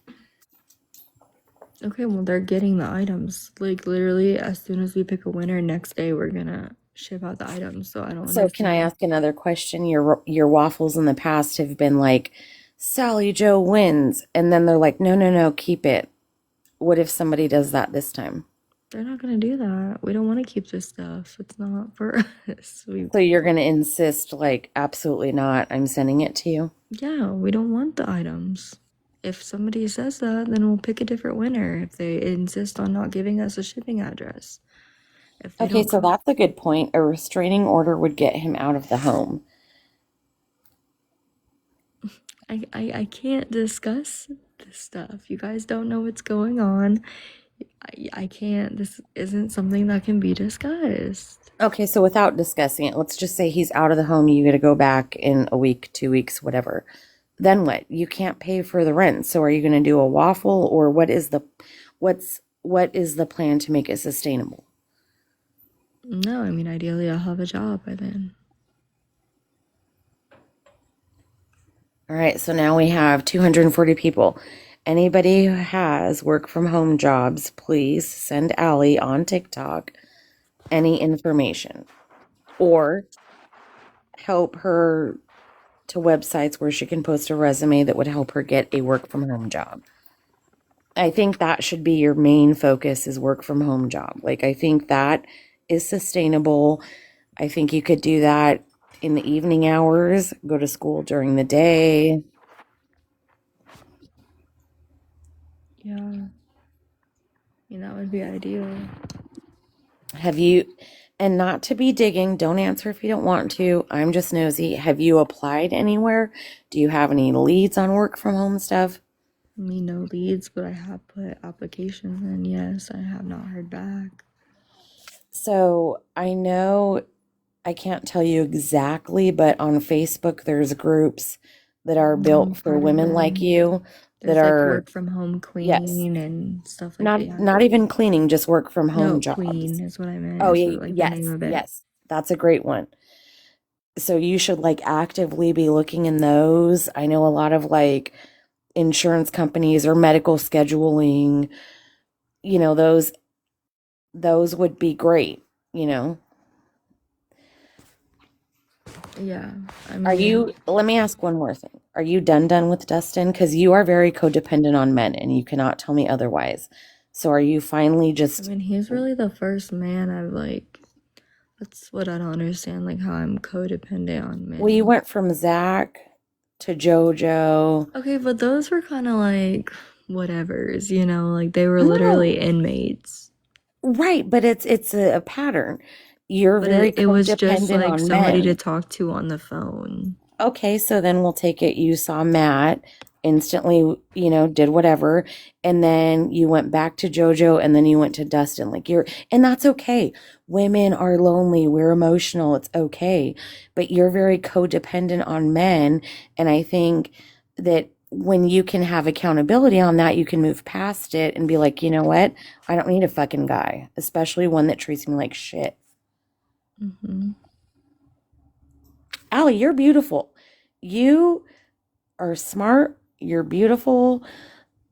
Okay, well, they're getting the items. Like, literally, as soon as we pick a winner, next day we're gonna ship out the items. So I don't So can I understand. ask another question? Your waffles in the past have been like, Sally Joe wins. And then they're like, no, no, no, keep it. What if somebody does that this time? They're not gonna do that. We don't want to keep this stuff. It's not for us. So you're going to insist, like, absolutely not. I'm sending it to you. Yeah, we don't want the items. If somebody says that, then we'll pick a different winner if they insist on not giving us a shipping address. If they Okay, don't so come, that's a good point. A restraining order would get him out of the home. I can't discuss this stuff. You guys don't know what's going on. I can't. This isn't something that can be discussed. Okay, so without discussing it, let's just say he's out of the home. You got to go back in a week, 2 weeks, whatever. Then what? You can't pay for the rent. So are you going to do a waffle, or what is the plan to make it sustainable? No, I mean, ideally, I'll have a job by then. All right, so now we have 240 people. Anybody who has work from home jobs, please send Allie on TikTok any information or help her to websites where she can post a resume that would help her get a work from home job. I think that should be your main focus is work from home job. Like, I think that is sustainable. I think you could do that in the evening hours, go to school during the day. Yeah. I mean, that would be ideal. Have you, and not to be digging, don't answer if you don't want to. I'm just nosy. Have you applied anywhere? Do you have any leads on work from home stuff? Me no leads, but I have put applications in. Yes, I have not heard back. So I know I can't tell you exactly, but on Facebook, there's groups that are built for Part of women like them. you There's that like are, work from home yes, queen and stuff like that. not even cleaning, just work from home No, jobs. queen is what I meant. Oh, Is yeah, like the name yes, of it. yes. That's a great one. So you should like actively be looking in those. I know a lot of like insurance companies or medical scheduling, you know, those would be great, you know. Yeah, I Are mean, you, let me ask one more thing. Are you done with Dustin? Because you are very codependent on men and you cannot tell me otherwise. So are you finally I just, mean, he's really the first man I've like. That's what I don't understand. Like how I'm codependent on well, you men. went from Zach to JoJo. Okay, but those were kind of like whatevers, you know, like they were literally No, inmates. right, but it's a pattern. You're But very it was just codependent like on somebody to men. talk to on the phone. Okay, so then we'll take it. You saw Matt, instantly, you know, did whatever, and then you went back to JoJo, and then you went to Dustin. Like and that's okay. Women are lonely. We're emotional. It's okay. But you're very codependent on men, and I think that when you can have accountability on that, you can move past it and be like, you know what? I don't need a fucking guy, especially one that treats me like shit. Mm-hmm. Allie, you're beautiful. You are smart. You're beautiful.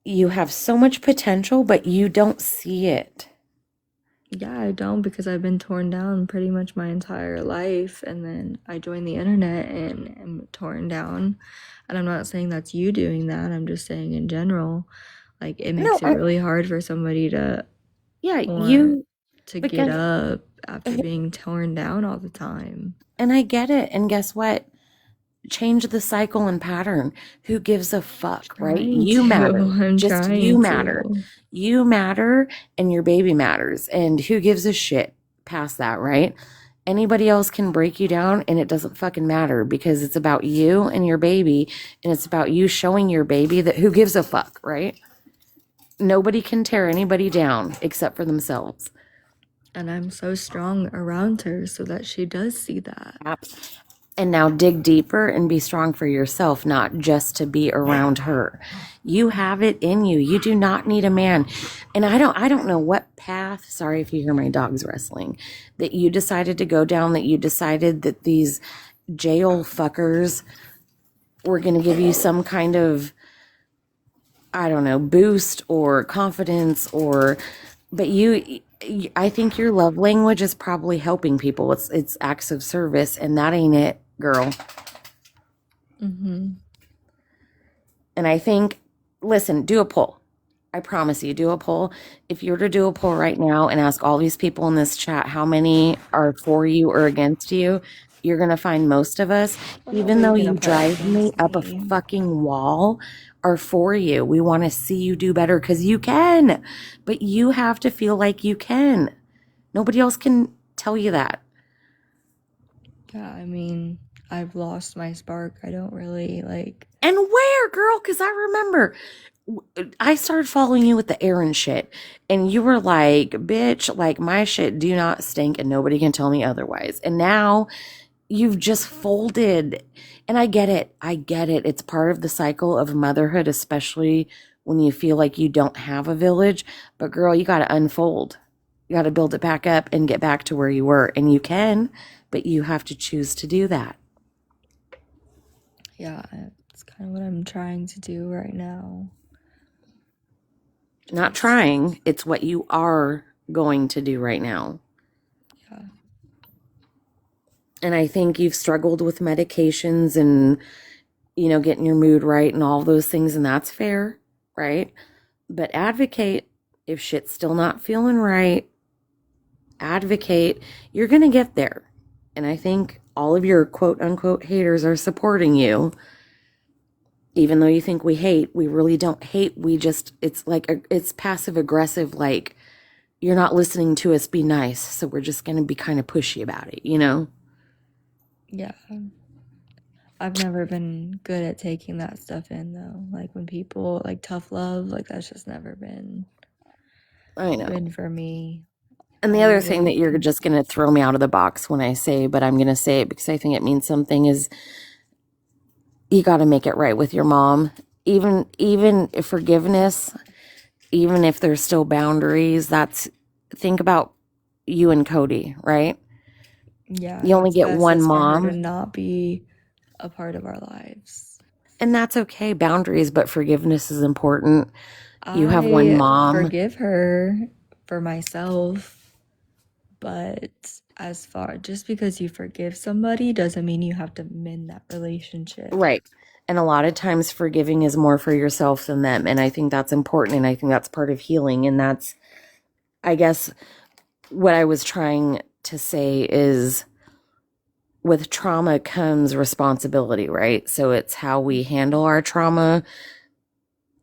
You have so much potential, but you don't see it. Yeah, I don't because I've been torn down pretty much my entire life. And then I joined the internet and am torn down. And I'm not saying that's you doing that. I'm just saying in general, like it No, makes it really hard for somebody to yeah, want to but get guess, up after being torn down all the time. and I get it. And guess what? Change the cycle and pattern. Who gives a fuck, right? Trying You to. matter. I'm Just you trying matter. to. You matter, and your baby matters. And who gives a shit past that, right? Anybody else can break you down, and it doesn't fucking matter because it's about you and your baby, and it's about you showing your baby that who gives a fuck, right? Nobody can tear anybody down except for themselves. And I'm so strong around her so that she does see that. And now dig deeper and be strong for yourself, not just to be around her. You have it in you. You do not need a man. And I don't know what path, sorry if you hear my dogs wrestling, that you decided to go down, that you decided that these jail fuckers were going to give you some kind of, I don't know, boost or confidence but I think your love language is probably helping people. It's acts of service, and that ain't it, girl. Mm-hmm. And I think, listen, do a poll. I promise you, do a poll. If you were to do a poll right now and ask all these people in this chat how many are for you or against you, you're going to find most of us, even though Gonna you put drive me against up a me. fucking wall, are for you. We want to see you do better because you can, but you have to feel like you can. Nobody else can tell you that. Yeah, I mean, I've lost my spark. I don't really like. And where, girl? Because I remember I started following you with the errand shit, and you were like, bitch, like my shit do not stink, and nobody can tell me otherwise. And now you've just folded. And I get it. I get it. It's part of the cycle of motherhood, especially when you feel like you don't have a village. But girl, you got to unfold. You got to build it back up and get back to where you were. And you can, but you have to choose to do that. Yeah, it's kind of what I'm trying to do right now. Not trying, it's what you are going to do right now. Yeah. And I think you've struggled with medications and, getting your mood right and all those things, and that's fair, right? But advocate if shit's still not feeling right. Advocate. You're going to get there. And I think all of your quote unquote haters are supporting you. Even though you think we hate, we really don't hate. It's like, it's passive aggressive, like, you're not listening to us be nice, so we're just going to be kind of pushy about it, Yeah. I've never been good at taking that stuff in, though. Like, when people, like, tough love, like, that's just never been I know. for me. And the other thing that you're just going to throw me out of the box when I say, but I'm going to say it because I think it means something, is you got to make it right with your mom. Even if forgiveness, even if there's still boundaries, think about you and Cody, right? Yeah. You only get one mom. To not be a part of our lives. And that's okay. Boundaries, but forgiveness is important. You have one mom. I forgive her for myself, but just because you forgive somebody doesn't mean you have to mend that relationship. Right. And a lot of times forgiving is more for yourself than them. And I think that's important. And I think that's part of healing. And that's, I guess, what I was trying to say is, with trauma comes responsibility, right? So it's how we handle our trauma.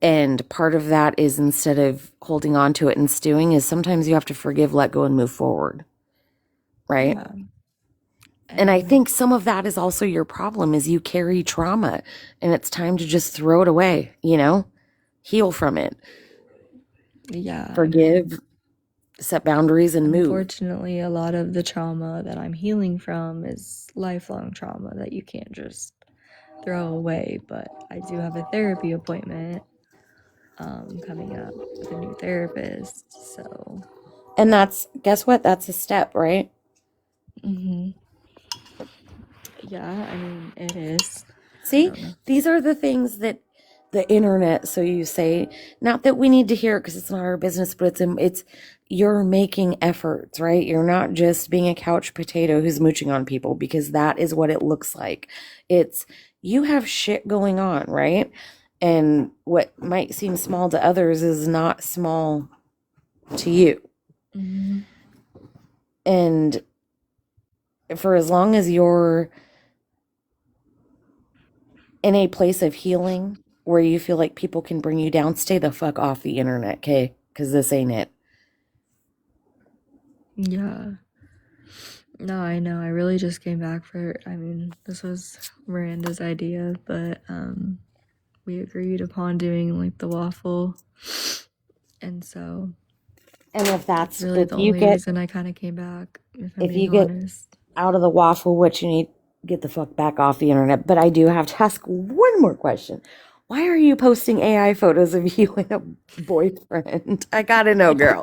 And part of that is, instead of holding on to it and stewing, is sometimes you have to forgive, let go, and move forward. Right? Yeah. And I think some of that is also your problem, is you carry trauma and it's time to just throw it away, heal from it. Yeah. Forgive, set boundaries, and move. Unfortunately, a lot of the trauma that I'm healing from is lifelong trauma that you can't just throw away. But I do have a therapy appointment coming up with a new therapist. So. And guess what? That's a step, right? Mm-hmm. Yeah, I mean, it is. See, these are the things that the internet, so you say, not that we need to hear it because it's not our business, but it's you're making efforts, right? You're not just being a couch potato who's mooching on people, because that is what it looks like. It's, you have shit going on, right? And what might seem small to others is not small to you. Mm-hmm. And for as long as you're in a place of healing where you feel like people can bring you down, stay the fuck off the internet, okay? Because this ain't it. Yeah. No, I know. I really just came back this was Miranda's idea, but we agreed upon doing like the waffle. And so, and if that's really the only reason I kind of came back, if you get out of the waffle, what you need, get the fuck back off the internet. But I do have to ask one more question. Why are you posting AI photos of you and a boyfriend? I gotta know, girl.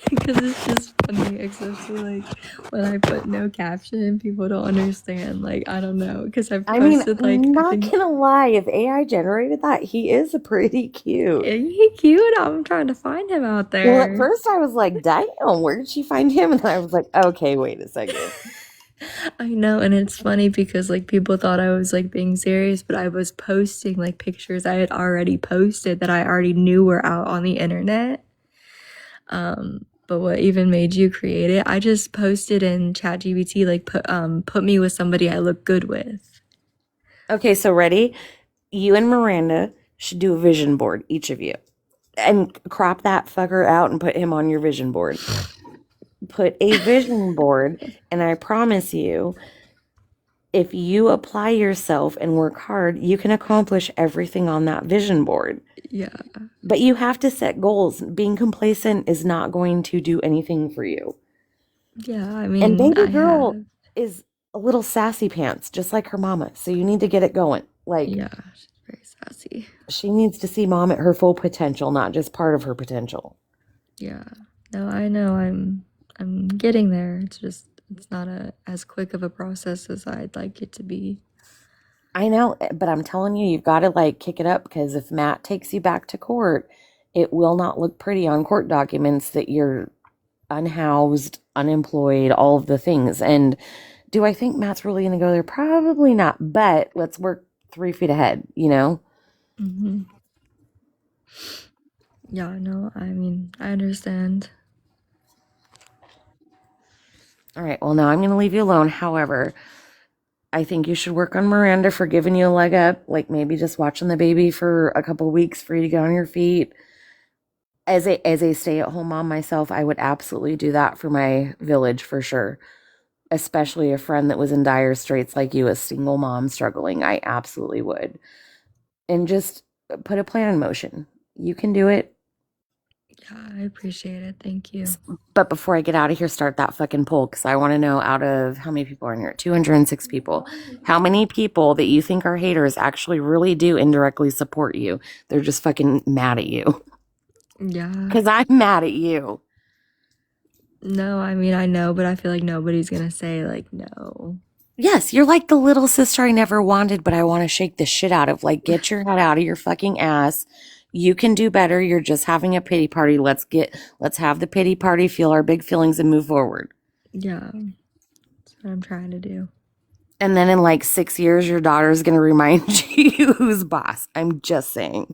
Because it's just funny, especially like when I put no caption, people don't understand. Like, I don't know, because I've posted I'm not gonna lie, if AI generated that, he is pretty cute. Is he cute? I'm trying to find him out there. Well, at first I was like, damn, where did she find him? And I was like, okay, wait a second. I know, and it's funny because like people thought I was like being serious, but I was posting like pictures I had already posted that I already knew were out on the internet. But what even made you create it? I just posted in ChatGPT like put me with somebody I look good with. Okay, so ready? You and Miranda should do a vision board, each of you. And crop that fucker out and put him on your vision board. Put a vision board, and I promise you, if you apply yourself and work hard, you can accomplish everything on that vision board. Yeah. But you have to set goals. Being complacent is not going to do anything for you. Yeah, I And mean, baby I girl have. is a little sassy pants, just like her mama. So you need to get it going. Like, Yeah, she's very sassy. she needs to see mom at her full potential, not just part of her potential. Yeah. No, I know I'm getting there. It's just it's not as quick of a process as I'd like it to be. I know, but I'm telling you, you've got to like kick it up, because if Matt takes you back to court, it will not look pretty on court documents that you're unhoused, unemployed, all of the things. And do I think Matt's really going to go there? Probably not, but let's work 3 feet ahead, you know? Mm-hmm. Yeah, no, I mean, I understand. All right, well, now I'm going to leave you alone. However, I think you should work on Miranda for giving you a leg up, like maybe just watching the baby for a couple of weeks for you to get on your feet. As a stay-at-home mom myself, I would absolutely do that for my village for sure. Especially a friend that was in dire straits like you, a single mom struggling. I absolutely would. And just put a plan in motion. You can do it. Yeah, I appreciate it. Thank you. But before I get out of here, start that fucking poll, because I want to know, out of how many people are in here? 206 people. How many people that you think are haters actually really do indirectly support you? They're just fucking mad at you. Yeah. Because I'm mad at you. No, I mean, I know, but I feel like nobody's gonna say like no. Yes, you're like the little sister I never wanted, but I want to shake the shit out of. Like, get your head out of your fucking ass. You can do better. You're just having a pity party. Let's have the pity party, feel our big feelings, and move forward. Yeah, that's what I'm trying to do. And then in like 6 years, your daughter's going to remind you who's boss. I'm just saying.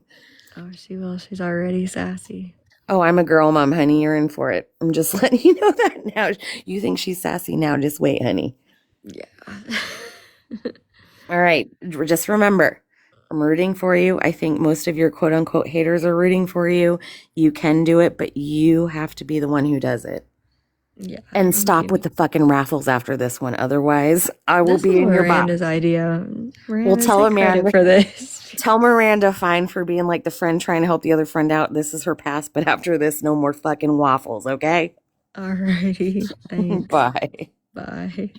Oh, she will. She's already sassy. Oh, I'm a girl mom, honey. You're in for it. I'm just letting you know that now. You think she's sassy now. Just wait, honey. Yeah. All right. Just remember, I'm rooting for you. I think most of your quote unquote haters are rooting for you. You can do it, but you have to be the one who does it. Yeah. And thank stop you. with the fucking raffles after this one. Otherwise, I will This be was in your box. Miranda's idea. Miranda, We'll tell take credit Amanda for this. Tell Miranda fine for being like the friend trying to help the other friend out. This is her past, but after this, no more fucking waffles, okay? Alrighty. Thanks. Bye. Bye.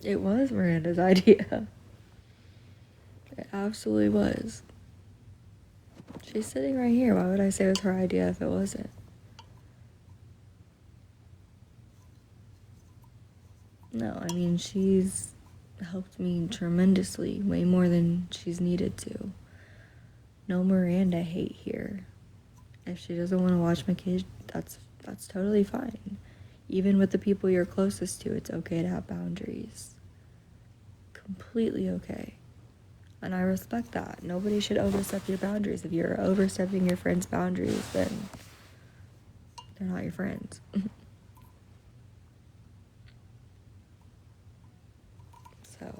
It was Miranda's idea. It absolutely was. She's sitting right here. Why would I say it was her idea if it wasn't? No, I mean, she's helped me tremendously, way more than she's needed to. No Miranda hate here. If she doesn't want to watch my kid, that's totally fine. Even with the people you're closest to, it's okay to have boundaries. Completely okay. And I respect that. Nobody should overstep your boundaries. If you're overstepping your friends' boundaries, then they're not your friends. So.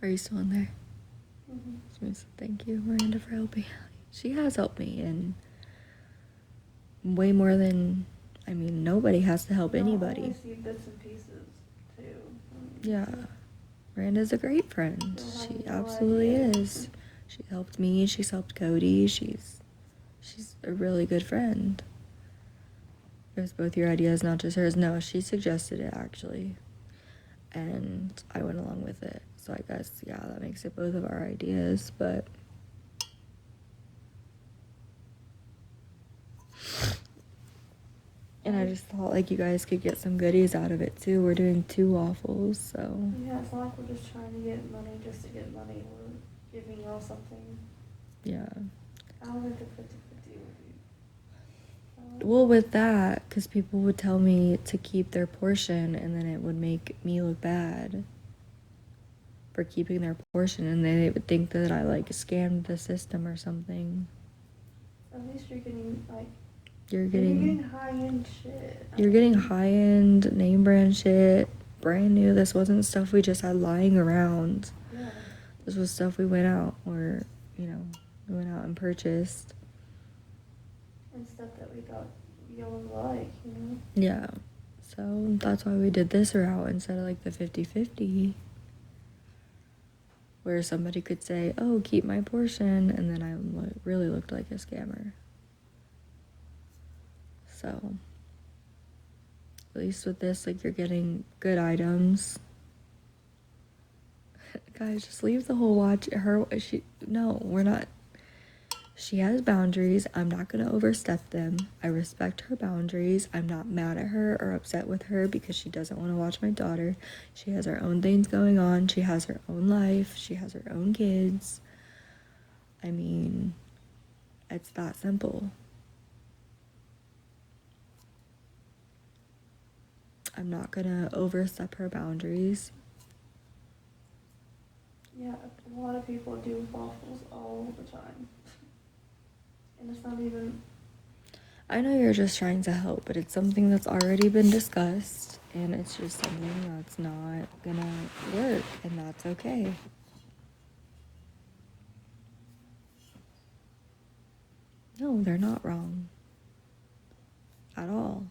Are you still in there? Mm-hmm. Thank you, Miranda, for helping. She has helped me, and way more than, I mean, nobody has to help anybody. I see bits and pieces too. Yeah, Miranda's a great friend. She absolutely is. She helped me. She's helped Cody. She's a really good friend. It was both your ideas, not just hers. No, she suggested it actually, and I went along with it. So I guess, yeah, that makes it both of our ideas, but And I just thought like you guys could get some goodies out of it too. We're doing 2 waffles, so. Yeah, it's not like we're just trying to get money just to get money. We're giving y'all something. Yeah. I don't think the 50-50 would be. Well, with that, because people would tell me to keep their portion, and then it would make me look bad for keeping their portion, and they would think that I like scammed the system or something. At least you're getting like. You're You're getting getting high-end shit. You're getting high-end name brand shit, brand new. This wasn't stuff we just had lying around. Yeah. This was stuff we went out or, we went out and purchased. And stuff that we thought y'all would like, Yeah. So that's why we did this route instead of like the 50-50. Where somebody could say, oh, keep my portion, and then I really looked like a scammer. So, at least with this, like, you're getting good items. Guys, just leave the whole no, we're not. She has boundaries. I'm not going to overstep them. I respect her boundaries. I'm not mad at her or upset with her because she doesn't want to watch my daughter. She has her own things going on. She has her own life. She has her own kids. I mean, it's that simple. I'm not going to overstep her boundaries. Yeah, a lot of people do waffles all the time. And it's not even. I know you're just trying to help, but it's something that's already been discussed, and it's just something that's not gonna work, and that's okay. No, they're not wrong. At all.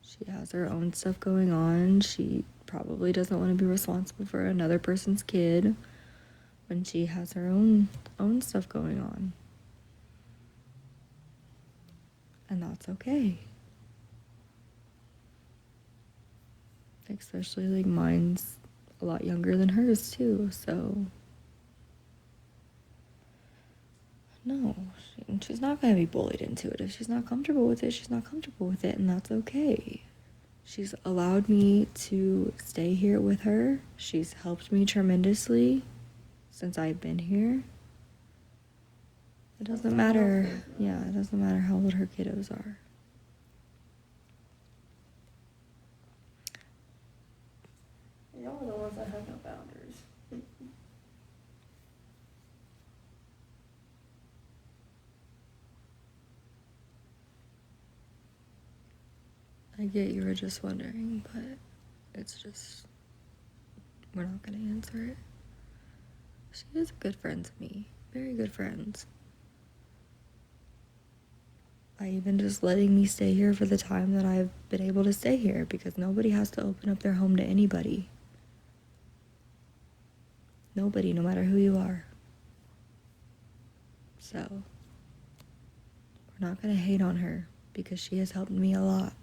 She has her own stuff going on. She probably doesn't want to be responsible for another person's kid when she has her own stuff going on. And that's okay. Especially like mine's a lot younger than hers too, so no, she's not going to be bullied into it. If she's not comfortable with it, she's not comfortable with it, and that's okay. She's allowed me to stay here with her. She's helped me tremendously since I've been here. It doesn't matter. Yeah, it doesn't matter how old her kiddos are. Y'all are the ones that have no boundaries. I get you were just wondering, but it's just, we're not going to answer it. She is a good friend to me. Very good friends. By even just letting me stay here for the time that I've been able to stay here, because nobody has to open up their home to anybody. Nobody, no matter who you are. So, we're not going to hate on her because she has helped me a lot.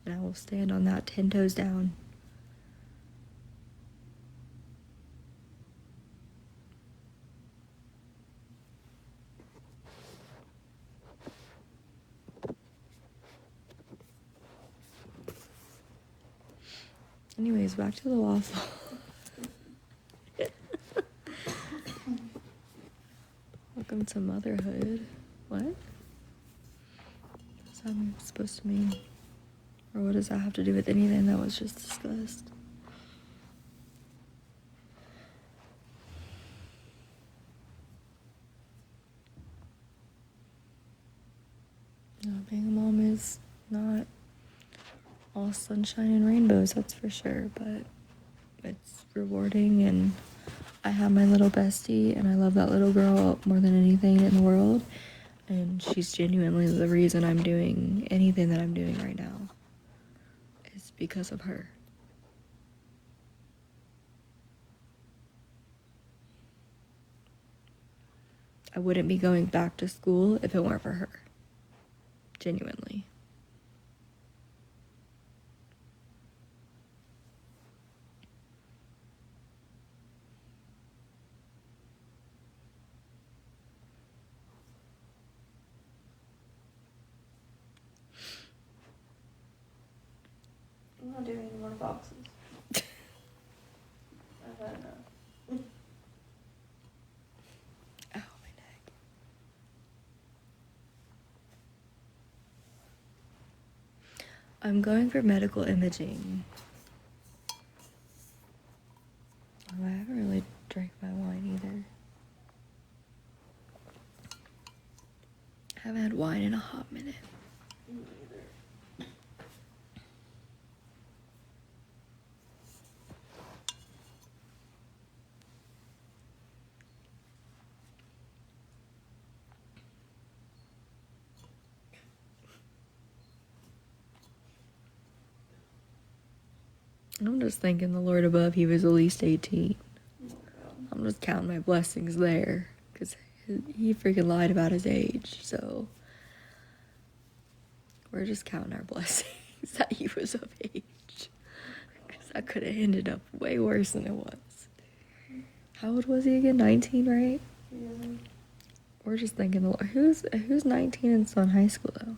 And I will stand on that 10 toes down. Anyways, back to the waffle. Welcome to motherhood. What? What's that supposed to mean? Or what does that have to do with anything that was just discussed? No, being a mom is not all sunshine and rainbows, that's for sure, but it's rewarding, and I have my little bestie, and I love that little girl more than anything in the world, and she's genuinely the reason I'm doing anything that I'm doing right now. It's because of her. I wouldn't be going back to school if it weren't for her. Genuinely. I'm not doing any more boxes. I've had enough. Ow, my neck. I'm going for medical imaging. Oh, I haven't really drank my wine either. I haven't had wine in a hot minute. Me neither. I'm just thanking the Lord above he was at least 18. Oh my God. I'm just counting my blessings there. Because he freaking lied about his age. So we're just counting our blessings that he was of age. Because that could have ended up way worse than it was. How old was he again? 19, right? Yeah. We're just thinking the Lord. Who's 19 and still in high school though?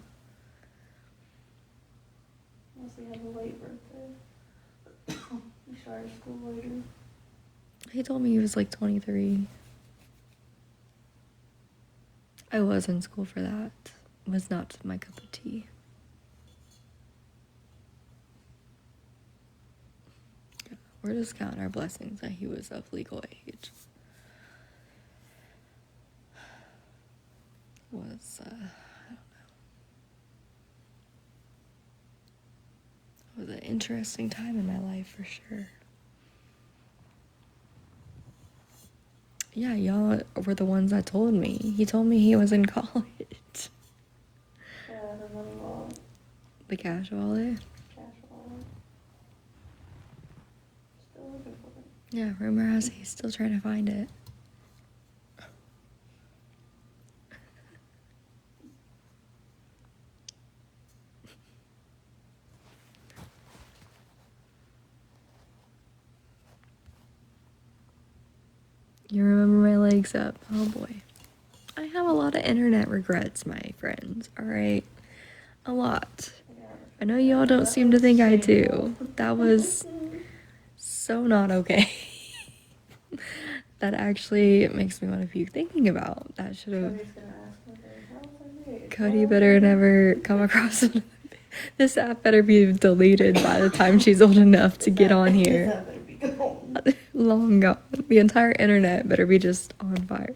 Unless he had a late birthday. He started school later. He told me he was like 23. I was in school for that. It was not my cup of tea. Yeah, we're just counting our blessings that he was of legal age. Was I don't know. It was an interesting time in my life for sure. Yeah, y'all were the ones that told me. He told me he was in college. Yeah, the money wallet. The cash wallet. Cash wallet. Still looking for it. Yeah, rumor has it he's still trying to find it. You remember my legs up. Oh boy. I have a lot of internet regrets, my friends. Alright? A lot. Yeah. I know y'all don't seem to think I do. That was so not okay. That actually makes me want to puke thinking about. That should have. Cody's gonna ask me, how was I made? Cody better never come across it. This app better be deleted by the time she's old enough to get on here. That better be gone. Long gone. The entire internet better be just on fire.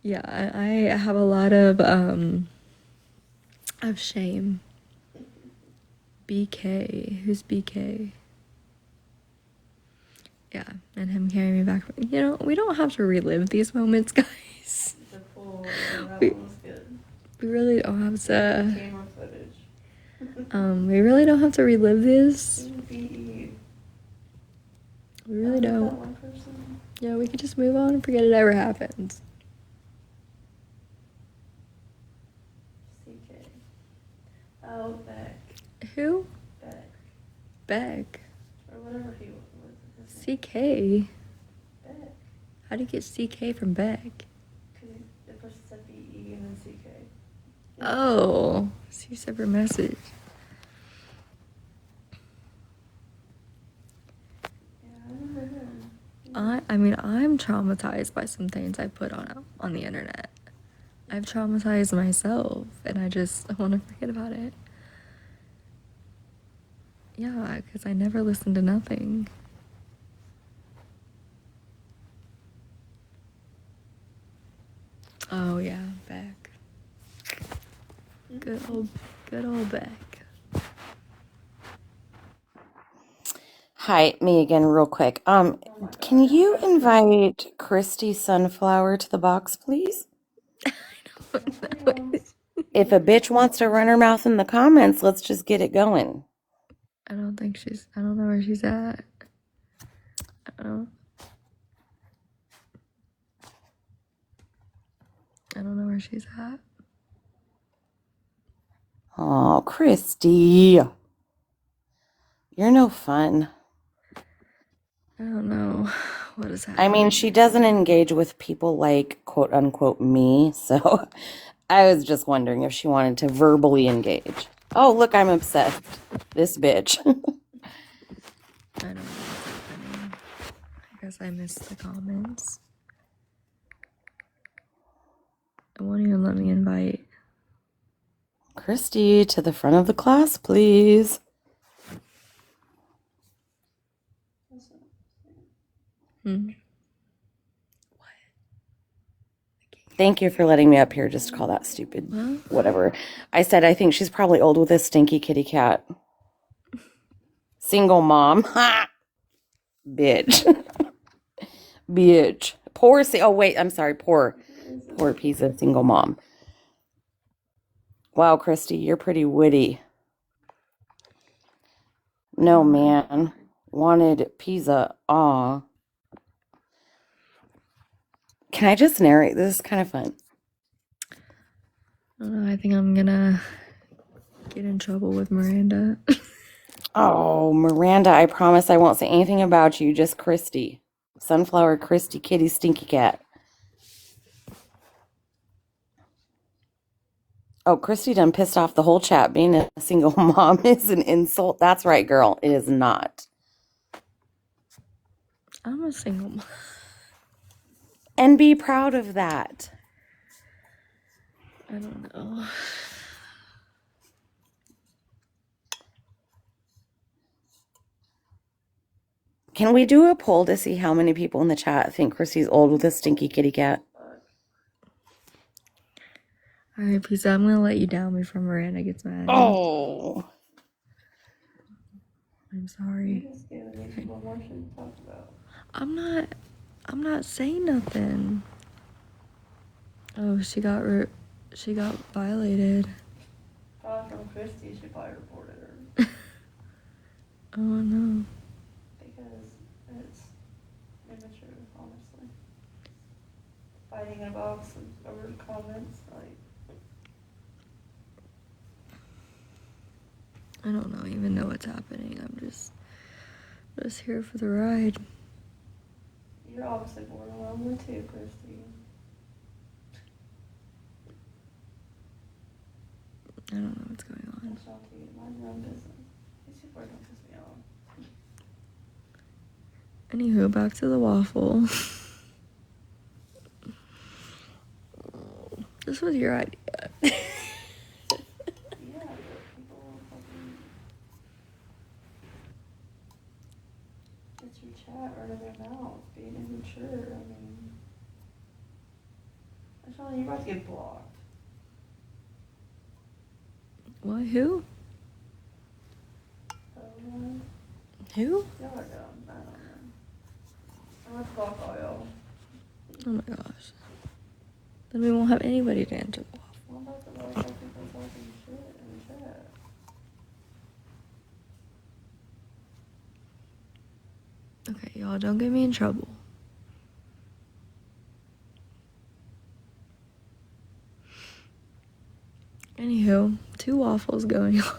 Yeah, I have a lot of shame. BK. Who's BK? Yeah, and him carrying me back. You know, we don't have to relive these moments, guys. The pool, that We- one was good. We really don't have to. Camera footage. We really don't have to relive this. BE. We really That don't. one person. Yeah, we could just move on and forget it ever happened. CK. Oh, Beck. Who? Beck. Beck. Or whatever he was. His name. CK. Beck. How do you get CK from Beck? Because the person said BE and then CK. Oh, see separate message. Yeah, I remember him. I mean, I'm traumatized by some things I put on the internet. I've traumatized myself, and I just want to forget about it. Yeah, because I never listened to nothing. Oh yeah, Beck. Good old Beck. Hi, me again, real quick. Can you invite Christy Sunflower to the box, please? If a bitch wants to run her mouth in the comments, let's just get it going. I don't know where she's at. I don't know where she's at. Oh, Christy. You're no fun. I don't know what is happening. I mean, she doesn't engage with people like quote unquote me, so I was just wondering if she wanted to verbally engage. Oh, look, I'm obsessed. This bitch. I don't know what's happening. I guess I missed the comments. It won't even let me invite. Christy, to the front of the class, please. Hmm. Thank you for letting me up here just to call that stupid. Well, Whatever. I said I think she's probably old with a stinky kitty cat. Single mom. Ha! Bitch. Bitch. Oh, wait. I'm sorry. Poor piece of single mom. Wow, Christy, you're pretty witty. No, man. Wanted pizza. Aw. Can I just narrate? This is kind of fun. I don't know. I think I'm gonna get in trouble with Miranda. Oh, Miranda, I promise I won't say anything about you, just Christy. Sunflower Christy Kitty Stinky Cat. Oh, Christy done pissed off the whole chat. Being a single mom is an insult. That's right, girl. It is not. I'm a single mom. And be proud of that. I don't know. Can we do a poll to see how many people in the chat think Christy's old with a stinky kitty cat? Alright, Pizza, I'm gonna let you down before Miranda gets mad. Oh. I'm sorry. I'm not saying nothing. Oh, she got violated. Probably from Christy, she probably reported her. Oh no. Because it's immature, honestly. Fighting in a box over comments, like. I don't even know what's happening. I'm just here for the ride. You're obviously born lonely too, Christy. I don't know what's going on. I'm trying to mind your own business. These people don't piss me off. Anywho, back to the waffle. This was your idea. Yeah, but people fucking. It's your chat right of their mouth, being immature. I mean. Actually, you're about to get blocked. What? Who? Who? Y'all are dumb. I don't know. I'm gonna block all y'all. Oh my gosh. Then we won't have anybody to answer the waffle. I'm about to block all people talking shit in the chat. Okay, y'all, don't get me in trouble. Anywho, 2 waffles going on.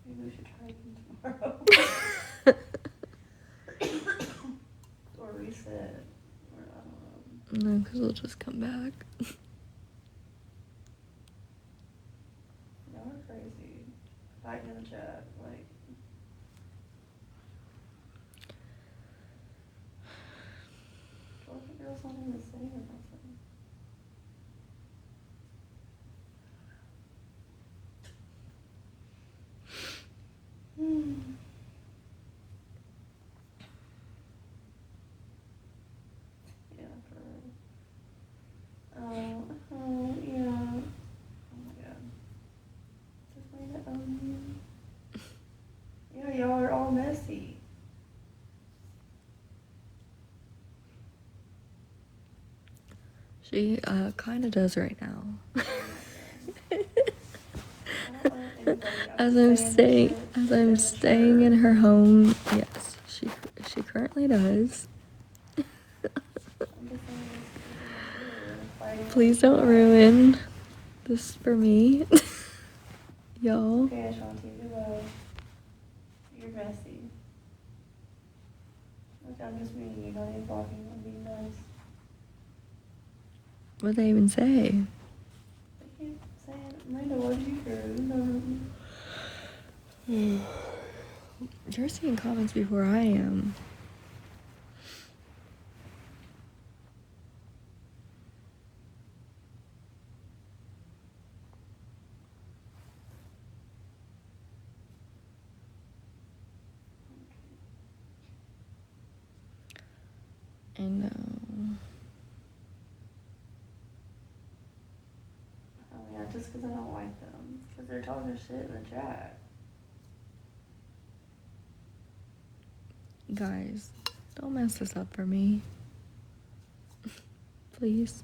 Maybe we should try again tomorrow. Or reset. Or I don't know. No, because we'll just come back. Y'all are crazy. Fighting in the chat. Like. Georgia girls not even saying nothing. Yeah, for real. Yeah. Oh my god. Just made it Yeah, y'all are all messy. She kind of does right now. As I'm staying in her home, yes, she currently does. Please don't ruin this for me, y'all. Okay, Ashanti, you're messy. I'm just meeting you, not even blocking, I'm being nice. What'd they even say? I keep saying, Miranda, what did you hear? You're seeing comments before I am. I know. Oh yeah, just because I don't like them. Because they're talking shit in the chat. Guys, don't mess this up for me. Please.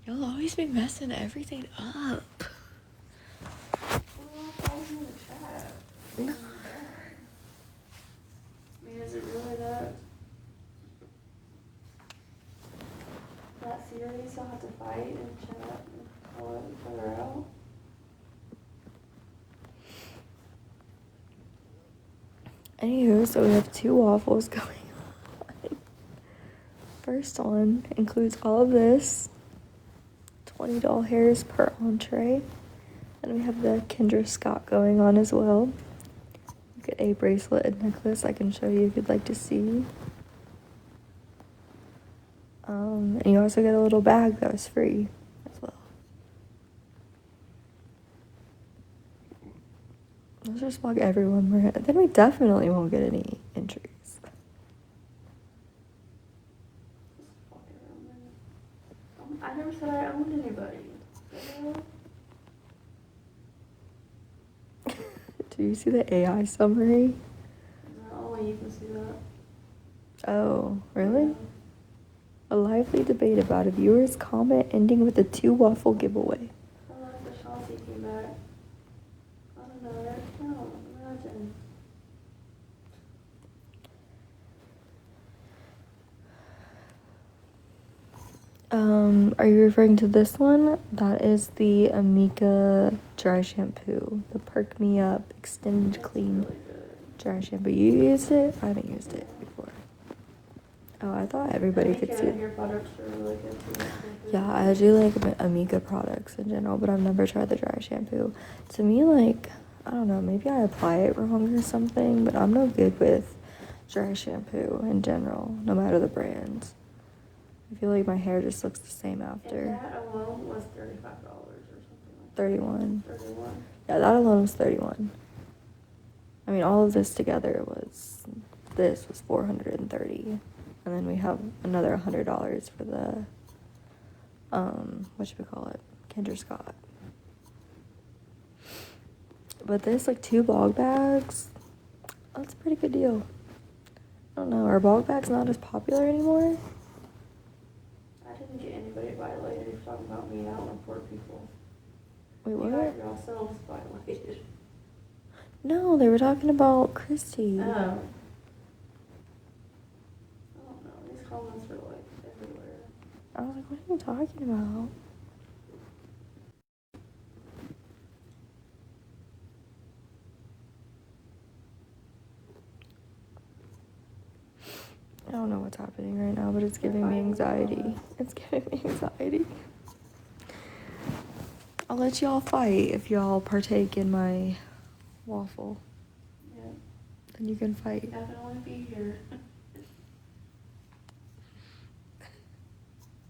Y'all always be messing everything up. Well, I'm in the chat. No. I mean, is it really that serious? I'll have to fight and chat and call each other out? Anywho, so we have 2 waffles going on. First one includes all of this. $20 hairs per entree. And we have the Kendra Scott going on as well. You get a bracelet and necklace I can show you if you'd like to see. And you also get a little bag that was free as well. Let's just block everyone we're in. Then we definitely won't get any entries. I never said I owned anybody. Do you see the AI summary? No, only you can see that. Oh, really? Yeah. A lively debate about a viewer's comment ending with a 2 waffle giveaway. I like the Shanti came back. I don't know, that count. Imagine. Are you referring to this one? That is the Amika dry shampoo. The Perk Me Up Extended That's Clean really good. dry shampoo. You used it? I haven't used it before. Oh, I thought everybody could see it. Hair products are really good too. Yeah, I do like Amika products in general, but I've never tried the dry shampoo. To me, like, I don't know, maybe I apply it wrong or something, but I'm no good with dry shampoo in general, no matter the brands. I feel like my hair just looks the same after. And that alone was $35 or something like that. 31. 31. Yeah, that alone was 31. I mean, all of this together was 430. And then we have another $100 for the, whatchamacallit, Kendra Scott. But this, like, 2 bog bags, that's a pretty good deal. I don't know, are bog bags not as popular anymore? I didn't get anybody violated. You're talking about me. I don't report people. Wait, You what? got yourselves violated. No, they were talking about Christy. I don't know. These comments are like everywhere. I was like, what are you talking about? I don't know what's happening right now, but it's giving me anxiety. It's giving me anxiety. I'll let y'all fight if y'all partake in my waffle. Yeah. Then you can fight. Definitely be here.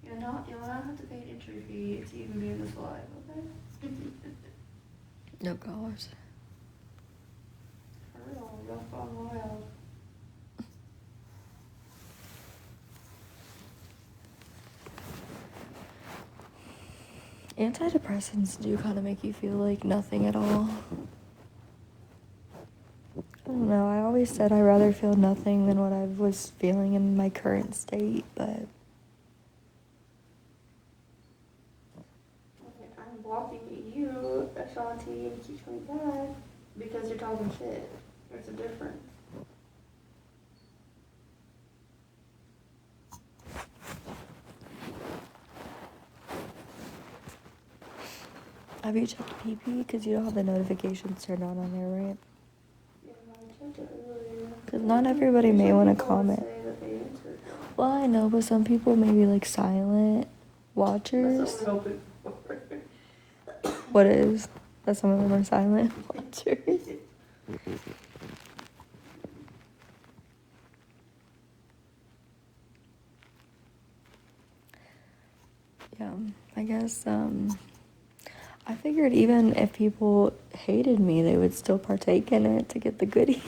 You'll not have to pay an entry fee to even be in this live, okay? No gosh. For real, y'all gone wild. Antidepressants do kind of make you feel like nothing at all. I don't know, I always said I'd rather feel nothing than what I was feeling in my current state, but... Okay, I'm blocking you, Ashanti, and you keep coming back because you're talking shit. There's a difference. Have you checked PP? Because you don't have the notifications turned on there, right? Yeah, I checked it earlier. Because not everybody may Some want to people would comment. say that they answered. Well, I know, but some people may be like silent watchers. That's what I'm hoping for. What is? That some of them are silent watchers. Yeah, I guess, I figured even if people hated me, they would still partake in it to get the goodies.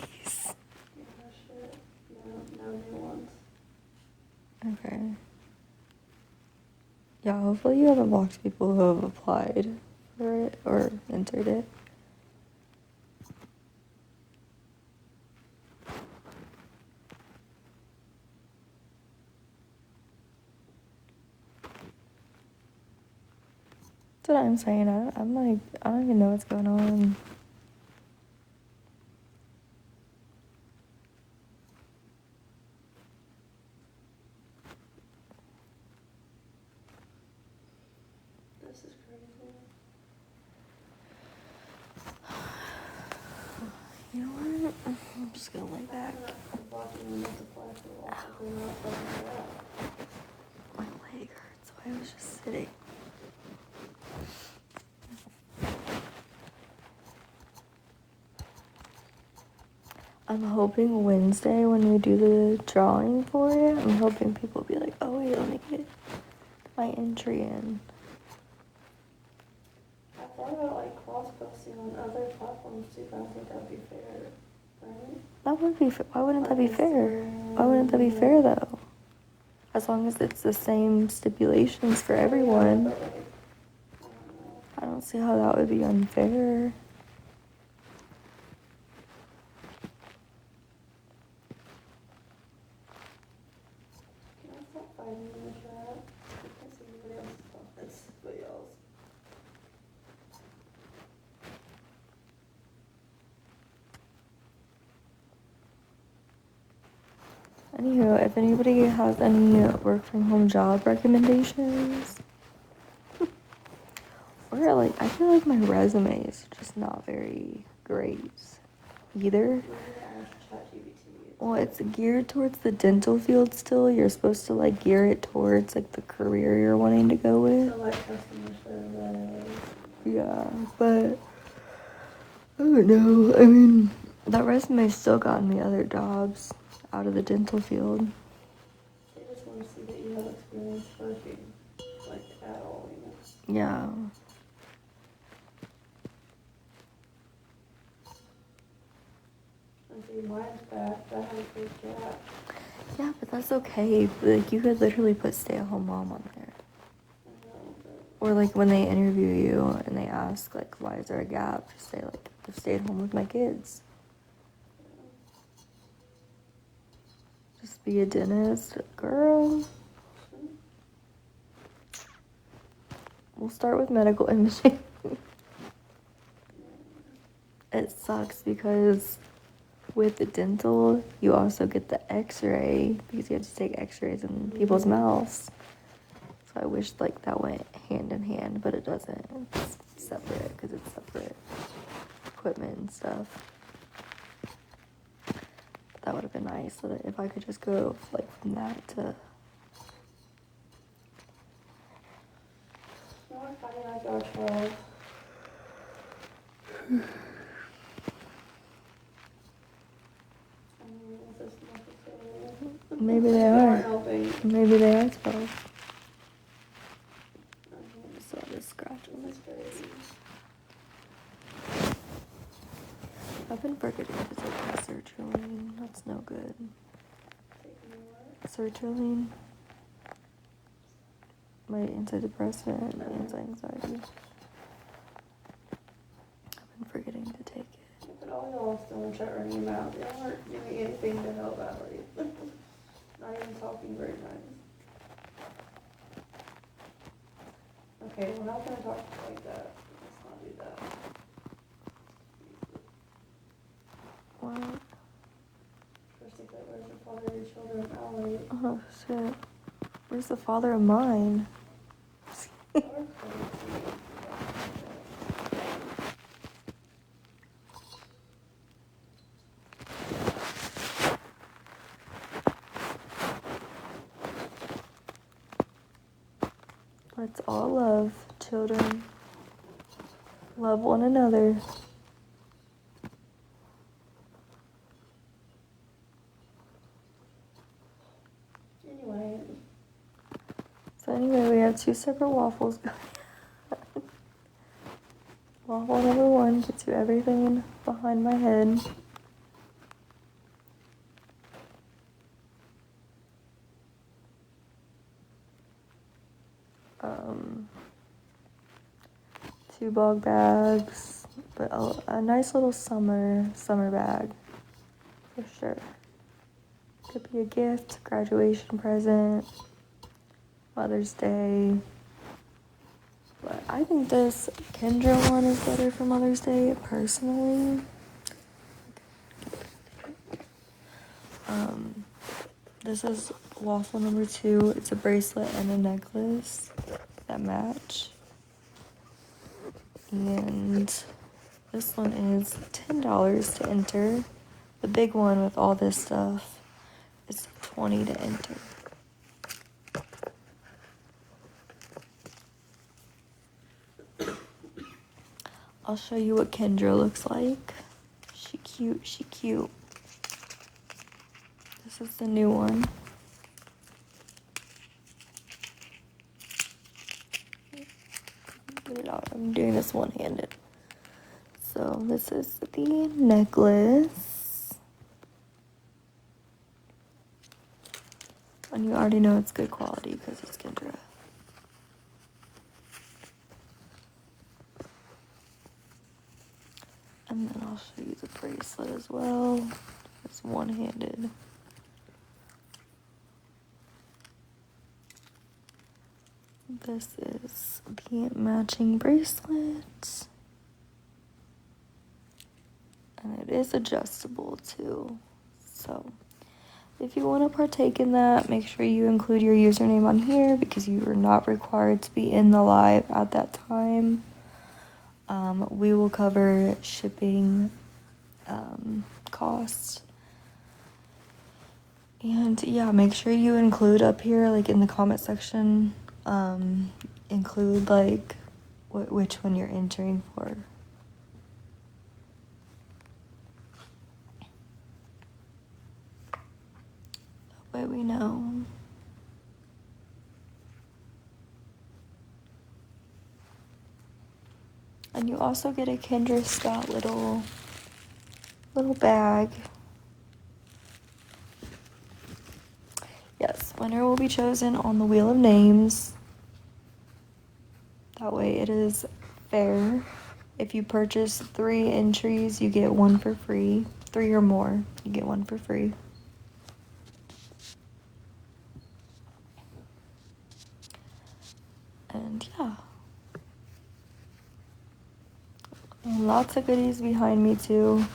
Yeah, shit. No new ones. Okay. Yeah, hopefully you haven't blocked people who have applied for it or entered it. That's what I'm saying. I'm like, I don't even know what's going on. This is crazy. You know what? I'm just gonna lay back. Blocking the multiply for the loss of they're not fucking it up. My leg hurts, so I was just sitting. I'm hoping Wednesday when we do the drawing for it, I'm hoping people will be like, oh wait, let me get my entry in. I thought about like cross-posting on other platforms too, but I think that'd be fair, right? That would be, why wouldn't that be fair? Why wouldn't that be fair though? As long as it's the same stipulations for everyone. Yeah, but, like, I don't see how that would be unfair. can I stop fighting in the chat? I can't see anybody else's comments but y'all's. Anywho, if anybody has any work from home job recommendations, or like, I feel like my resume is just not very great either. We need to ask ChatGPT. Well, it's geared towards the dental field still. You're supposed to like gear it towards like the career you're wanting to go with. So like customer service. Yeah, but I don't know. I mean, that resume's still gotten me other jobs out of the dental field. They just want to see that you have experience working, like at all, you know. Yeah. And see, mine's back, but I have a big gap. Yeah, but that's okay. Like, you could literally put stay-at-home mom on there. I know, but Or like when they interview you and they ask like, why is there a gap? Just say like, I've stayed home with my kids. Just be a dentist, girl. We'll start with medical imaging. It sucks because with the dental, you also get the x-ray because you have to take x-rays in people's mouths. So I wish like that went hand in hand, but it doesn't. It's separate because it's separate equipment and stuff. That would have been nice so that if I could just go like from that to no, I'm finding I got 12. I mean, is this necessary? maybe they aren't are. helping. Maybe they are 12. I mean, So I'll just scratch on this this. is crazy. I've been forgetting to take my sertraline. That's no good. Taking what? Sertraline. My antidepressant and anti-anxiety. I've been forgetting to take it. Yeah, but all y'all still in chat running your mouth. Y'all aren't doing anything to help Allie. Not even talking very nice. Okay, we're not gonna talk like that. Let's not do that. What? First thing that, where's the father of your children, Allie? Oh shit. Where's the father of mine? Y'all are crazy. Let's all love children. Love one another. Anyway, we have 2 separate waffles going. Waffle number 1 gets you everything behind my head. Um, 2 bog bags, but a nice little summer bag for sure. Could be a gift, graduation present, Mother's Day. But I think this Kendra one is better for Mother's Day, personally. This is waffle number 2. It's a bracelet and a necklace that match. And this one is $10 to enter. The big one with all this stuff is $20 to enter. I'll show you what Kendra looks like. She cute. This is the new one. Get it out. I'm doing this one-handed. So this is the necklace. And you already know it's good quality because it's Kendra. And then I'll show you the bracelet as well. It's one-handed. This is the matching bracelet. And it is adjustable too. So if you want to partake in that, make sure you include your username on here because you are not required to be in the live at that time. We will cover shipping costs. And yeah, make sure you include up here, like in the comment section, include like which one you're entering for. That way we know. And you also get a Kendra Scott little bag. Yes, winner will be chosen on the Wheel of Names. That way it is fair. If you purchase 3 entries, you get 1 for free. 3 or more, you get 1 for free. And yeah. And lots of goodies behind me too.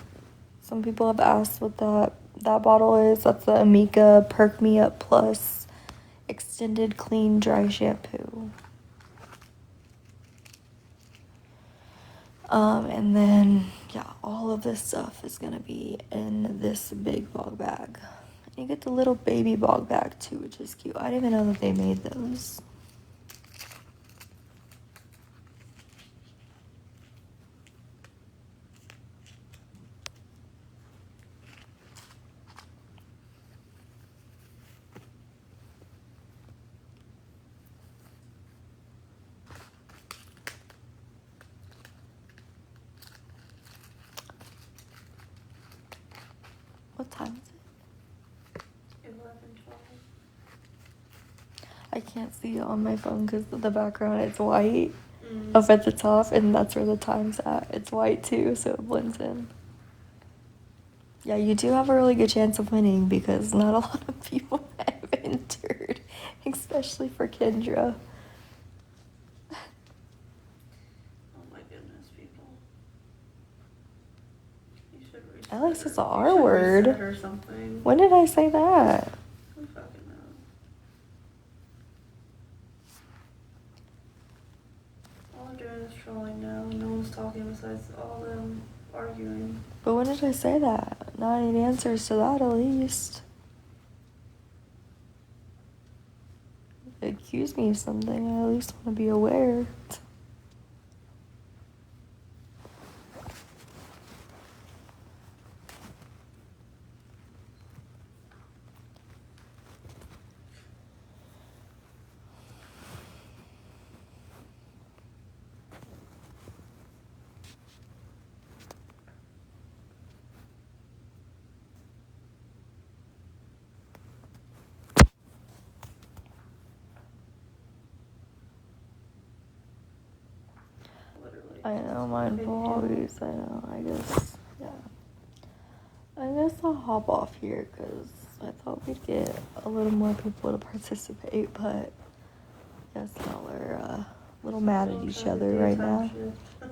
Some people have asked what that bottle is. That's the Amika Perk Me Up Plus Extended Clean Dry Shampoo. And then, yeah, all of this stuff is gonna be in this big bog bag. And you get the little baby bog bag too, which is cute. I didn't even know that they made those. What time is it? 11:12. I can't see it on my phone because the background it's white up at the top, and that's where the time's at. It's white too, so it blends in. Yeah, you do have a really good chance of winning because not a lot of people have entered, especially for Kendra. Oh my goodness, people. You should reset Alex is her. the You R should word. reset or something. When did I say that? Who fucking knows? All they're doing is trolling now. No one's talking besides all them arguing. But when did I say that? Not any answers to that, at least. accuse me of something, I at least want to be aware. Literally. I know, mindful hobbies, I know, I guess, yeah. I guess I'll hop off here, because I thought we'd get a little more people to participate, but I guess y'all are a little mad at each other right now.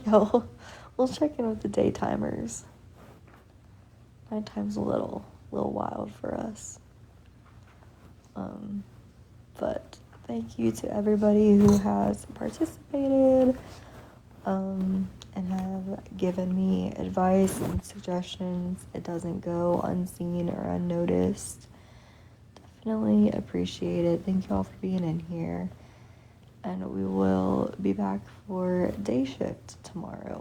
Yo, we'll check in with the daytimers. Nighttime's a little wild for us. But thank you to everybody who has participated, and have given me advice and suggestions. It doesn't go unseen or unnoticed. Definitely appreciate it. Thank you all for being in here. And we will be back for day shift tomorrow.